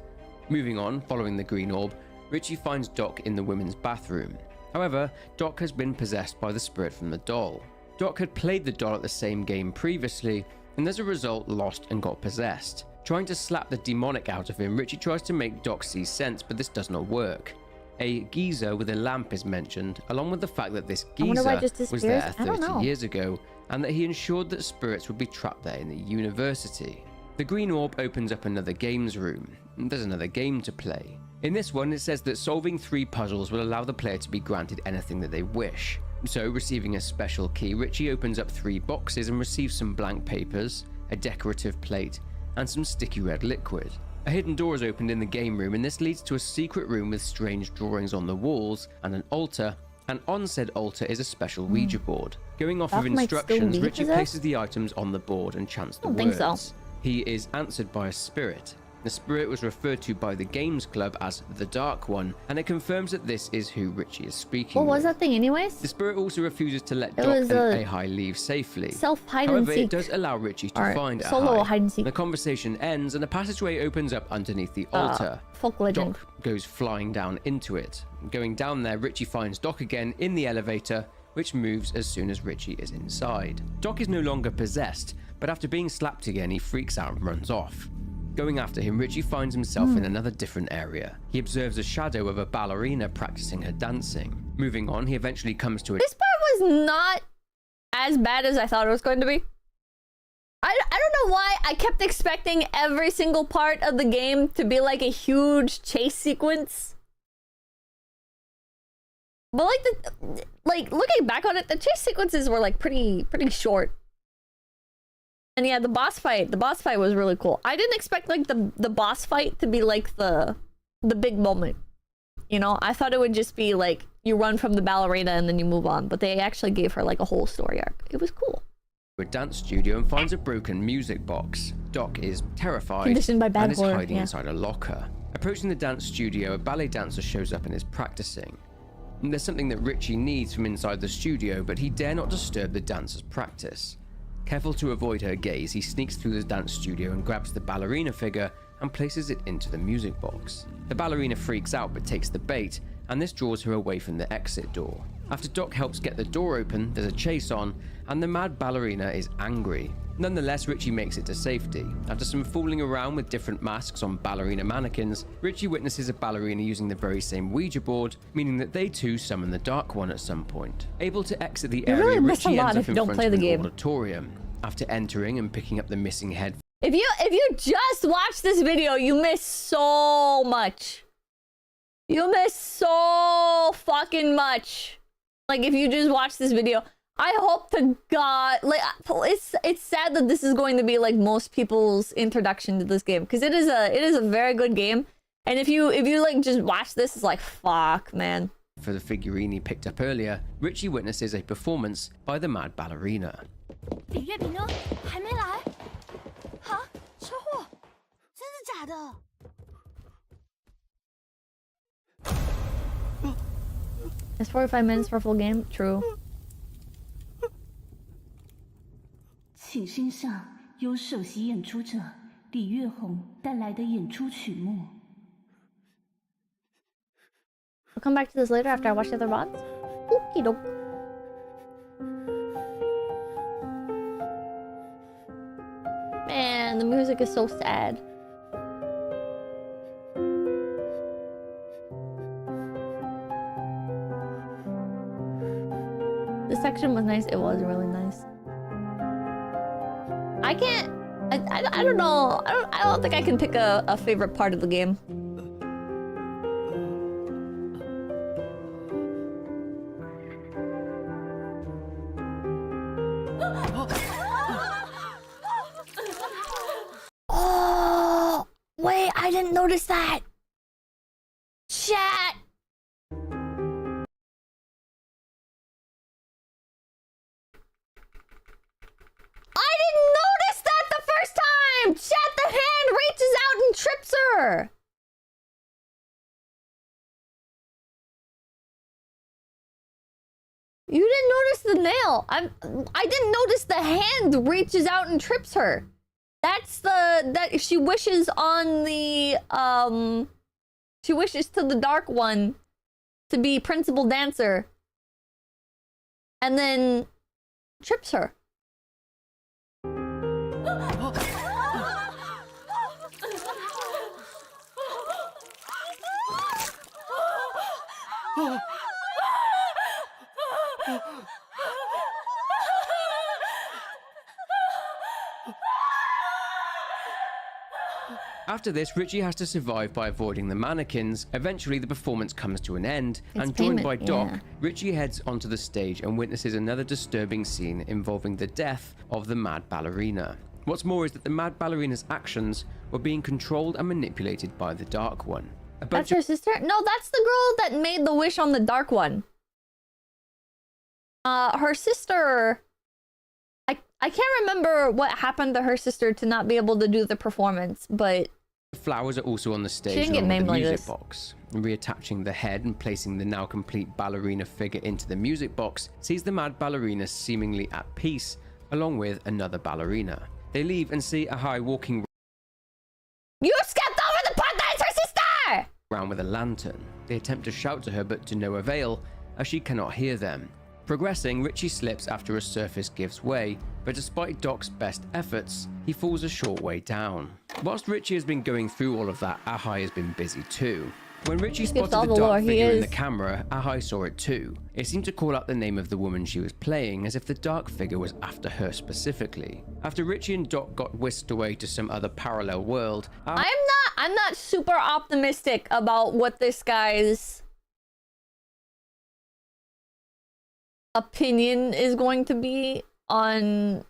Moving on, following the green orb, Richie finds Doc in the women's bathroom. However, Doc has been possessed by the spirit from the doll. Doc had played the doll at the same game previously, and as a result lost and got possessed. Trying to slap the demonic out of him, Richie tries to make Doc see sense, but this does not work. A geezer with a lamp is mentioned, along with the fact that this geezer was there 30 years ago, and that he ensured that spirits would be trapped there in the university. The green orb opens up another games room. There's another game to play. In this one, it says that solving 3 puzzles will allow the player to be granted anything that they wish. So, receiving a special key, Richie opens up 3 boxes and receives some blank papers, a decorative plate, and some sticky red liquid. A hidden door is opened in the game room, and this leads to a secret room with strange drawings on the walls and an altar, and on said altar is a special Ouija board. Going off of instructions, Richie places the items on the board and chants the words. He is answered by a spirit. The spirit was referred to by the Games Club as the Dark One, and it confirms that this is who Richie is speaking What was that thing anyways? The spirit also refuses to let Doc and Ahai leave safely. However, it does allow Richie to find solo Ahai. hide and seek. The conversation ends and a passageway opens up underneath the altar. Folk legend. Doc goes flying down into it. Going down there, Richie finds Doc again in the elevator, which moves as soon as Richie is inside. Doc is no longer possessed, but after being slapped again, he freaks out and runs off. Going after him, Richie finds himself in another different area. He observes a shadow of a ballerina practicing her dancing. Moving on, he eventually comes to a— This part was not as bad as I thought it was going to be. I don't know why I kept expecting every single part of the game to be like a huge chase sequence. But like looking back on it, the chase sequences were like pretty short. And yeah, the boss fight was really cool. I didn't expect like the boss fight to be like the big moment. You know, I thought it would just be like you run from the ballerina and then you move on, but they actually gave her like a whole story arc. It was cool. A dance studio and finds a broken music box. Doc is terrified Conditioned by bad and is horror, hiding yeah. inside a locker. Approaching the dance studio, a ballet dancer shows up and is practicing. And there's something that Richie needs from inside the studio, but he dare not disturb the dancer's practice. Careful to avoid her gaze, he sneaks through the dance studio and grabs the ballerina figure and places it into the music box. The ballerina freaks out but takes the bait, and this draws her away from the exit door. After Doc helps get the door open, there's a chase on, and the mad ballerina is angry. Nonetheless, Richie makes it to safety. After some fooling around with different masks on ballerina mannequins, Richie witnesses a ballerina using the very same Ouija board, meaning that they too summon the Dark One at some point. Able to exit the area, really miss a Richie lot ends if up you in don't front play of the an game. auditorium. After entering and picking up the missing head, If you just watch this video, you miss so much. You miss so fucking much. Like if you just watch this video, I hope to God, like it's sad that this is going to be like most people's introduction to this game, because it is a very good game. And if you like just watch this, it's like fuck, man. for the figurine he picked up earlier, Richie witnesses a performance by the mad ballerina. 李月饼呢？还没来？啊，车祸？真的假的？ It's 45 minutes for a full game. True. 请欣赏由首席演出者李月红带来的演出曲目。 I'll come back to this later after I watch the other VODs. Okie doke. Man, the music is so sad. This section was nice. It was really nice. I can't. I don't know. I don't think I can pick a favorite part of the game. Oh wait, I didn't notice that. Chat. I didn't notice that the first time! Chat, the hand reaches out and trips her! You didn't notice the nail. I didn't notice the hand reaches out and trips her. That's that she wishes on the she wishes to the Dark One to be principal dancer. And then trips her. After this, Richie has to survive by avoiding the mannequins. Eventually, the performance comes to an end, and joined by Doc, Richie heads onto the stage and witnesses another disturbing scene involving the death of the mad ballerina. What's more is that the mad ballerina's actions were being controlled and manipulated by the Dark One. That's her sister? No, that's the girl that made the wish on the Dark One. Her sister... I can't remember what happened to her sister to not be able to do the performance, but... The flowers are also on the stage She didn't get along with named the like music this. box. Reattaching the head and placing the now complete ballerina figure into the music box sees the mad ballerina seemingly at peace, along with another ballerina. They leave and see 𝐿 walking You skipped over the part that is her sister! around with a lantern. They attempt to shout to her, but to no avail, as she cannot hear them. Progressing, Richie slips after a surface gives way, but despite Doc's best efforts, he falls a short way down. Whilst Richie has been going through all of that, 𝐿 has been busy too. When Richie spotted the dark figure in the camera, 𝐴HAI saw it too. It seemed to call out the name of the woman she was playing, as if the dark figure was after her specifically. After Richie and Doc got whisked away to some other parallel world, I'm not super optimistic about what this guy's opinion is going to be on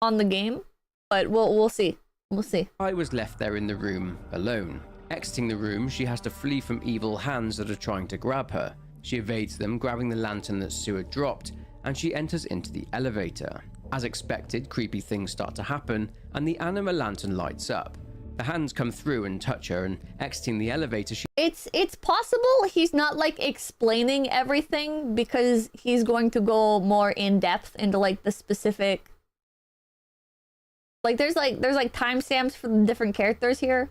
the game, but we'll see. We'll see. 𝐴HAI was left there in the room alone. Exiting the room, she has to flee from evil hands that are trying to grab her. She evades them, grabbing the lantern that Sue had dropped, and she enters into the elevator. As expected, creepy things start to happen, and the anima lantern lights up. The hands come through and touch her, and exiting the elevator, It's possible he's not like explaining everything, because he's going to go more in depth into like the specific, like there's timestamps for the different characters here.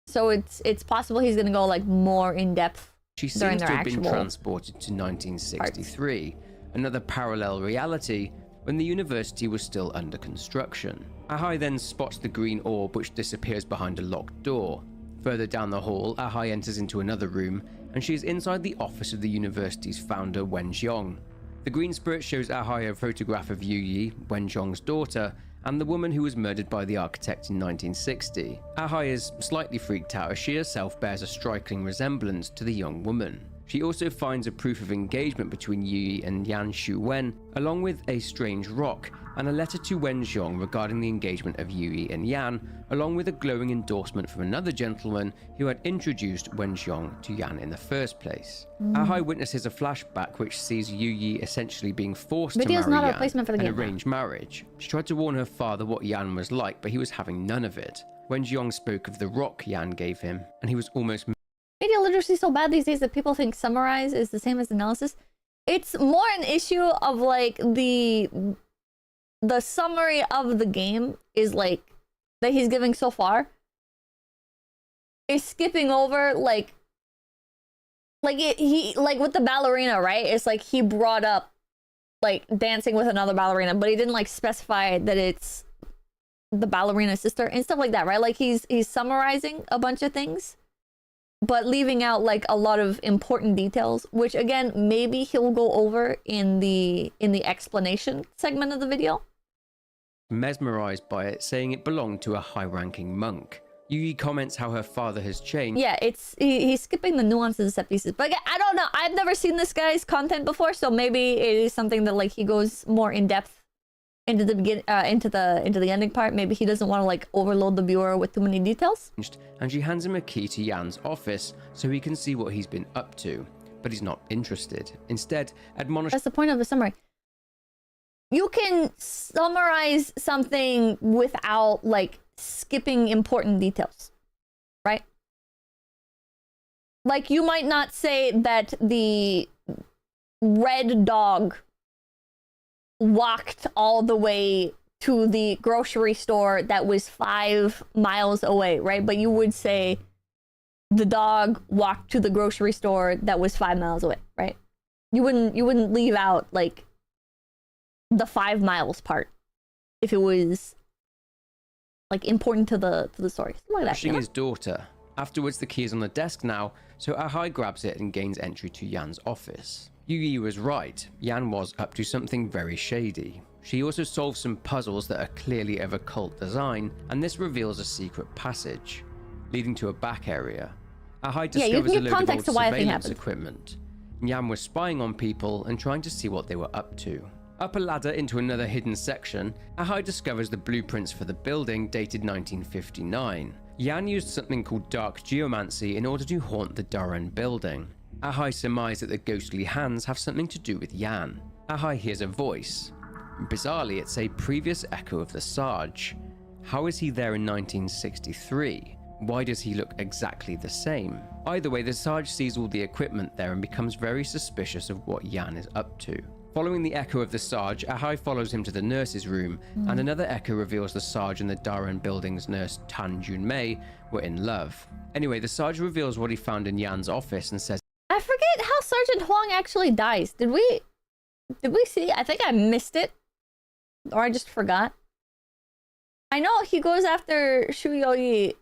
So it's possible he's gonna go like more in depth. She seems to have been transported to 1963, another parallel reality when the university was still under construction. 𝐴HAI then spots the green orb which disappears behind a locked door. Further down the hall, 𝐴HAI enters into another room, and she is inside the office of the university's founder, Wenxiong. The green spirit shows 𝐴HAI a photograph of Yu, Wenxiong's daughter, and the woman who was murdered by the architect in 1960. 𝐴HAI is slightly freaked out as she herself bears a striking resemblance to the young woman. She also finds a proof of engagement between Yu and Yan Shuwen, along with a strange rock, and a letter to Wenxiong regarding the engagement of Yu and Yan, along with a glowing endorsement from another gentleman who had introduced Wenxiong to Yan in the first place. 𝐴HAI witnesses a flashback which sees Yu essentially being forced to marry not a Yan, replacement for the an game. arranged marriage. She tried to warn her father what Yan was like, but he was having none of it. Wenxiong spoke of the rock Yan gave him, and he was almost Media literacy is so bad these days that people think summarize is the same as analysis. It's more an issue of like the summary of the game is like that he's giving so far is skipping over like he with the ballerina, right? It's like he brought up like dancing with another ballerina, but he didn't like specify that it's the ballerina's sister and stuff like that, right? Like he's summarizing a bunch of things, but leaving out like a lot of important details, which again maybe he'll go over in the explanation segment of the video. mesmerized by it, saying it belonged to a high-ranking monk. Yu comments how her father has changed. Yeah, he's skipping the nuances of set pieces. But again, I don't know. I've never seen this guy's content before, so maybe it is something that like he goes more in depth into the into the ending part. Maybe he doesn't want to like overload the viewer with too many details. And she hands him a key to Yan's office so he can see what he's been up to, but he's not interested. Instead, That's the point of the summary. You can summarize something without like skipping important details, right? Like you might not say that the red dog walked all the way to the grocery store that was 5 miles away, right? But you would say the dog walked to the grocery store that was 5 miles away, right? You wouldn't leave out like the 5 miles part if it was like important to the story. Something like that, pushing his daughter. Afterwards, the key is on the desk now, so 𝐴HAI grabs it and gains entry to Yan's office. Yu was right. Yan was up to something very shady. She also solves some puzzles that are clearly of occult design, and this reveals a secret passage leading to a back area. 𝐴HAI discovers a load of old surveillance equipment. Yan was spying on people and trying to see what they were up to. Up a ladder into another hidden section, 𝐴HAI discovers the blueprints for the building dated 1959. Yan used something called dark geomancy in order to haunt the Daren building. 𝐴HAI surmised that the ghostly hands have something to do with Yan. 𝐴HAI hears a voice. Bizarrely, it's a previous echo of the 𝐓𝒽. How is he there in 1963? Why does he look exactly the same? Either way, the 𝐓𝒽 sees all the equipment there and becomes very suspicious of what Yan is up to. Following the echo of the 𝐓𝒽, 𝐴HAI follows him to the nurse's room, and another echo reveals the 𝐓𝒽 and the Daren building's nurse Tan Junmei were in love. Anyway, the 𝐓𝒽 reveals what he found in Yan's office and says, I forget how Sergeant Huang actually dies. Did we see? I think I missed it. Or I just forgot. I know he goes after Shu Youyi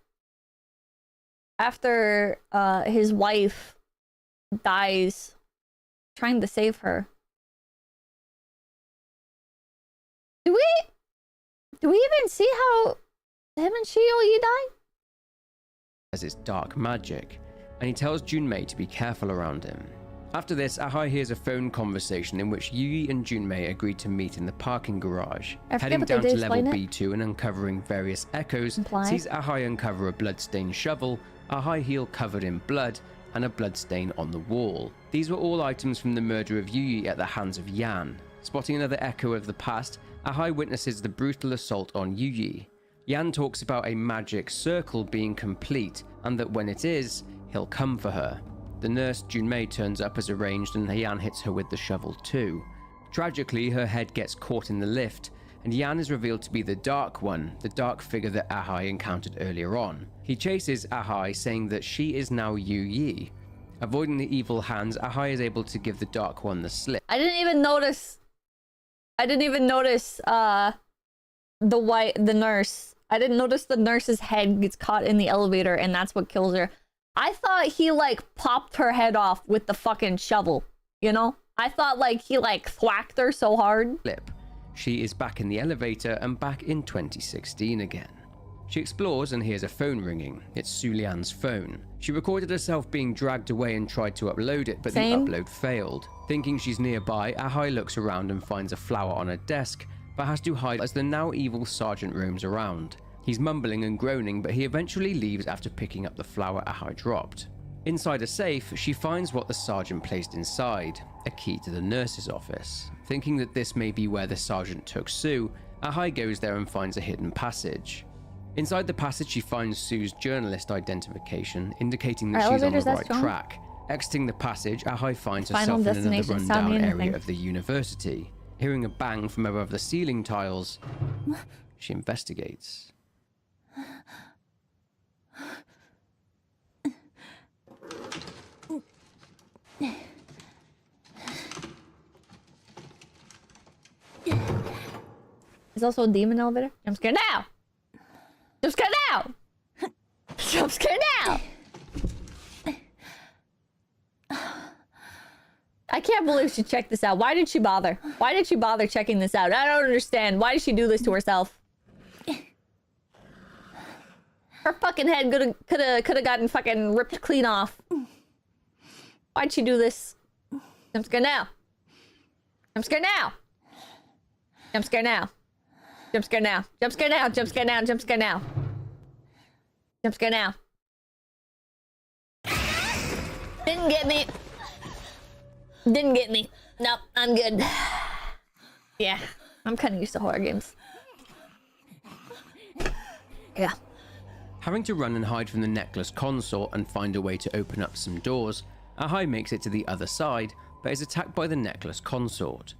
after his wife dies trying to save her. Do we even see how him and 𝐭𝐸 die? As it's dark magic, and he tells Junmei to be careful around him. After this, 𝐼 hears a phone conversation in which 𝐸 and Junmei agreed to meet in the parking garage. Heading down to level B2 and uncovering various echoes, sees 𝐼 uncover a bloodstained shovel, 𝐼 heel covered in blood, and a bloodstain on the wall. These were all items from the murder of 𝐸 at the hands of Yan. Spotting another echo of the past, 𝐼 witnesses the brutal assault on 𝐸. Yan talks about a magic circle being complete, and that when it is, he'll come for her. The nurse Junmei turns up as arranged, and Yan hits her with the shovel too. Tragically, her head gets caught in the lift, and Yan is revealed to be the Dark One, the dark figure that 𝐼 encountered earlier on. He chases 𝐼, saying that she is now 𝐸. Avoiding the evil hands, 𝐼 is able to give the Dark One the slip. I didn't even notice the nurse. I didn't notice the nurse's head gets caught in the elevator and that's what kills her. I thought he like popped her head off with the fucking shovel, you know? I thought like he like thwacked her so hard. She is back in the elevator and back in 2016 again. She explores and hears a phone ringing. It's Sulian's phone. She recorded herself being dragged away and tried to upload it, but the upload failed. Thinking she's nearby, 𝐼 looks around and finds a flower on her desk, but has to hide as the now evil sergeant roams around. He's mumbling and groaning, but he eventually leaves after picking up the flower 𝐼 dropped. Inside a safe, she finds what the sergeant placed inside, a key to the nurse's office. Thinking that this may be where the sergeant took Sue, 𝐼 goes there and finds a hidden passage. Inside the passage, she finds Sue's journalist identification, indicating that she's on the right track. Exiting the passage, 𝐼 finds herself in another rundown area of the university. Hearing a bang from above the ceiling tiles, she investigates. There's also a demon elevator. Jump scare now! Jump scare now! Jump scare now! I can't believe she checked this out. Why did she bother? Why did she bother checking this out? I don't understand. Why did she do this to herself? Her fucking head could have gotten fucking ripped clean off. Why'd she do this? Jump scare now. Jump scare now. Jump scare now. Jump scare now. Jump scare now. Jump scare now. Jump scare now. Jump scare now. Didn't get me. Didn't get me. Nope, I'm good. Yeah, I'm kind of used to horror games. Yeah. Having to run and hide from the necklace consort and find a way to open up some doors, 𝐼 makes it to the other side, but is attacked by the necklace consort.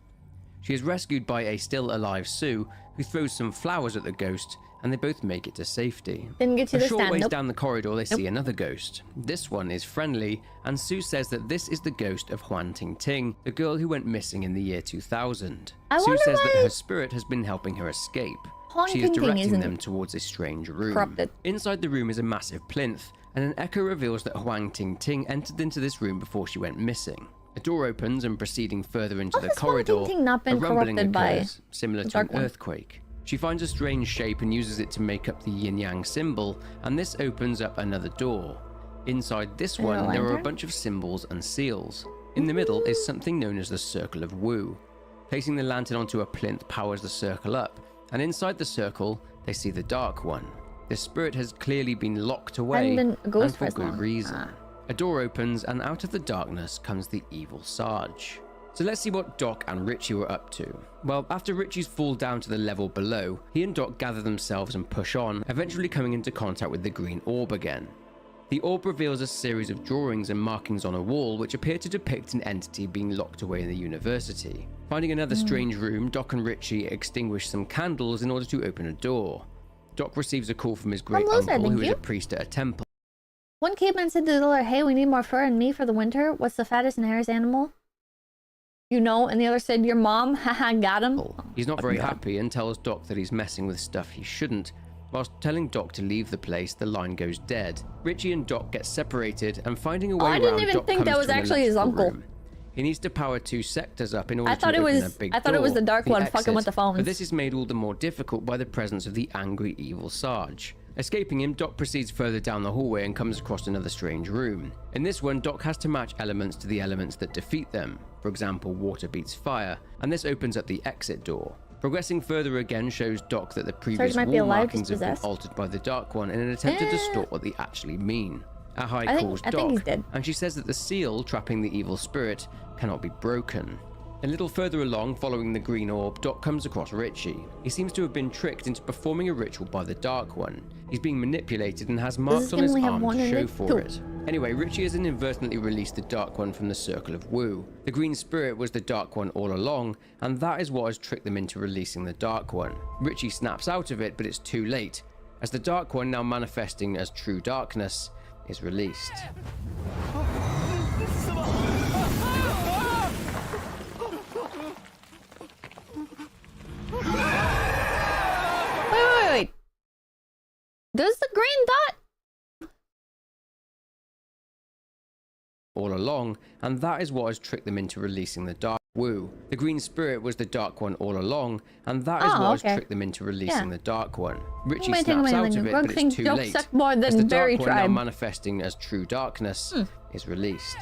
She is rescued by a still alive Sue, who throws some flowers at the ghost, and they both make it to safety. Didn't get to the stand. A short ways nope. down the corridor, they see another ghost. This one is friendly, and Sue says that this is the ghost of 𝐿𝐻𝐻𝐿, the girl who went missing in the year 2000. Sue says that her spirit has been helping her escape. She is directing them towards a strange room. Corrupted. Inside the room is a massive plinth, and an echo reveals that 𝐿𝐻𝐻𝐿 entered into this room before she went missing. A door opens, and proceeding further into the corridor, a rumbling occurs, similar to an earthquake. She finds a strange shape and uses it to make up the yin-yang symbol, and this opens up another door. Inside this one, there are a bunch of symbols and seals. In the middle is something known as the Circle of Wu. Placing the lantern onto a plinth powers the circle up, and inside the circle, they see the Dark One. The spirit has clearly been locked away, and for good reason. A door opens, and out of the darkness comes the evil Sarge. So let's see what Doc and Richie were up to. Well, after Richie's fall down to the level below, he and Doc gather themselves and push on, eventually coming into contact with the green orb again. The orb reveals a series of drawings and markings on a wall which appear to depict an entity being locked away in the university. Finding another strange room, Doc and Richie extinguish some candles in order to open a door. Doc receives a call from his great uncle, who is a priest at a temple. One caveman said to the other, "Hey, we need more fur and meat for the winter. What's the fattest and hairiest animal? You know," and the other said, "Your mom." Haha, got him. He's not very happy and tells Doc that he's messing with stuff he shouldn't. Whilst telling Doc to leave the place, the line goes dead. Richie and Doc get separated, and finding a way I didn't around, even Doc think comes that was to an actually his electrical uncle. room. He needs to power 2 sectors up in order I thought to it open was. a big I thought it was the dark one fucking with the phones. But this is made all the more difficult by the presence of the angry, evil Sarge. Escaping him, Doc proceeds further down the hallway and comes across another strange room. In this one, Doc has to match elements to the elements that defeat them. For example, water beats fire, and this opens up the exit door. Progressing further again shows Doc that the previous might be wall alive, markings have been possessed. altered by the Dark One in an attempt to distort what they actually mean. 𝐴𝐻𝐼 calls I think he's Doc, dead. and she says that the seal trapping the evil spirit cannot be broken. A little further along, following the green orb, Doc comes across Richie. He seems to have been tricked into performing a ritual by the Dark One. He's being manipulated and has marks on his arm to show for it. Anyway, Richie has inadvertently released the Dark One from the Circle of Wu. The green spirit was the Dark One all along, and that is what has tricked them into releasing the Dark One. Richie snaps out of it, but it's too late, as the Dark One, now manifesting as true darkness, is released. Wait. Does the green dot? All along, and that is what has tricked them into releasing the Dark Wu. The green spirit was the Dark One all along, and that is what has tricked them into releasing the Dark One. Richie snaps out of it, but it's too late, as the Dark One, now manifesting as true darkness, is released.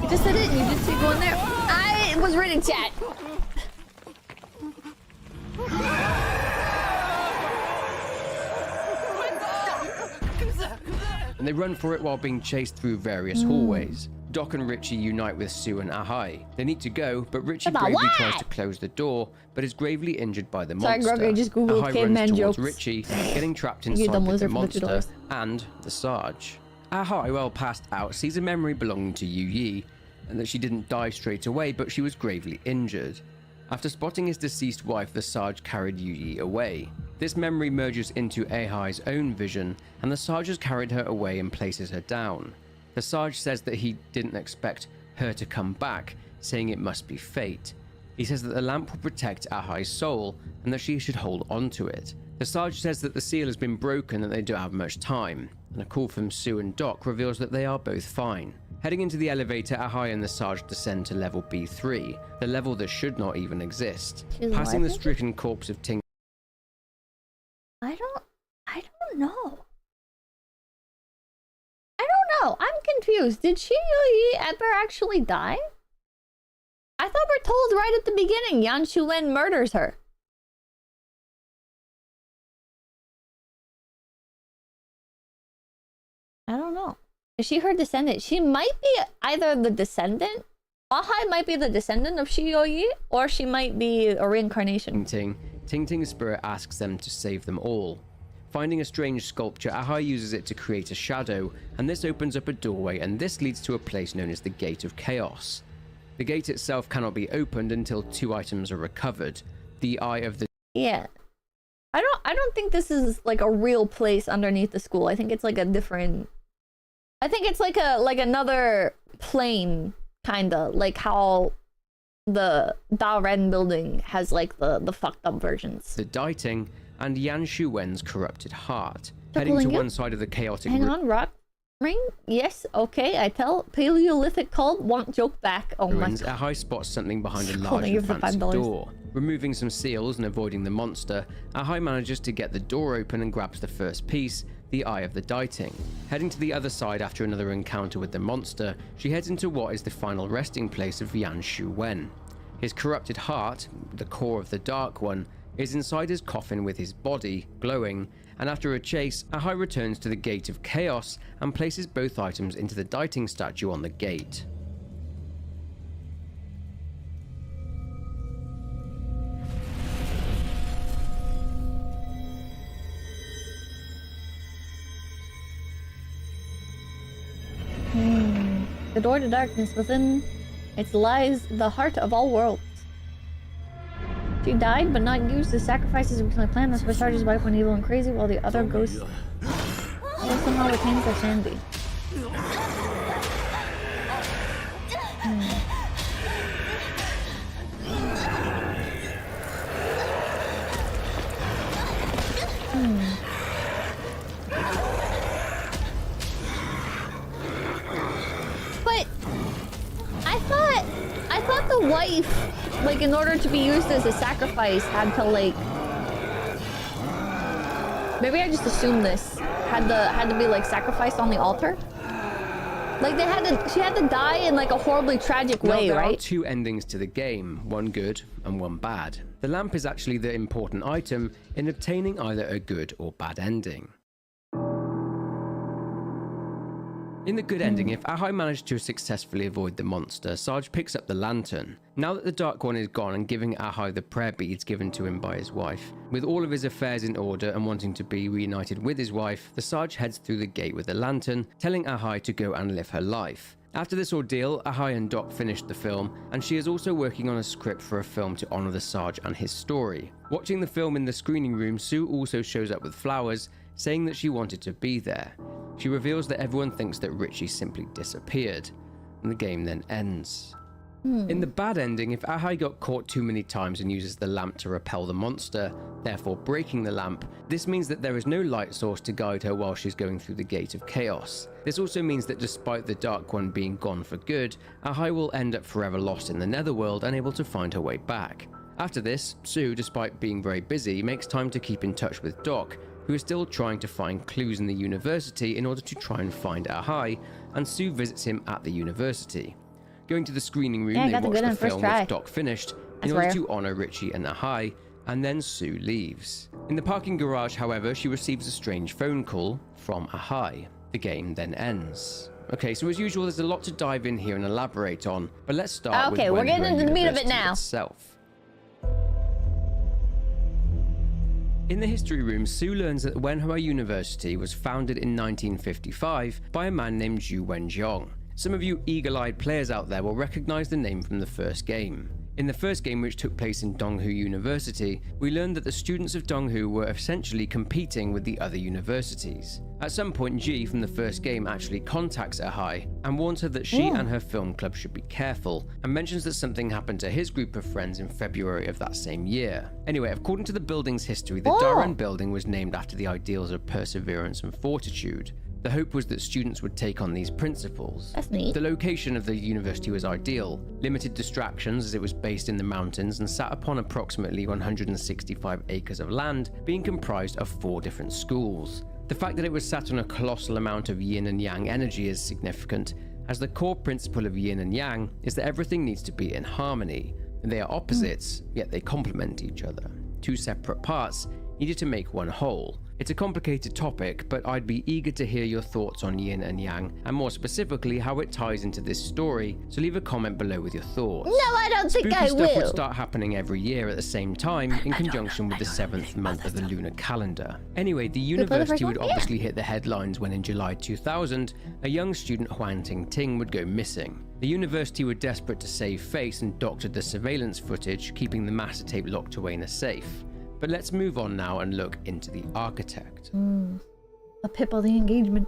You just said it, and you just keep going there. I was reading chat. And they run for it while being chased through various hallways. Doc and Richie unite with Sue and 𝐴𝐻𝐼. They need to go, but Richie bravely tries to close the door, but is gravely injured by the monster. Sorry, Greg, I just googled 𝐴𝐻𝐼 caveman runs towards jokes. Richie, getting trapped You inside dumb with the loser for the monster $2. and the Sarge. 𝐴𝐻𝐼, well passed out, sees a memory belonging to Yu-Yi, and that she didn't die straight away, but she was gravely injured. After spotting his deceased wife, the Sarge carried Yu-Yi away. This memory merges into 𝐴𝐻𝐼's own vision, and the Sarge has carried her away and places her down. The Sarge says that he didn't expect her to come back, saying it must be fate. He says that the lamp will protect 𝐴𝐻𝐼's soul, and that she should hold on to it. The Sarge says that the seal has been broken and they don't have much time, and a call from Sue and Doc reveals that they are both fine. Heading into the elevator, 𝐴𝐻𝐼 and the Sarge descend to level B3, the level that should not even exist. Passing the stricken corpse of Ting. I don't know. I don't know. I'm confused. Did Yu-Yi ever actually die? I thought we're told right at the beginning Yan Shu-wen murders her. I don't know. Is she her descendant? She might be either the descendant. 𝐴𝐻𝐼 might be the descendant of Yu-Yi, or she might be a reincarnation. Ting's spirit asks them to save them all. Finding a strange sculpture, 𝐴𝐻𝐼 uses it to create a shadow, and this opens up a doorway, and this leads to a place known as the Gate of Chaos. The gate itself cannot be opened until 2 items are recovered. The Eye of the... Yeah. I don't think this is like a real place underneath the school. I think it's like a different... I think it's like another plane, kinda. Like how the Daren building has like the fucked up versions. The Dieting, and Yan Shu-wen's corrupted heart. Heading to one side of the chaotic Hang on, rock ring? Yes, okay, I tell. Paleolithic cult, won't joke back. Oh my god. 𝐴𝐻𝐼 spots something behind a large Holding you and for fancy $5. door. Removing some seals and avoiding the monster, 𝐴𝐻𝐼 manages to get the door open and grabs the first piece, the Eye of the Dieting. Heading to the other side after another encounter with the monster, she heads into what is the final resting place of Yan Shu-wen. His corrupted heart, the core of the Dark One, is inside his coffin with his body glowing, and after a chase, 𝐴𝐻𝐼 returns to the Gate of Chaos and places both items into the Dieting statue on the gate. The door to darkness, within it lies the heart of all worlds. She died, but not used. The sacrifices originally planned. That's why Sarge's wife went evil and crazy, while the other ghosts somehow retains their sanity. wife, like, in order to be used as a sacrifice, had to, like... Maybe I just assumed this. Had to be, like, sacrificed on the altar? Like, she had to die in, like, a horribly tragic way, there right? are two endings to the game, one good and one bad. The lamp is actually the important item in obtaining either a good or bad ending. In the good ending, if 𝐴𝐻𝐼 managed to successfully avoid the monster, 𝐲 picks up the lantern. Now that the Dark One is gone and giving 𝐴𝐻𝐼 the prayer beads given to him by his wife, with all of his affairs in order and wanting to be reunited with his wife, the 𝐲 heads through the gate with the lantern, telling 𝐴𝐻𝐼 to go and live her life. After this ordeal, 𝐴𝐻𝐼 and Doc finished the film, and she is also working on a script for a film to honor the 𝐲 and his story. Watching the film in the screening room, Sue also shows up with flowers, saying that she wanted to be there. She reveals that everyone thinks that Richie simply disappeared, and the game then ends. In the bad ending, if 𝐴𝐻𝐼 got caught too many times and uses the lamp to repel the monster, therefore breaking the lamp, this means that there is no light source to guide her while she's going through the Gate of Chaos. This also means that despite the Dark One being gone for good, 𝐴𝐻𝐼 will end up forever lost in the Netherworld, unable to find her way back. After this, Sue, despite being very busy, makes time to keep in touch with Doc, who is still trying to find clues in the university in order to try and find 𝐴𝐻𝐼, and Sue visits him at the university. Going to the screening room, they watch the film which Doc finished in order to honor Richie and 𝐴𝐻𝐼, and then Sue leaves. In the parking garage, however, she receives a strange phone call from 𝐴𝐻𝐼. The game then ends. Okay, so as usual, there's a lot to dive in here and elaborate on, but let's start with we're getting into the meat of it now. Itself. In the history room, Sue learns that Wenhua University was founded in 1955 by a man named Zhu Wenjiang. Some of you eagle-eyed players out there will recognize the name from the first game. In the first game, which took place in Donghu University, we learned that the students of Donghu were essentially competing with the other universities. At some point, Ji from the first game actually contacts 𝐴𝐻𝐼 and warns her that she and her film club should be careful, and mentions that something happened to his group of friends in February of that same year. Anyway, according to the building's history, the Daren building was named after the ideals of perseverance and fortitude. The hope was that students would take on these principles. That's neat. The location of the university was ideal. Limited distractions as it was based in the mountains and sat upon approximately 165 acres of land, being comprised of 4 different schools. The fact that it was sat on a colossal amount of yin and yang energy is significant, as the core principle of yin and yang is that everything needs to be in harmony. They are opposites, yet they complement each other. 2 separate parts needed to make one whole. It's a complicated topic, but I'd be eager to hear your thoughts on yin and yang, and more specifically how it ties into this story, so leave a comment below with your thoughts. No, I don't think I will. Spooky stuff would start happening every year at the same time, in conjunction with the 7th month of the lunar calendar. Anyway, the university would obviously hit the headlines when in July 2000, a young student, 𝐿 would go missing. The university were desperate to save face and doctored the surveillance footage, keeping the master tape locked away in a safe. But let's move on now and look into the architect. A pip of the engagement.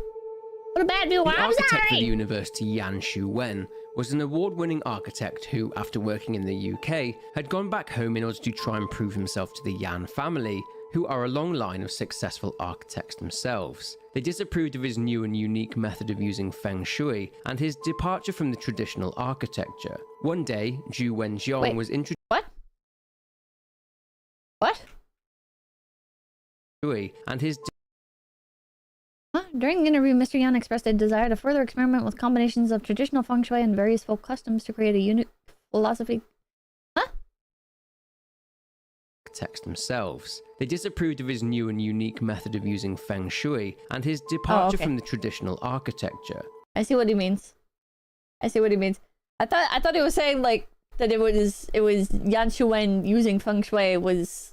What a bad view. The architect for the university, Yan Shuwen, was an award-winning architect who, after working in the UK, had gone back home in order to try and prove himself to the Yan family, who are a long line of successful architects themselves. They disapproved of his new and unique method of using feng shui and his departure from the traditional architecture. One day, Zhu Wenjiang was introduced. What? And his During the interview, Mr. Yan expressed a desire to further experiment with combinations of traditional feng shui and various folk customs to create a unique philosophy. Architects themselves. They disapproved of his new and unique method of using feng shui and his departure from the traditional architecture. I see what he means. I thought he was saying like that it was Yan Shuwen using feng shui was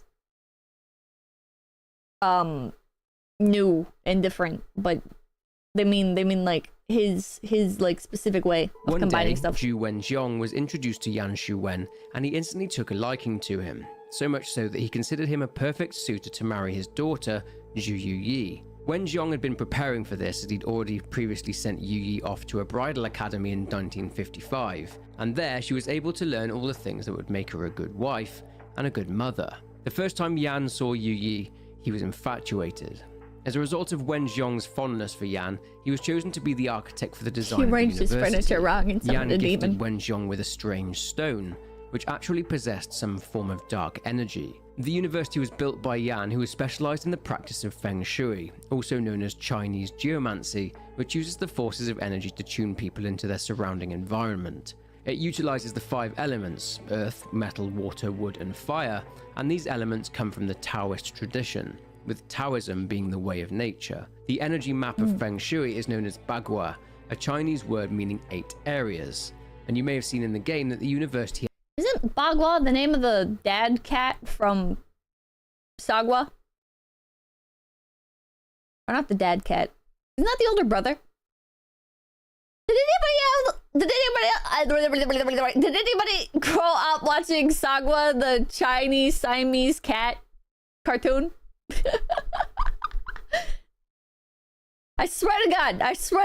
new and different, but they mean like his like specific way of combining stuff. Zhu Wenjiang was introduced to Yan Shuwen, and he instantly took a liking to him, so much so that he considered him a perfect suitor to marry his daughter, Zhu Yuyi. Wenjiang had been preparing for this, as he'd already previously sent Yuyi off to a bridal academy in 1955, and there she was able to learn all the things that would make her a good wife and a good mother. The first time Yan saw Yuyi, he was infatuated. As a result of Wenjiang's fondness for Yan, he was chosen to be the architect for the design of the university. He arranged his furniture wrong and summoned a demon. Yan gifted Wenjiang with a strange stone, which actually possessed some form of dark energy. The university was built by Yan, who was specialized in the practice of feng shui, also known as Chinese geomancy, which uses the forces of energy to tune people into their surrounding environment. It utilizes the 5 elements: earth, metal, water, wood, and fire, and these elements come from the Taoist tradition, with Taoism being the way of nature. The energy map of feng shui is known as bagua, a Chinese word meaning 8 areas, and you may have seen in the game that the university... Isn't Bagua the name of the dad cat from Sagwa? Or not the dad cat. Isn't that the older brother? Did anybody grow up watching Sagwa, the Chinese Siamese cat cartoon? I swear to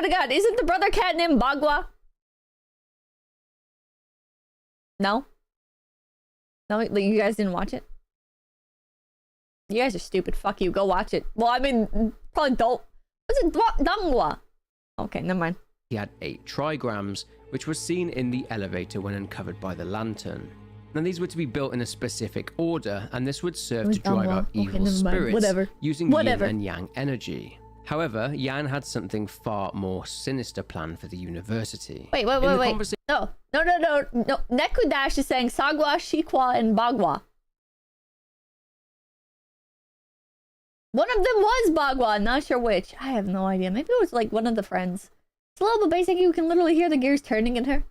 God, isn't the brother cat named Bagua? No? No, like, you guys didn't watch it? You guys are stupid. Fuck you. Go watch it. Well, I mean, probably don't. What's it? Dangwa. Okay, never mind. He had 8 trigrams, which were seen in the elevator when uncovered by the lantern. Now, these were to be built in a specific order, and this would serve to drive out evil spirits using yin and yang energy. However, Yan had something far more sinister planned for the university. Wait. No. Nekudash is saying Sagwa, Shikwa, and Bagua. One of them was Bagua, not sure which. I have no idea. Maybe it was like one of the friends. It's a little bit basic. You can literally hear the gears turning in her.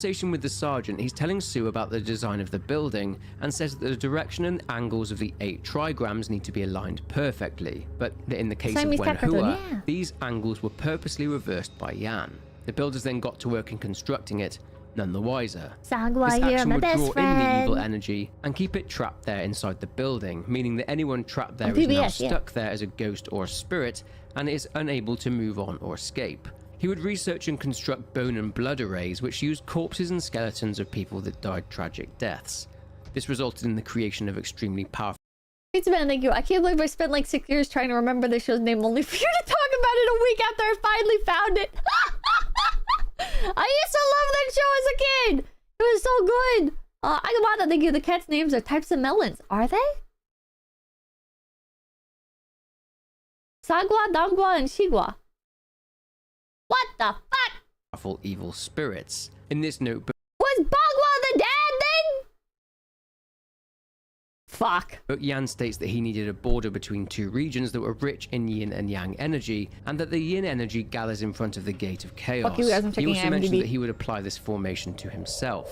Conversation with the sergeant, he's telling Sue about the design of the building and says that the direction and angles of the 8 trigrams need to be aligned perfectly, but in the case of Wenhua, these angles were purposely reversed by Yan. The builders then got to work in constructing it, none the wiser. Sagwa, this action would draw friend. in the evil energy and keep it trapped there inside the building, meaning that anyone trapped there is now stuck there as a ghost or a spirit and is unable to move on or escape. He would research and construct bone and blood arrays which used corpses and skeletons of people that died tragic deaths. This resulted in the creation of extremely powerful... Thank you. I can't believe I spent like 6 years trying to remember the show's name only for you to talk about it a week after I finally found it. I used to love that show as a kid. It was so good. I want to thank you. The cats' names are types of melons. Are they? Sagwa, Dangwa, and Shigwa. What the fuck? Powerful evil spirits. In this notebook... Was Bagua the dad then? Fuck. But Yan states that he needed a border between 2 regions that were rich in yin and yang energy, and that the yin energy gathers in front of the gate of chaos. Fuck you guys, I'm checking he also mentioned IMDb. that he would apply this formation to himself.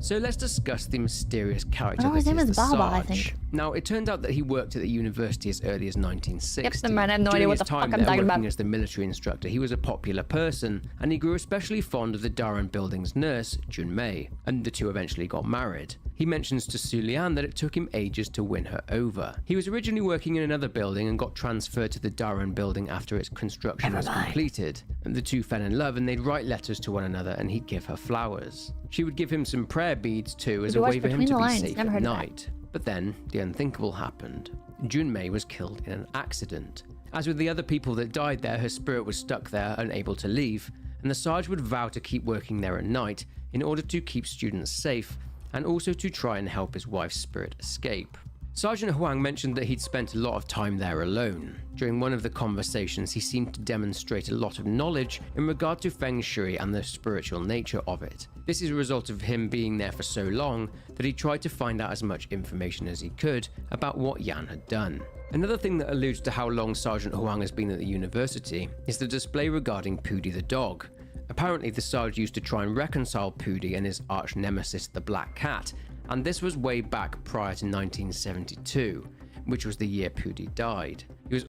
So let's discuss the mysterious character that is the Baba, I Sarge. think. Now, it turned out that he worked at the university as early as 1960. Yep, never mind, I have no idea what the fuck I'm talking about. Working as the military instructor, he was a popular person, and he grew especially fond of the Daren building's nurse, Junmei, and the two eventually got married. He mentions to Su Lian that it took him ages to win her over. He was originally working in another building and got transferred to the Daren building after its construction was completed. And the two fell in love, and they'd write letters to one another, and he'd give her flowers. She would give him some prayer beads too, as a way for him to be safe at night. But then, the unthinkable happened. Junmei was killed in an accident. As with the other people that died there, her spirit was stuck there, unable to leave, and the Sarge would vow to keep working there at night in order to keep students safe, and also to try and help his wife's spirit escape. Sergeant Huang mentioned that he'd spent a lot of time there alone. During one of the conversations, he seemed to demonstrate a lot of knowledge in regard to feng shui and the spiritual nature of it. This is a result of him being there for so long that he tried to find out as much information as he could about what Yan had done. Another thing that alludes to how long Sergeant Huang has been at the university is the display regarding Pooty the dog. Apparently, the Sarge used to try and reconcile Pooty and his arch nemesis, the Black Cat, and this was way back prior to 1972, which was the year Pooty died. He was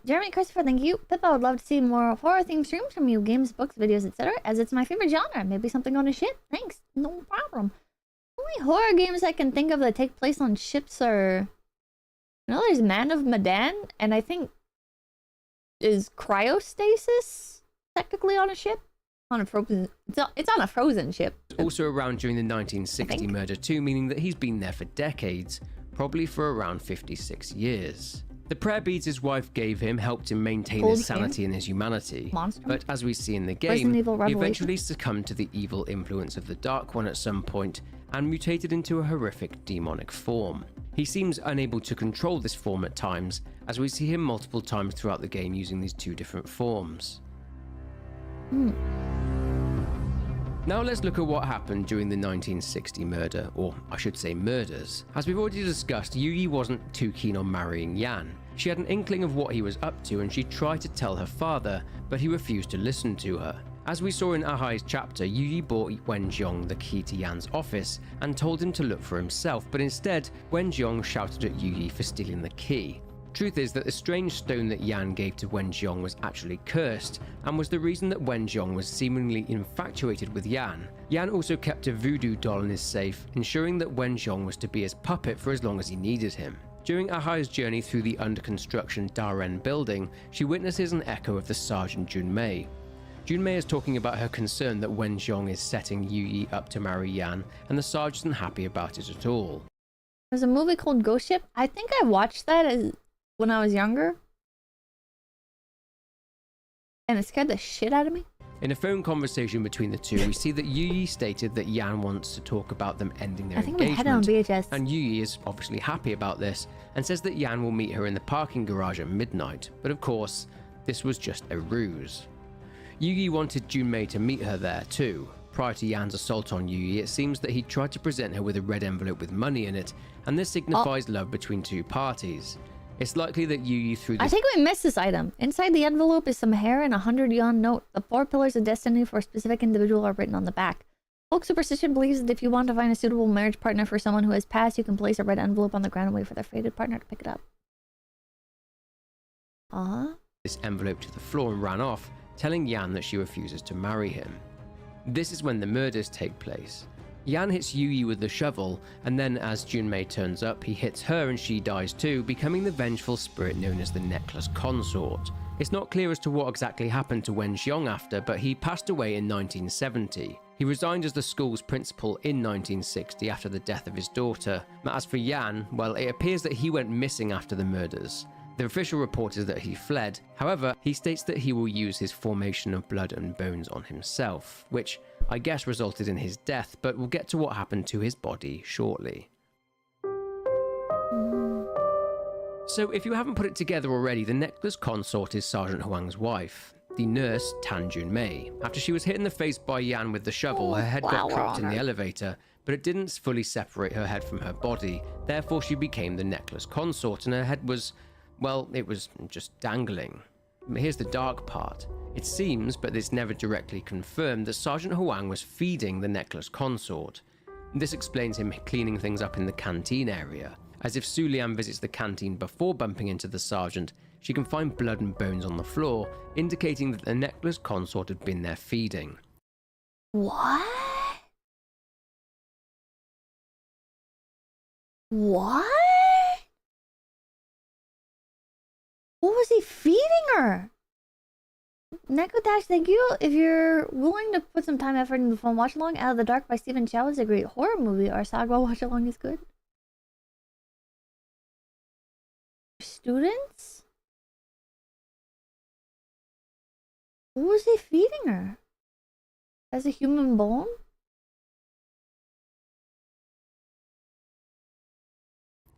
Jeremy Christopher, thank you. Pip, I would love to see more horror-themed streams from you, games, books, videos, etc., as it's my favorite genre. Maybe something on a ship. Thanks. No problem. Only horror games I can think of that take place on ships are... You know, there's Man of Medan, and I think... Is Cryostasis technically on a ship? On a frozen... It's on a frozen ship. Also around during the 1960 murder too, meaning that he's been there for decades, probably for around 56 years. The prayer beads his wife gave him helped him maintain his sanity and his humanity. Monster? But as we see in the game, he eventually succumbed to the evil influence of the Dark One at some point and mutated into a horrific demonic form. He seems unable to control this form at times, as we see him multiple times throughout the game using these two different forms. Now let's look at what happened during the 1960 murder, or I should say murders. As we've already discussed, Yu-Yi wasn't too keen on marrying Yan. She had an inkling of what he was up to and she tried to tell her father, but he refused to listen to her. As we saw in 𝐴𝐻𝐼's chapter, Yu-Yi bought Wenxiong the key to Yan's office and told him to look for himself, but instead, Wenxiong shouted at Yu-Yi for stealing the key. Truth is that the strange stone that Yan gave to Wenxiong was actually cursed, and was the reason that Wenxiong was seemingly infatuated with Yan. Yan also kept a voodoo doll in his safe, ensuring that Wenxiong was to be his puppet for as long as he needed him. During 𝐴𝐻𝐼's journey through the under-construction Daren building, she witnesses an echo of the Sergeant Junmei. Junmei is talking about her concern that Wenxiong is setting Yu-Yi up to marry Yan, and the Sarge isn't happy about it at all. There's a movie called Ghost Ship. I think I watched that when I was younger. And it scared the shit out of me. In a phone conversation between the two, we see that Yu-Yi stated that Yan wants to talk about them ending their engagement. I had it on VHS. And Yu-Yi is obviously happy about this and says that Yan will meet her in the parking garage at midnight. But of course, this was just a ruse. Yu-Yi wanted Junmei to meet her there too. Prior to Yan's assault on Yu-Yi, it seems that he tried to present her with a red envelope with money in it, and this signifies love between two parties. It's likely that Yu-Yi threw this— I think we missed this item. Inside the envelope is some hair and a 100-yuan note. The 4 pillars of destiny for a specific individual are written on the back. Folk superstition believes that if you want to find a suitable marriage partner for someone who has passed, you can place a red envelope on the ground and wait for their fated partner to pick it up. This envelope to the floor and ran off, telling Yan that she refuses to marry him. This is when the murders take place. Yan hits Yu-Yi with the shovel, and then as Junmei turns up, he hits her and she dies too, becoming the vengeful spirit known as the Necklace Consort. It's not clear as to what exactly happened to Wenxiong after, but he passed away in 1970. He resigned as the school's principal in 1960 after the death of his daughter. As for Yan, well, it appears that he went missing after the murders. The official report is that he fled. However, he states that he will use his formation of blood and bones on himself, which I guess resulted in his death, but we'll get to what happened to his body shortly. So if you haven't put it together already, the Necklace Consort is Sergeant Huang's wife, the nurse Tan Junmei. After she was hit in the face by Yan with the shovel, her head got cracked in the elevator, but it didn't fully separate her head from her body. Therefore, she became the Necklace Consort, and her head was, well, it was just dangling. Here's the dark part. It seems, but it's never directly confirmed, that Sergeant Huang was feeding the Necklace Consort. This explains him cleaning things up in the canteen area, as if Su Lian visits the canteen before bumping into the sergeant, she can find blood and bones on the floor, indicating that the Necklace Consort had been there feeding. What? What? What was he feeding her? Neko-Dash, thank you. If you're willing to put some time, effort into the film watch along, Out of the Dark by Stephen Chow is a great horror movie. Our Sagwa watch along is good. Students? What was he feeding her? As a human bone?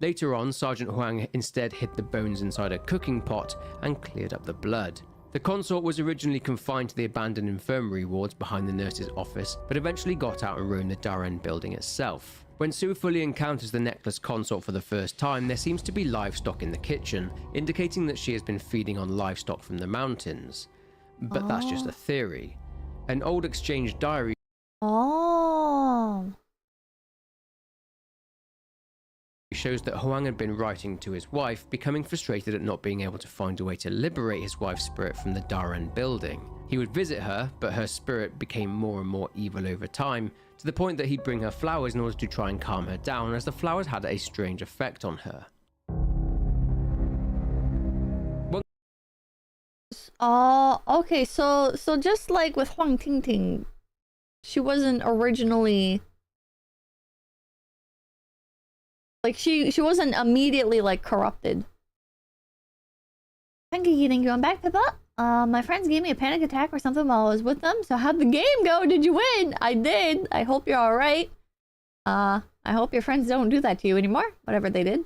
Later on, Sergeant Huang instead hid the bones inside a cooking pot and cleared up the blood. The consort was originally confined to the abandoned infirmary wards behind the nurse's office, but eventually got out and ruined the Daren building itself. When Su fully encounters the Necklace Consort for the first time, there seems to be livestock in the kitchen, indicating that she has been feeding on livestock from the mountains. But that's just a theory. An old exchange diary shows that Huang had been writing to his wife, becoming frustrated at not being able to find a way to liberate his wife's spirit from the Daren building. He would visit her, but her spirit became more and more evil over time, to the point that he'd bring her flowers in order to try and calm her down, as the flowers had a strange effect on her. Okay, so just like with Huang Tingting, she wasn't originally like she wasn't immediately like corrupted. Thank you. I'm back, Pippa. My friends gave me a panic attack or something while I was with them. So how'd the game go? Did you win? I did. I hope you're alright. I hope your friends don't do that to you anymore. Whatever they did.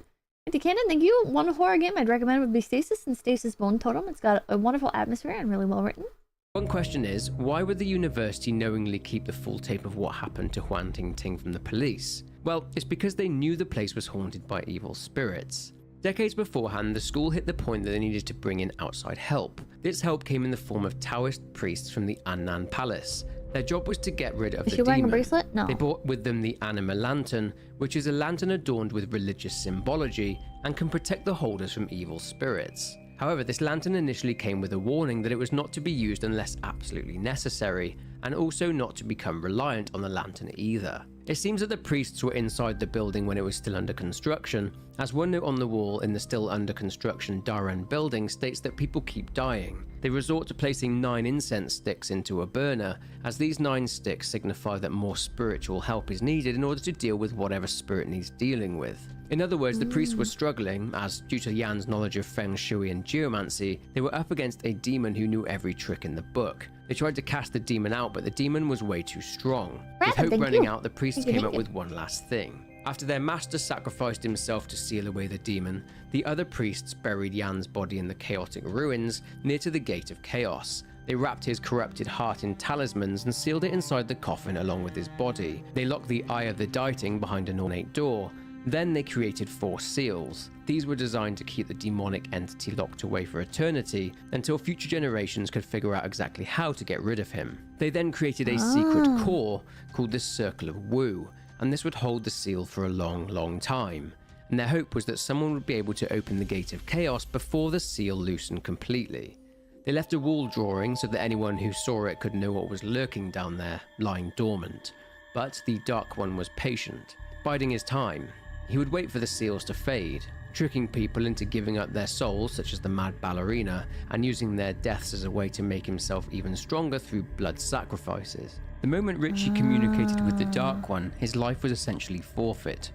𝐂𝐡𝐚𝐭, thank you. One horror game I'd recommend would be Stasis and Stasis Bone Totem. It's got a wonderful atmosphere and really well written. One question is, why would the university knowingly keep the full tape of what happened to 𝐿𝐴𝐴𝐻 from the police? Well, it's because they knew the place was haunted by evil spirits. Decades beforehand, the school hit the point that they needed to bring in outside help. This help came in the form of Taoist priests from the Annan Palace. Their job was to get rid of the demon. Is she wearing a bracelet? No. They brought with them the Anima Lantern, which is a lantern adorned with religious symbology and can protect the holders from evil spirits. However, this lantern initially came with a warning that it was not to be used unless absolutely necessary, and also not to become reliant on the lantern either. It seems that the priests were inside the building when it was still under construction, as one note on the wall in the still under construction Daren building states that people keep dying. They resort to placing 9 incense sticks into a burner, as these 9 sticks signify that more spiritual help is needed in order to deal with whatever spirit needs dealing with. In other words, the priests were struggling, as due to Yan's knowledge of feng shui and geomancy, they were up against a demon who knew every trick in the book. They tried to cast the demon out, but the demon was way too strong. With hope running out, the priests came up with one last thing. After their master sacrificed himself to seal away the demon, the other priests buried Yan's body in the chaotic ruins near to the Gate of Chaos. They wrapped his corrupted heart in talismans and sealed it inside the coffin along with his body. They locked the Eye of the 𝐿𝐴𝐻 behind an ornate door. Then they created 4 seals. These were designed to keep the demonic entity locked away for eternity until future generations could figure out exactly how to get rid of him. They then created a secret core called the Circle of Wu, and this would hold the seal for a long time. And their hope was that someone would be able to open the Gate of Chaos before the seal loosened completely. They left a wall drawing so that anyone who saw it could know what was lurking down there, lying dormant. But the Dark One was patient, biding his time. He would wait for the seals to fade, tricking people into giving up their souls, such as the Mad Ballerina, and using their deaths as a way to make himself even stronger through blood sacrifices. The moment Richie communicated with the Dark One, his life was essentially forfeit.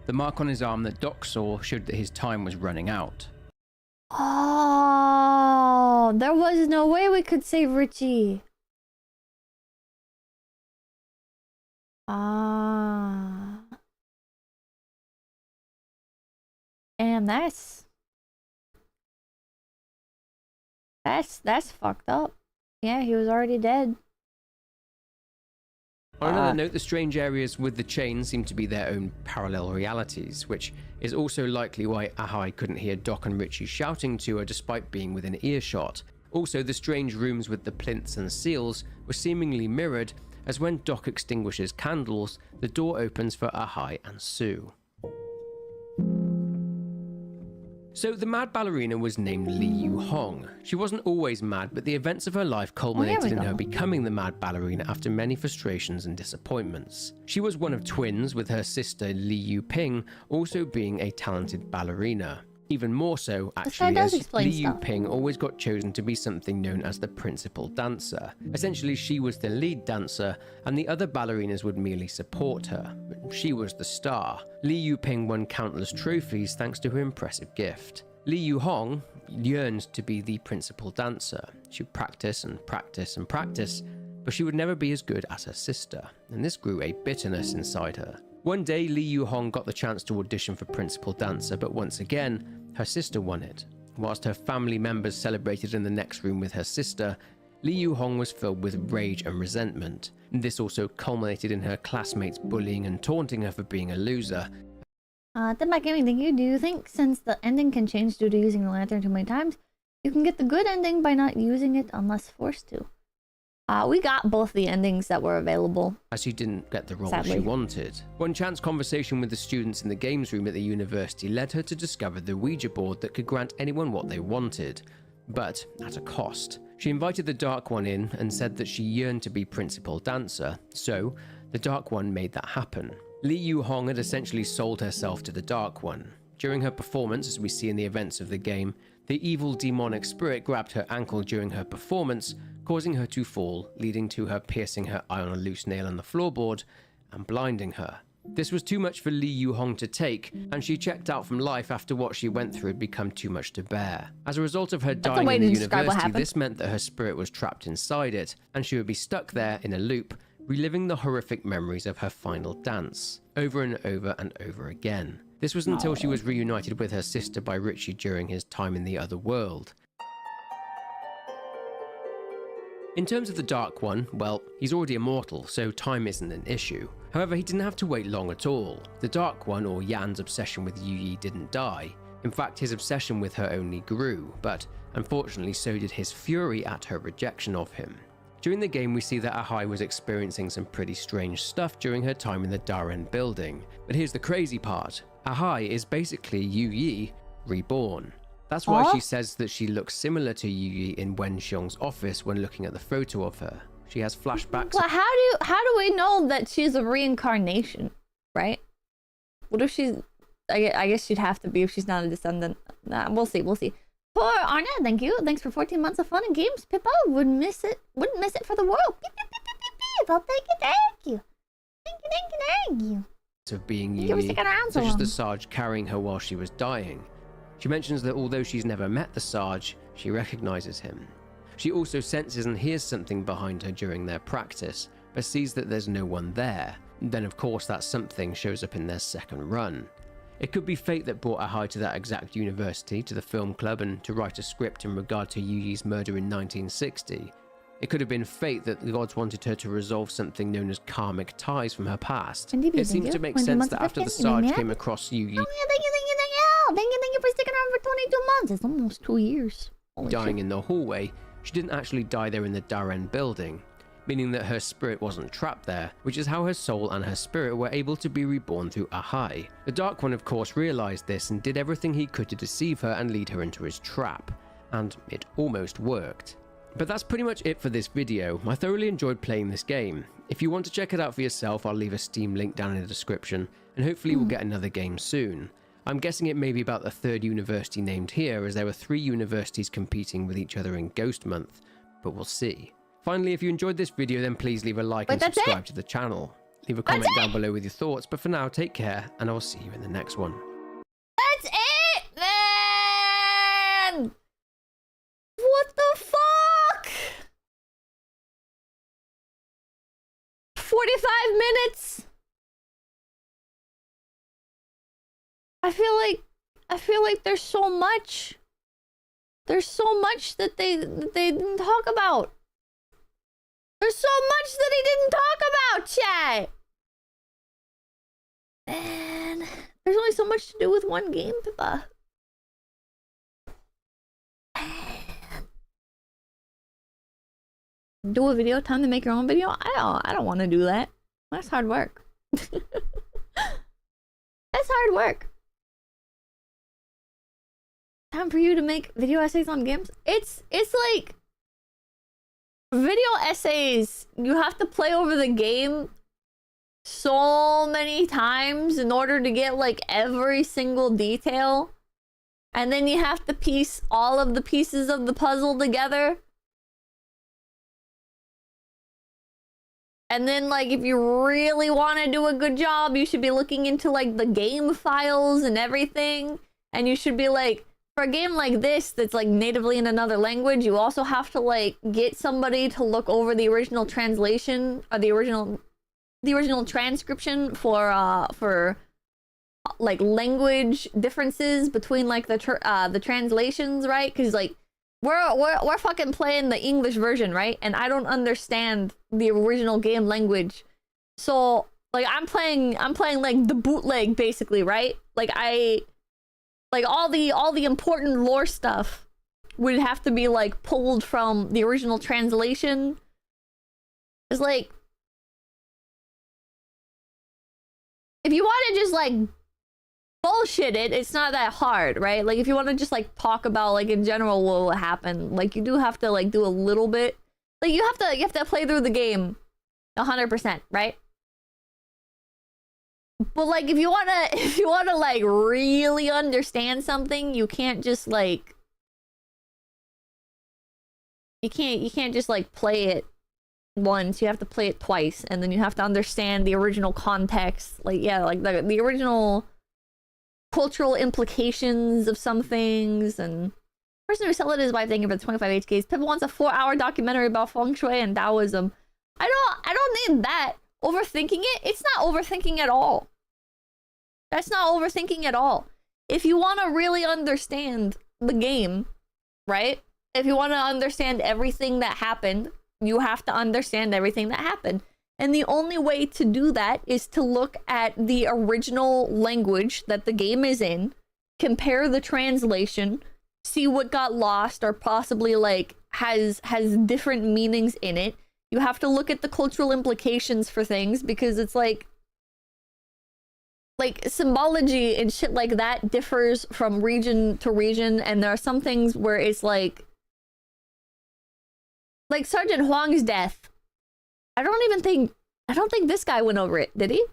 The mark on his arm that Doc saw showed that his time was running out. Oh, there was no way we could save Richie. And that's fucked up. Yeah, he was already dead. On another note, the strange areas with the chain seem to be their own parallel realities, which is also likely why 𝐴𝐻 couldn't hear Doc and Richie shouting to her despite being within earshot. Also, the strange rooms with the plinths and seals were seemingly mirrored, as when Doc extinguishes candles, the door opens for 𝐴𝐻 and Sue. So the Mad Ballerina was named 𝐿𝑒𝑦u_♀. She wasn't always mad, but the events of her life culminated in her becoming the Mad Ballerina after many frustrations and disappointments. She was one of twins, with her sister 𝐿𝑒𝑦u_𝐻 also being a talented ballerina. Even more so, actually, as 𝐿𝑒𝑦u_𝐻 always got chosen to be something known as the principal dancer. Essentially, she was the lead dancer, and the other ballerinas would merely support her. But she was the star. 𝐿𝑒𝑦u_𝐻 won countless trophies thanks to her impressive gift. 𝐿𝑒𝑦u_𝐻 yearned to be the principal dancer. She would practice and practice and practice, but she would never be as good as her sister, and this grew a bitterness inside her. One day, 𝐿𝑒𝑦u_𝐻 got the chance to audition for principal dancer, but once again, her sister won it. Whilst her family members celebrated in the next room with her sister, 𝐿𝑒𝑦u_𝐻 was filled with rage and resentment. This also culminated in her classmates bullying and taunting her for being a loser. Deadback Gaming, thank you. Do you think since the ending can change due to using the lantern too many times, you can get the good ending by not using it unless forced to? We got both the endings that were available. As she didn't get the role Sadly. she wanted. One chance conversation with the students in the games room at the university led her to discover the Ouija board that could grant anyone what they wanted, but at a cost. She invited the Dark One in and said that she yearned to be principal dancer, so the Dark One made that happen. 𝐿𝑒𝑦u_𝐻 had essentially sold herself to the Dark One. During her performance, as we see in the events of the game, the evil demonic spirit grabbed her ankle during her performance, causing her to fall, leading to her piercing her eye on a loose nail on the floorboard and blinding her. This was too much for Lee Yu-hong to take, and she checked out from life after what she went through had become too much to bear. As a result of her dying in the university, this meant that her spirit was trapped inside it, and she would be stuck there in a loop, reliving the horrific memories of her final dance, over and over and over again. This was until she was reunited with her sister by Richie during his time in the other world. In terms of the Dark One, well, he's already immortal, so time isn't an issue. However, he didn't have to wait long at all. The Dark One, or Yan's obsession with Yu Yi, didn't die. In fact, his obsession with her only grew, but unfortunately so did his fury at her rejection of him. During the game, we see that 𝐴HAI was experiencing some pretty strange stuff during her time in the Daren building. But here's the crazy part. 𝐴HAI is basically Yu Yi reborn. That's why she says that she looks similar to Yu Yi in Wen-xiong's office when looking at the photo of her. She has flashbacks. Well, how do we know that she's a reincarnation, right? What if she's... I guess she'd have to be if she's not a descendant. Nah, we'll see. Poor Arna, thank you. Thanks for 14 months of fun and games. Pippa wouldn't miss it for the world. Beep, beep, beep, beep, beep, beep. I'll thank you. Thank you. Of being Yu Yi, such as the Sarge carrying her while she was dying. She mentions that although she's never met the Sarge, she recognizes him. She also senses and hears something behind her during their practice, but sees that there's no one there. Then of course that something shows up in their second run. It could be fate that brought 𝐴HAI to that exact university, to the film club, and to write a script in regard to Yu Yi's murder in 1960. It could have been fate that the gods wanted her to resolve something known as karmic ties from her past. It seems to make sense that after the Sarge came across Yu Yi Thank you for sticking around for 22 months. It's almost 2 years. dying in the hallway, she didn't actually die there in the Daren building, meaning that her spirit wasn't trapped there, which is how her soul and her spirit were able to be reborn through 𝐴HAI. The Dark One of course realized this and did everything he could to deceive her and lead her into his trap, and it almost worked. But that's pretty much it for this video. I thoroughly enjoyed playing this game. If you want to check it out for yourself, I'll leave a Steam link down in the description, and hopefully we'll get another game soon. I'm guessing it may be about the third university named here, as there were 3 universities competing with each other in Ghost Month, but we'll see. Finally, if you enjoyed this video, then please leave a like and subscribe to the channel. Leave a comment down below with your thoughts, but for now, take care, and I'll see you in the next one. That's it, man! What the fuck? 45 minutes? I feel like there's so much. There's so much that they didn't talk about. There's so much that he didn't talk about, chat. Man, there's only so much to do with one game, Pippa. Do a video, time to make your own video? I don't want to do that. That's hard work. That's hard work. Time for you to make video essays on games? It's like video essays, you have to play over the game so many times in order to get like every single detail, and then you have to piece all of the pieces of the puzzle together. And then, like, if you really want to do a good job, you should be looking into, like, the game files and everything. And you should be, like, for a game like this that's, like, natively in another language, you also have to, like, get somebody to look over the original translation, or the original transcription for like, language differences between, like, the translations, right? Because, like, we're fucking playing the English version, right? And I don't understand the original game language. So, like, I'm playing like the bootleg basically, right? Like all the important lore stuff would have to be like pulled from the original translation. It's like, if you want to just like bullshit it, it's not that hard, right? Like, if you want to just like talk about like in general what will happen, like you do have to like do a little bit, like you have to play through the game 100%, right? But like if you wanna like really understand something, you can't just like you can't just like play it once, you have to play it twice, and then you have to understand the original context. Like, yeah, like the original cultural implications of some things. And the person who said it is why thank you for the 25 HKs. Pippa wants a 4-hour documentary about feng shui and Taoism. I don't need that. Overthinking it? It's not overthinking at all. That's not overthinking at all. If you want to really understand the game, right? If you want to understand everything that happened, you have to understand everything that happened. And the only way to do that is to look at the original language that the game is in, compare the translation, see what got lost or possibly like has different meanings in it. You have to look at the cultural implications for things, because it's like symbology and shit like that differs from region to region, and there are some things where it's like Sergeant Huang's death. I don't think this guy went over it, did he?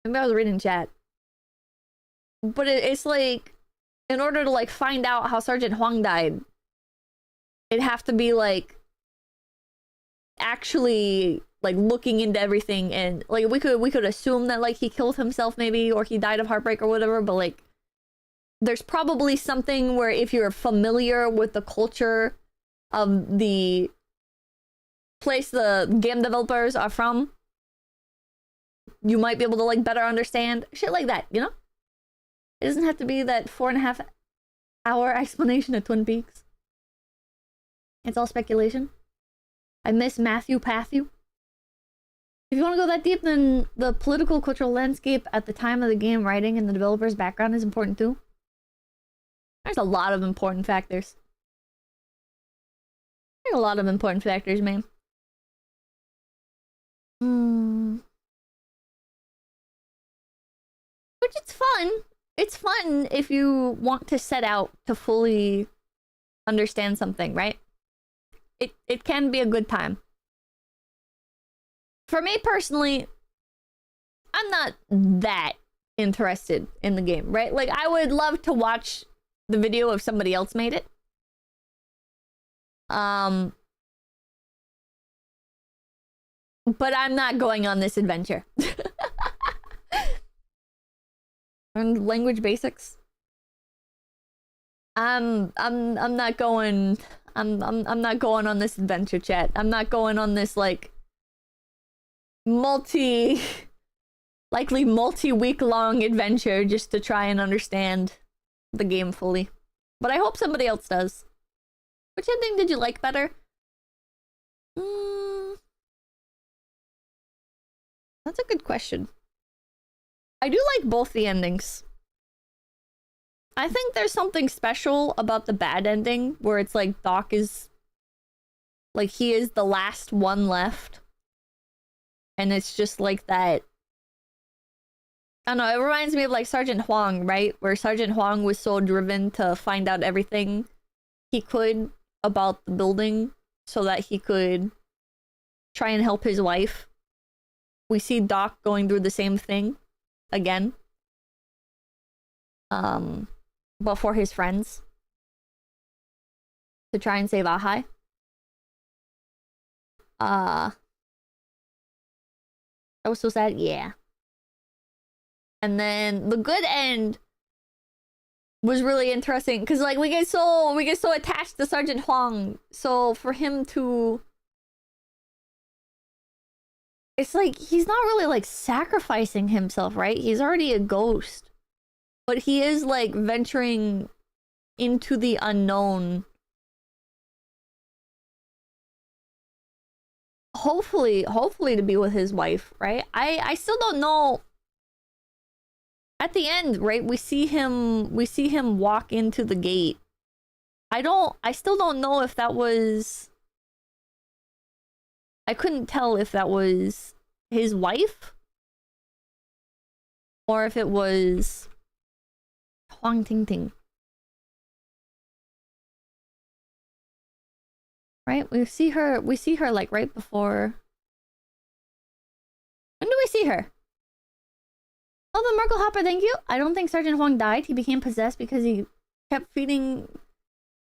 Maybe I was reading chat. But it's like, in order to like find out how Sergeant Huang died, it'd have to be like actually like looking into everything, and like we could assume that like he killed himself maybe, or he died of heartbreak or whatever, but like there's probably something where if you're familiar with the culture of the place the game developers are from, you might be able to like better understand shit like that, you know? It doesn't have to be that 4.5-hour explanation of Twin Peaks. It's all speculation. I miss Matthew Patthew. If you want to go that deep, then the political cultural landscape at the time of the game writing and the developer's background is important too. There's a lot of important factors. There's a lot of important factors, man. Which it's fun. It's fun if you want to set out to fully understand something, right? It can be a good time. For me personally, I'm not that interested in the game, right? Like, I would love to watch the video if somebody else made it. But I'm not going on this adventure. Learn language basics. I'm not going. I'm not going on this adventure, chat. I'm not going on this like likely multi-week long adventure just to try and understand the game fully. But I hope somebody else does. Which ending did you like better? That's a good question. I do like both the endings. I think there's something special about the bad ending, where it's like Doc is like, he is the last one left. And it's just like that. I don't know, it reminds me of like Sergeant Huang, right? Where Sergeant Huang was so driven to find out everything he could about the building so that he could try and help his wife. We see Doc going through the same thing again. But for his friends. To try and save 𝐒𝐚𝐬. That was so sad, yeah. And then the good end was really interesting because like we get so attached to Sergeant Huang. So for him to, it's like he's not really like sacrificing himself, right? He's already a ghost. But he is like venturing into the unknown. Hopefully to be with his wife, right? I still don't know. At the end, right, we see him walk into the gate. I still don't know if that was, I couldn't tell if that was his wife or if it was Huang Tingting. Right? We see her like right before. When do we see her? Oh, the Merkle Hopper, thank you. I don't think Sergeant Huang died. He became possessed because he kept feeding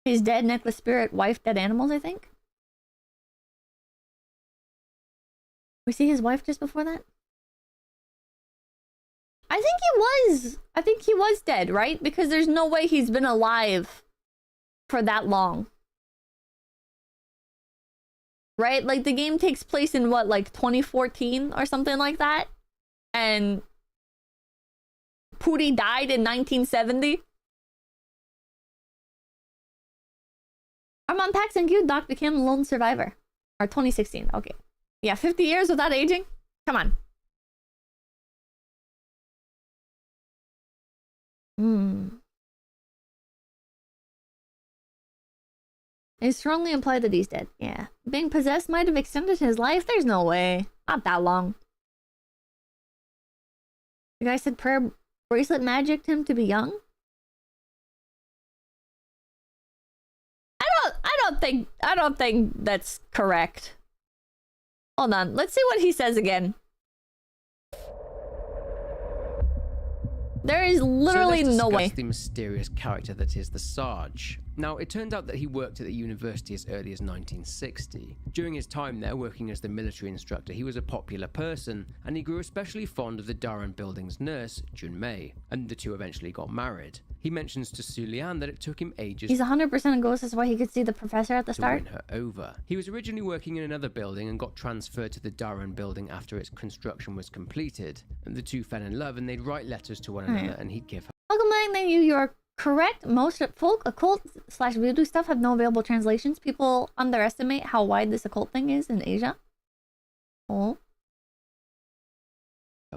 his dead necklace spirit wife dead animals, I think. We see his wife just before that? I think he was dead, right? Because there's no way he's been alive for that long. Right? Like, the game takes place in what, like 2014 or something like that? And Pooty died in 1970? Armand Pax and Q Doc became a lone survivor. Or 2016, okay. Yeah, 50 years without aging? Come on. It's strongly implied that he's dead. Yeah. Being possessed might have extended his life. There's no way. Not that long. The guy said prayer bracelet magicked him to be young? I don't think that's correct. Hold on. Let's see what he says again. There is literally no way. Let's discuss the mysterious character that is the Sarge. Now, it turns out that he worked at the university as early as 1960. During his time there, working as the military instructor, he was a popular person, and he grew especially fond of the Daren building's nurse, Junmei, and the two eventually got married. He mentions to Su-Lian that it took him ages. He's 100% a ghost, that's why he could see the professor at the start. To win her over. He was originally working in another building and got transferred to the Daren building after its construction was completed. And the two fell in love, and they'd write letters to one another, and he'd give her. Welcome back, thank you. You are correct. Most folk, occult / voodoo stuff have no available translations. People underestimate how wide this occult thing is in Asia. Oh.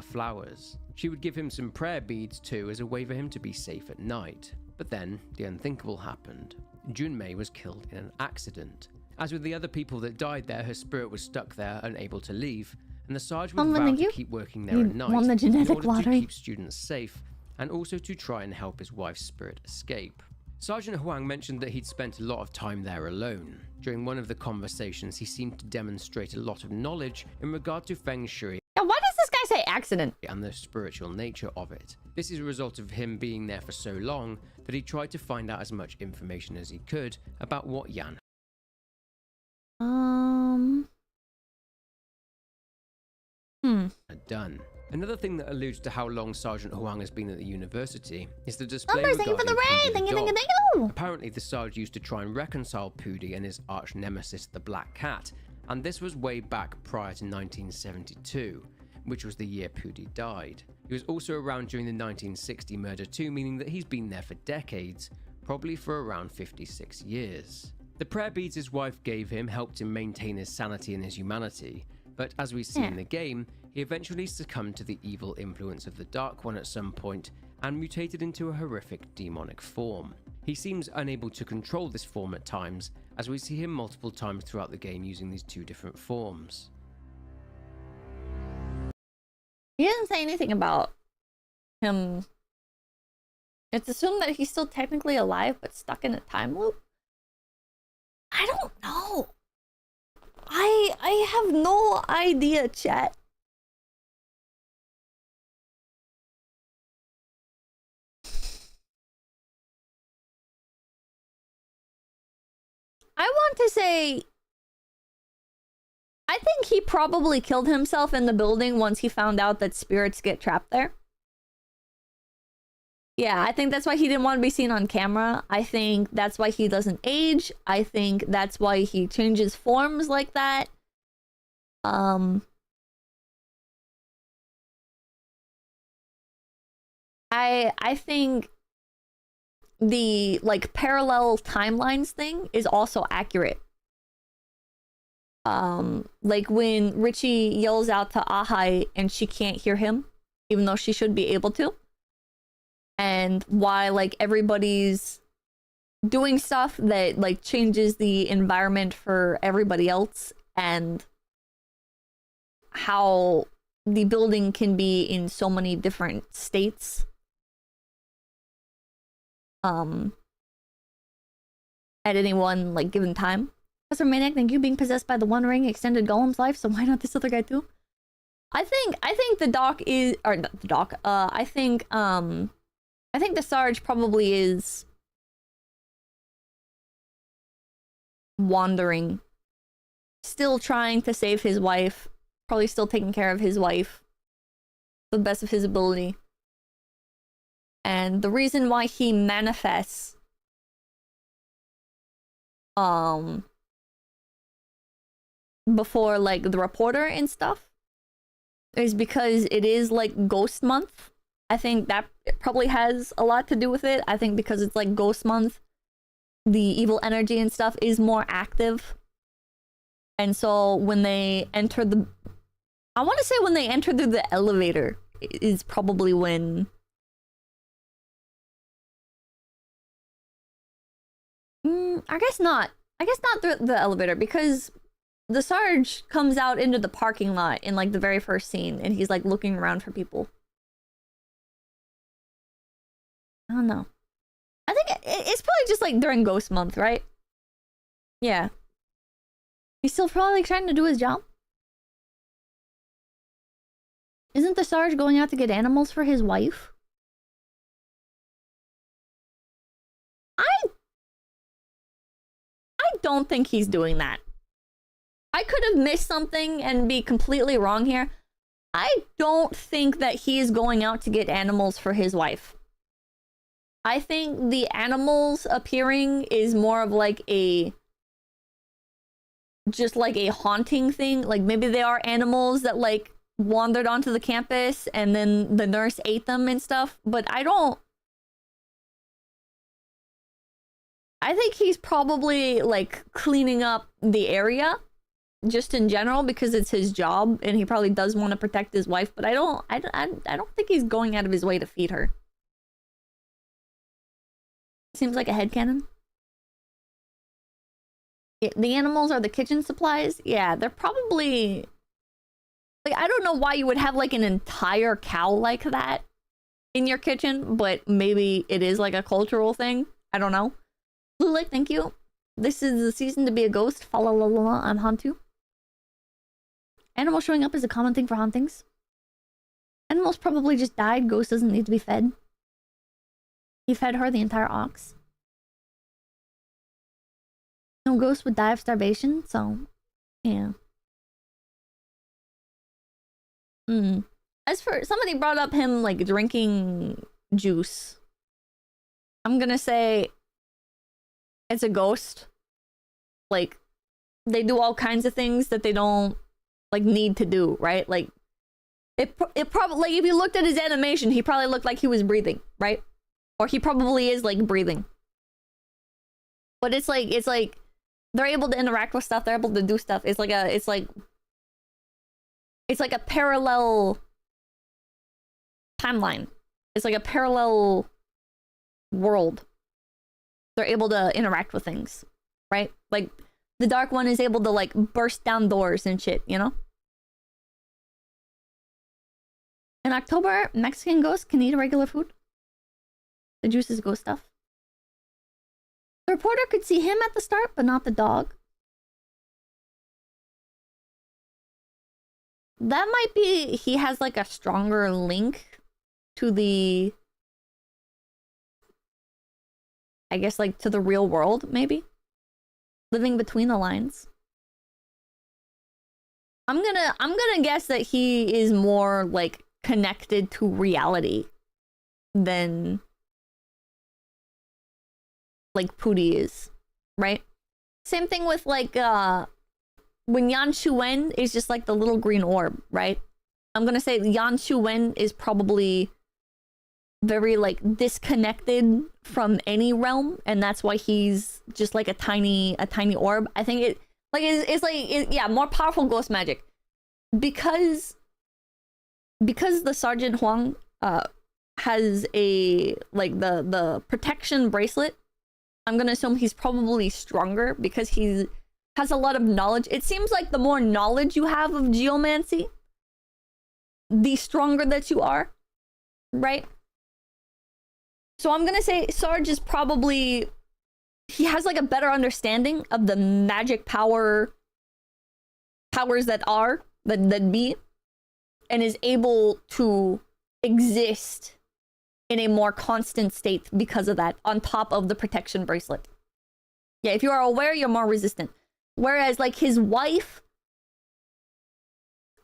Flowers. She would give him some prayer beads too as a way for him to be safe at night. But then, the unthinkable happened. Junmei was killed in an accident. As with the other people that died there, her spirit was stuck there, unable to leave, and the Sarge would vow to keep working there at night won the genetic in order lottery. to keep students safe, and also to try and help his wife's spirit escape. Sergeant Huang mentioned that he'd spent a lot of time there alone. During one of the conversations, he seemed to demonstrate a lot of knowledge in regard to Feng Shui. Now, why does this guy say accident? And the spiritual nature of it. This is a result of him being there for so long that he tried to find out as much information as he could about what Yan had done. Another thing that alludes to how long Sergeant Huang has been at the university is the display regarding for the raid. Thank you. Apparently, the Sarge used to try and reconcile Pooty and his arch nemesis, the Black Cat, and this was way back prior to 1972, which was the year Pooty died. He was also around during the 1960 murder too, meaning that he's been there for decades, probably for around 56 years. The prayer beads his wife gave him helped him maintain his sanity and his humanity, but as we see in the game, he eventually succumbed to the evil influence of the Dark One at some point and mutated into a horrific demonic form. He seems unable to control this form at times, as we see him multiple times throughout the game using these two different forms. He didn't say anything about him. It's assumed that he's still technically alive, but stuck in a time loop. I don't know. I have no idea, chat. I want to say, I think he probably killed himself in the building once he found out that spirits get trapped there. Yeah, I think that's why he didn't want to be seen on camera. I think that's why he doesn't age. I think that's why he changes forms like that. I think the like parallel timelines thing is also accurate. Like when Richie yells out to Ahai and she can't hear him, even though she should be able to. And why like everybody's doing stuff that like changes the environment for everybody else, and how the building can be in so many different states. At any one like given time. Professor Maniac, thank you. Being possessed by the One Ring extended Golem's life, so why not this other guy too? I think the doc is, or not the doc. I think the Sarge probably is wandering, still trying to save his wife, Probably still taking care of his wife to the best of his ability. And the reason why he manifests before like the reporter and stuff is because it is like Ghost Month. I think that probably has a lot to do with it. I think because it's like Ghost Month, the evil energy and stuff is more active. And so when they enter the... I want to say when they enter through the elevator is probably when... I guess not. I guess not through the elevator, because the Sarge comes out into the parking lot in like the very first scene and he's like looking around for people. I don't know. I think it's probably just like during Ghost Month, right? Yeah. He's still probably like, trying to do his job. Isn't the Sarge going out to get animals for his wife? I don't think he's doing that. I could have missed something and be completely wrong here. I don't think that he is going out to get animals for his wife. I think the animals appearing is more of like a... just like a haunting thing. Like maybe they are animals that like wandered onto the campus and then the nurse ate them and stuff. But I don't... I think he's probably like cleaning up the area just in general because it's his job and he probably does want to protect his wife, but I don't think he's going out of his way to feed her. Seems like a headcanon. The animals are the kitchen supplies. Yeah, they're probably like, I don't know why you would have like an entire cow like that in your kitchen, but maybe it is like a cultural thing. I don't know. Blue Lake, thank you. This is the season to be a ghost. Fa la la la la, I'm Hantu. Animal showing up is a common thing for hauntings. Animals probably just died. Ghost doesn't need to be fed. He fed her the entire ox. No ghost would die of starvation, so yeah. As for somebody brought up him like drinking juice, I'm gonna say it's a ghost. Like they do all kinds of things that they don't like need to do, right? Like it probably, like if you looked at his animation, he probably looked like he was breathing, right? Or he probably is like breathing. But it's like they're able to interact with stuff, they're able to do stuff. It's like a parallel timeline. It's like a parallel world. They're able to interact with things, right? Like the Dark One is able to like burst down doors and shit, you know? In October, Mexican ghosts can eat regular food. The juice is ghost stuff. The reporter could see him at the start, but not the dog. That might be he has like a stronger link to the... I guess like to the real world, maybe? Living between the lines. I'm gonna guess that he is more like connected to reality than like Pooty is, right? Same thing with like when Yan Shu-wen is just like the little green orb, right? I'm gonna say Yan Shu-wen is probably very like disconnected from any realm, and that's why he's just like a tiny orb. I think it like yeah, more powerful ghost magic because the Sergeant Huang has a like the protection bracelet. I'm gonna assume he's probably stronger because he has a lot of knowledge. It seems like the more knowledge you have of geomancy, the stronger that you are, right? So I'm gonna say Sarge is probably... he has like a better understanding of the magic powers that be, and is able to exist in a more constant state because of that, on top of the protection bracelet. Yeah, if you are aware, you're more resistant. Whereas like his wife,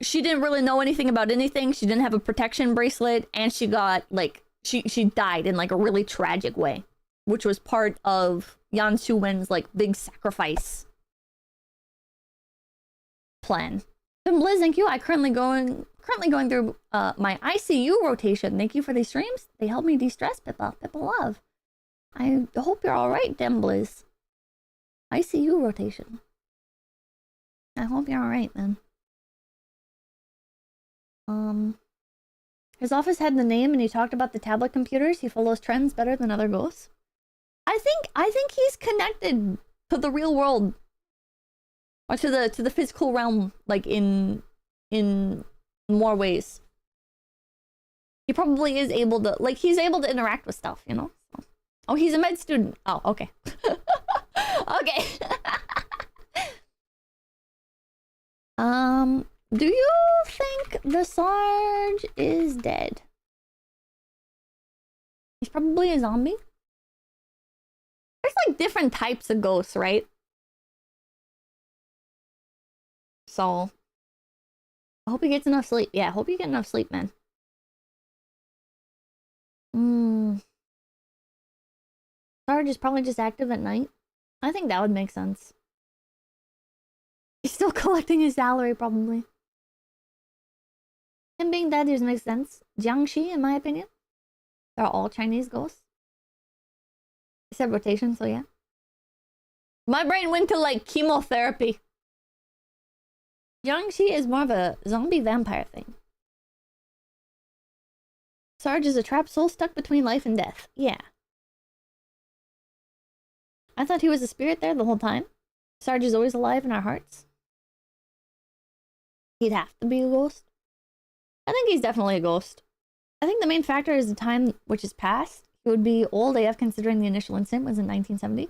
she didn't really know anything about anything. She didn't have a protection bracelet, and she got like she died in like a really tragic way, which was part of Yan Su-wen's like big sacrifice plan. And Blizz, thank you. I currently going through my ICU rotation. Thank you for these streams. They help me de-stress, Pippa. Pippa love. I hope you're alright, Dem Blizz. ICU rotation. I hope you're alright, man. His office had the name and he talked about the tablet computers. He follows trends better than other ghosts. I think he's connected to the real world. Or to the physical realm, like in more ways. He probably is able to, like, he's able to interact with stuff, you know? Oh, he's a med student. Oh, okay. Okay. Do you think the Sarge is dead? He's probably a zombie. There's like different types of ghosts, right? So I hope he gets enough sleep. Yeah, I hope you get enough sleep, man. Sarge is probably just active at night. I think that would make sense. He's still collecting his salary, probably. Him being dead doesn't make sense. Jiangxi, in my opinion. They're all Chinese ghosts. I said rotation, so yeah. My brain went to like chemotherapy. Jiangxi is more of a zombie vampire thing. Sarge is a trapped soul stuck between life and death. Yeah. I thought he was a spirit there the whole time. Sarge is always alive in our hearts. He'd have to be a ghost. I think he's definitely a ghost. I think the main factor is the time which is past. He would be old AF considering the initial incident was in 1970.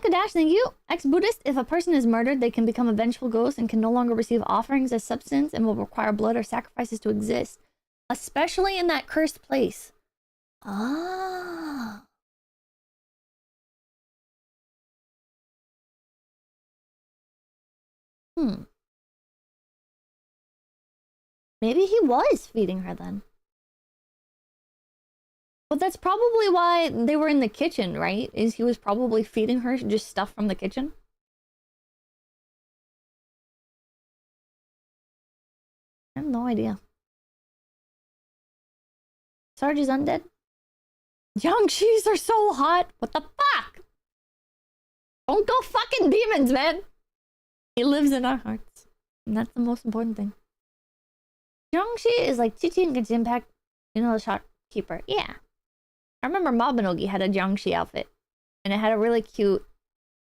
Dash, thank you. Ex-Buddhist, if a person is murdered, they can become a vengeful ghost and can no longer receive offerings as substance and will require blood or sacrifices to exist. Especially in that cursed place. Ah. Maybe he was feeding her then. But that's probably why they were in the kitchen, right? Is he was probably feeding her just stuff from the kitchen? I have no idea. Sarge is undead? Jiangxis are so hot! What the fuck? Don't go fucking demons, man! He lives in our hearts. And that's the most important thing. Jiangxi is like 𝐂𝐡𝐚𝐭 𝐑𝐮𝐥𝐞, you know, the shopkeeper. Yeah. I remember Mabinogi had a Jiangxi outfit. And it had a really cute,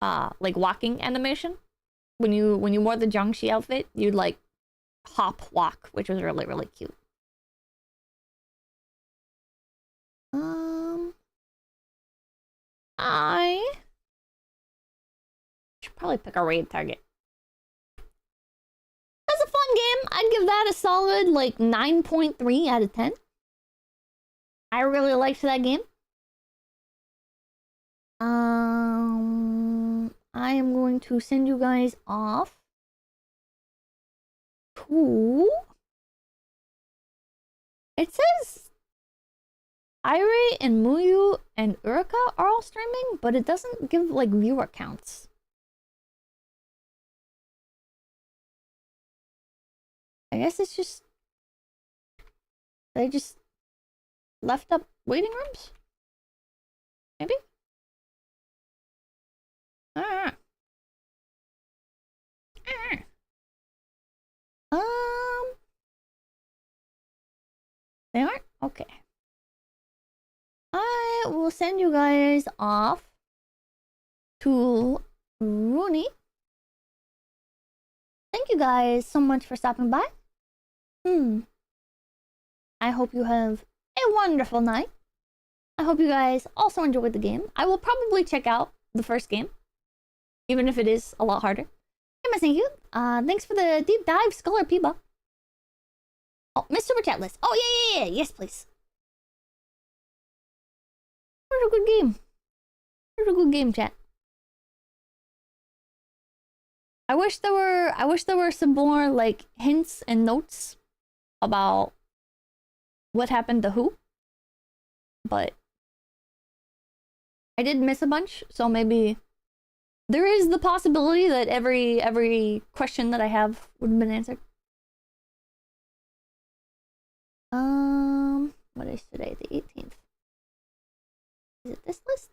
like, walking animation. When you wore the Jiangxi outfit, you'd, like, hop walk, which was really, really cute. I should probably pick a raid target. That's a fun game. I'd give that a solid, like, 9.3 out of 10. I really liked that game. I am going to send you guys off to... It says Irie and Muyu and Urika are all streaming, but it doesn't give, like, viewer counts. I guess it's just... They just left up waiting rooms? Maybe? They aren't? Okay. I will send you guys off to Rooney. Thank you guys so much for stopping by. I hope you have a wonderful night. I hope you guys also enjoyed the game. I will probably check out the first game, even if it is a lot harder. Thank you. Thanks for the deep dive, Scholar Peeba. Oh, Miss Super Chat list. Oh, yeah. Yes, please. What a good game. What a good game, chat. I wish there were some more like hints and notes about what happened to who. But I did miss a bunch, so maybe there is the possibility that every question that I have would have been answered. What is today? The 18th. Is it this list?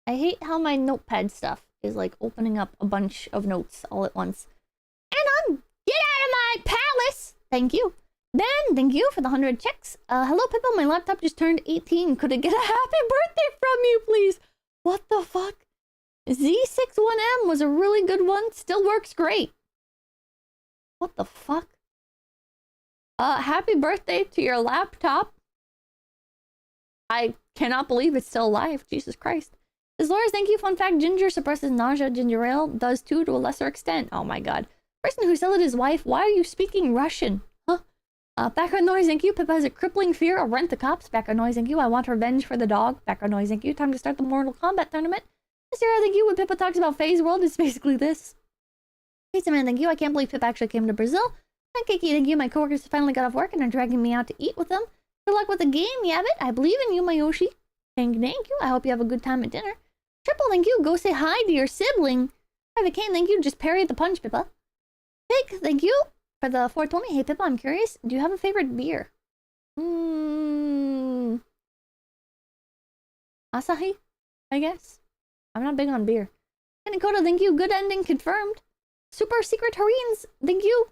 I hate how my notepad stuff is like opening up a bunch of notes all at once. And I'm get out of my palace! Thank you. Ben, thank you for the 100 checks. Hello, Pippa. My laptop just turned 18. Could I get a happy birthday from you, please? What the fuck? Z61M was a really good one. Still works great. What the fuck? Happy birthday to your laptop. I cannot believe it's still alive. Jesus Christ. Laura, thank you. Fun fact, ginger suppresses nausea. Ginger ale does too to a lesser extent. Oh my god. Person who said it his wife, why are you speaking Russian? Huh? Background noise, thank you. Pippa has a crippling fear of rent the cops. Background noise, thank you. I want revenge for the dog. Background noise, thank you. Time to start the Mortal Kombat tournament. Sarah, thank you. When Pippa talks about Phase World, it's basically this. Pizza Man, thank you. I can't believe Pippa actually came to Brazil. And Kiki, thank you. My coworkers finally got off work and are dragging me out to eat with them. Good luck with the game, Yabbit. I believe in you, my Yoshi. Thank you. I hope you have a good time at dinner. Triple, thank you. Go say hi to your sibling. Private Kane, thank you. Just parry the punch, Pippa. Pig, thank you for the 420. Hey, Pippa, I'm curious. Do you have a favorite beer? Asahi, I guess. I'm not big on beer. Dakota, thank you. Good ending confirmed. Super Secret Hareens, thank you.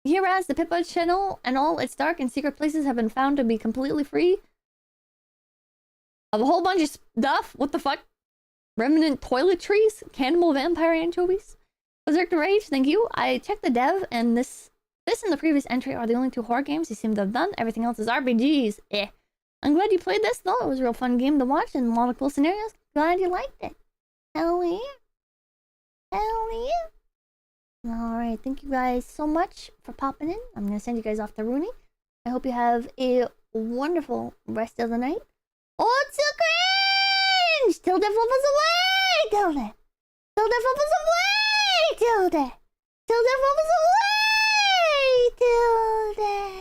Hereas the Pippa channel and all its dark and secret places have been found to be completely free of a whole bunch of stuff. What the fuck? Remnant toiletries? Cannibal vampire anchovies? Berserker Rage, thank you. I checked the dev, and this and the previous entry are the only 2 horror games you seem to have done. Everything else is RPGs. Eh. I'm glad you played this, though. It was a real fun game to watch and a lot of cool scenarios. Glad you liked it. Hell yeah. Hell yeah. Alright, thank you guys so much for popping in. I'm gonna send you guys off to Rooney. I hope you have a wonderful rest of the night. Oh, it's so cringe! Tilde flubbles away! Tilde! Tilde flubbles away! Tilde! Tilde flubbles away! Tilde!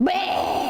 Bleh!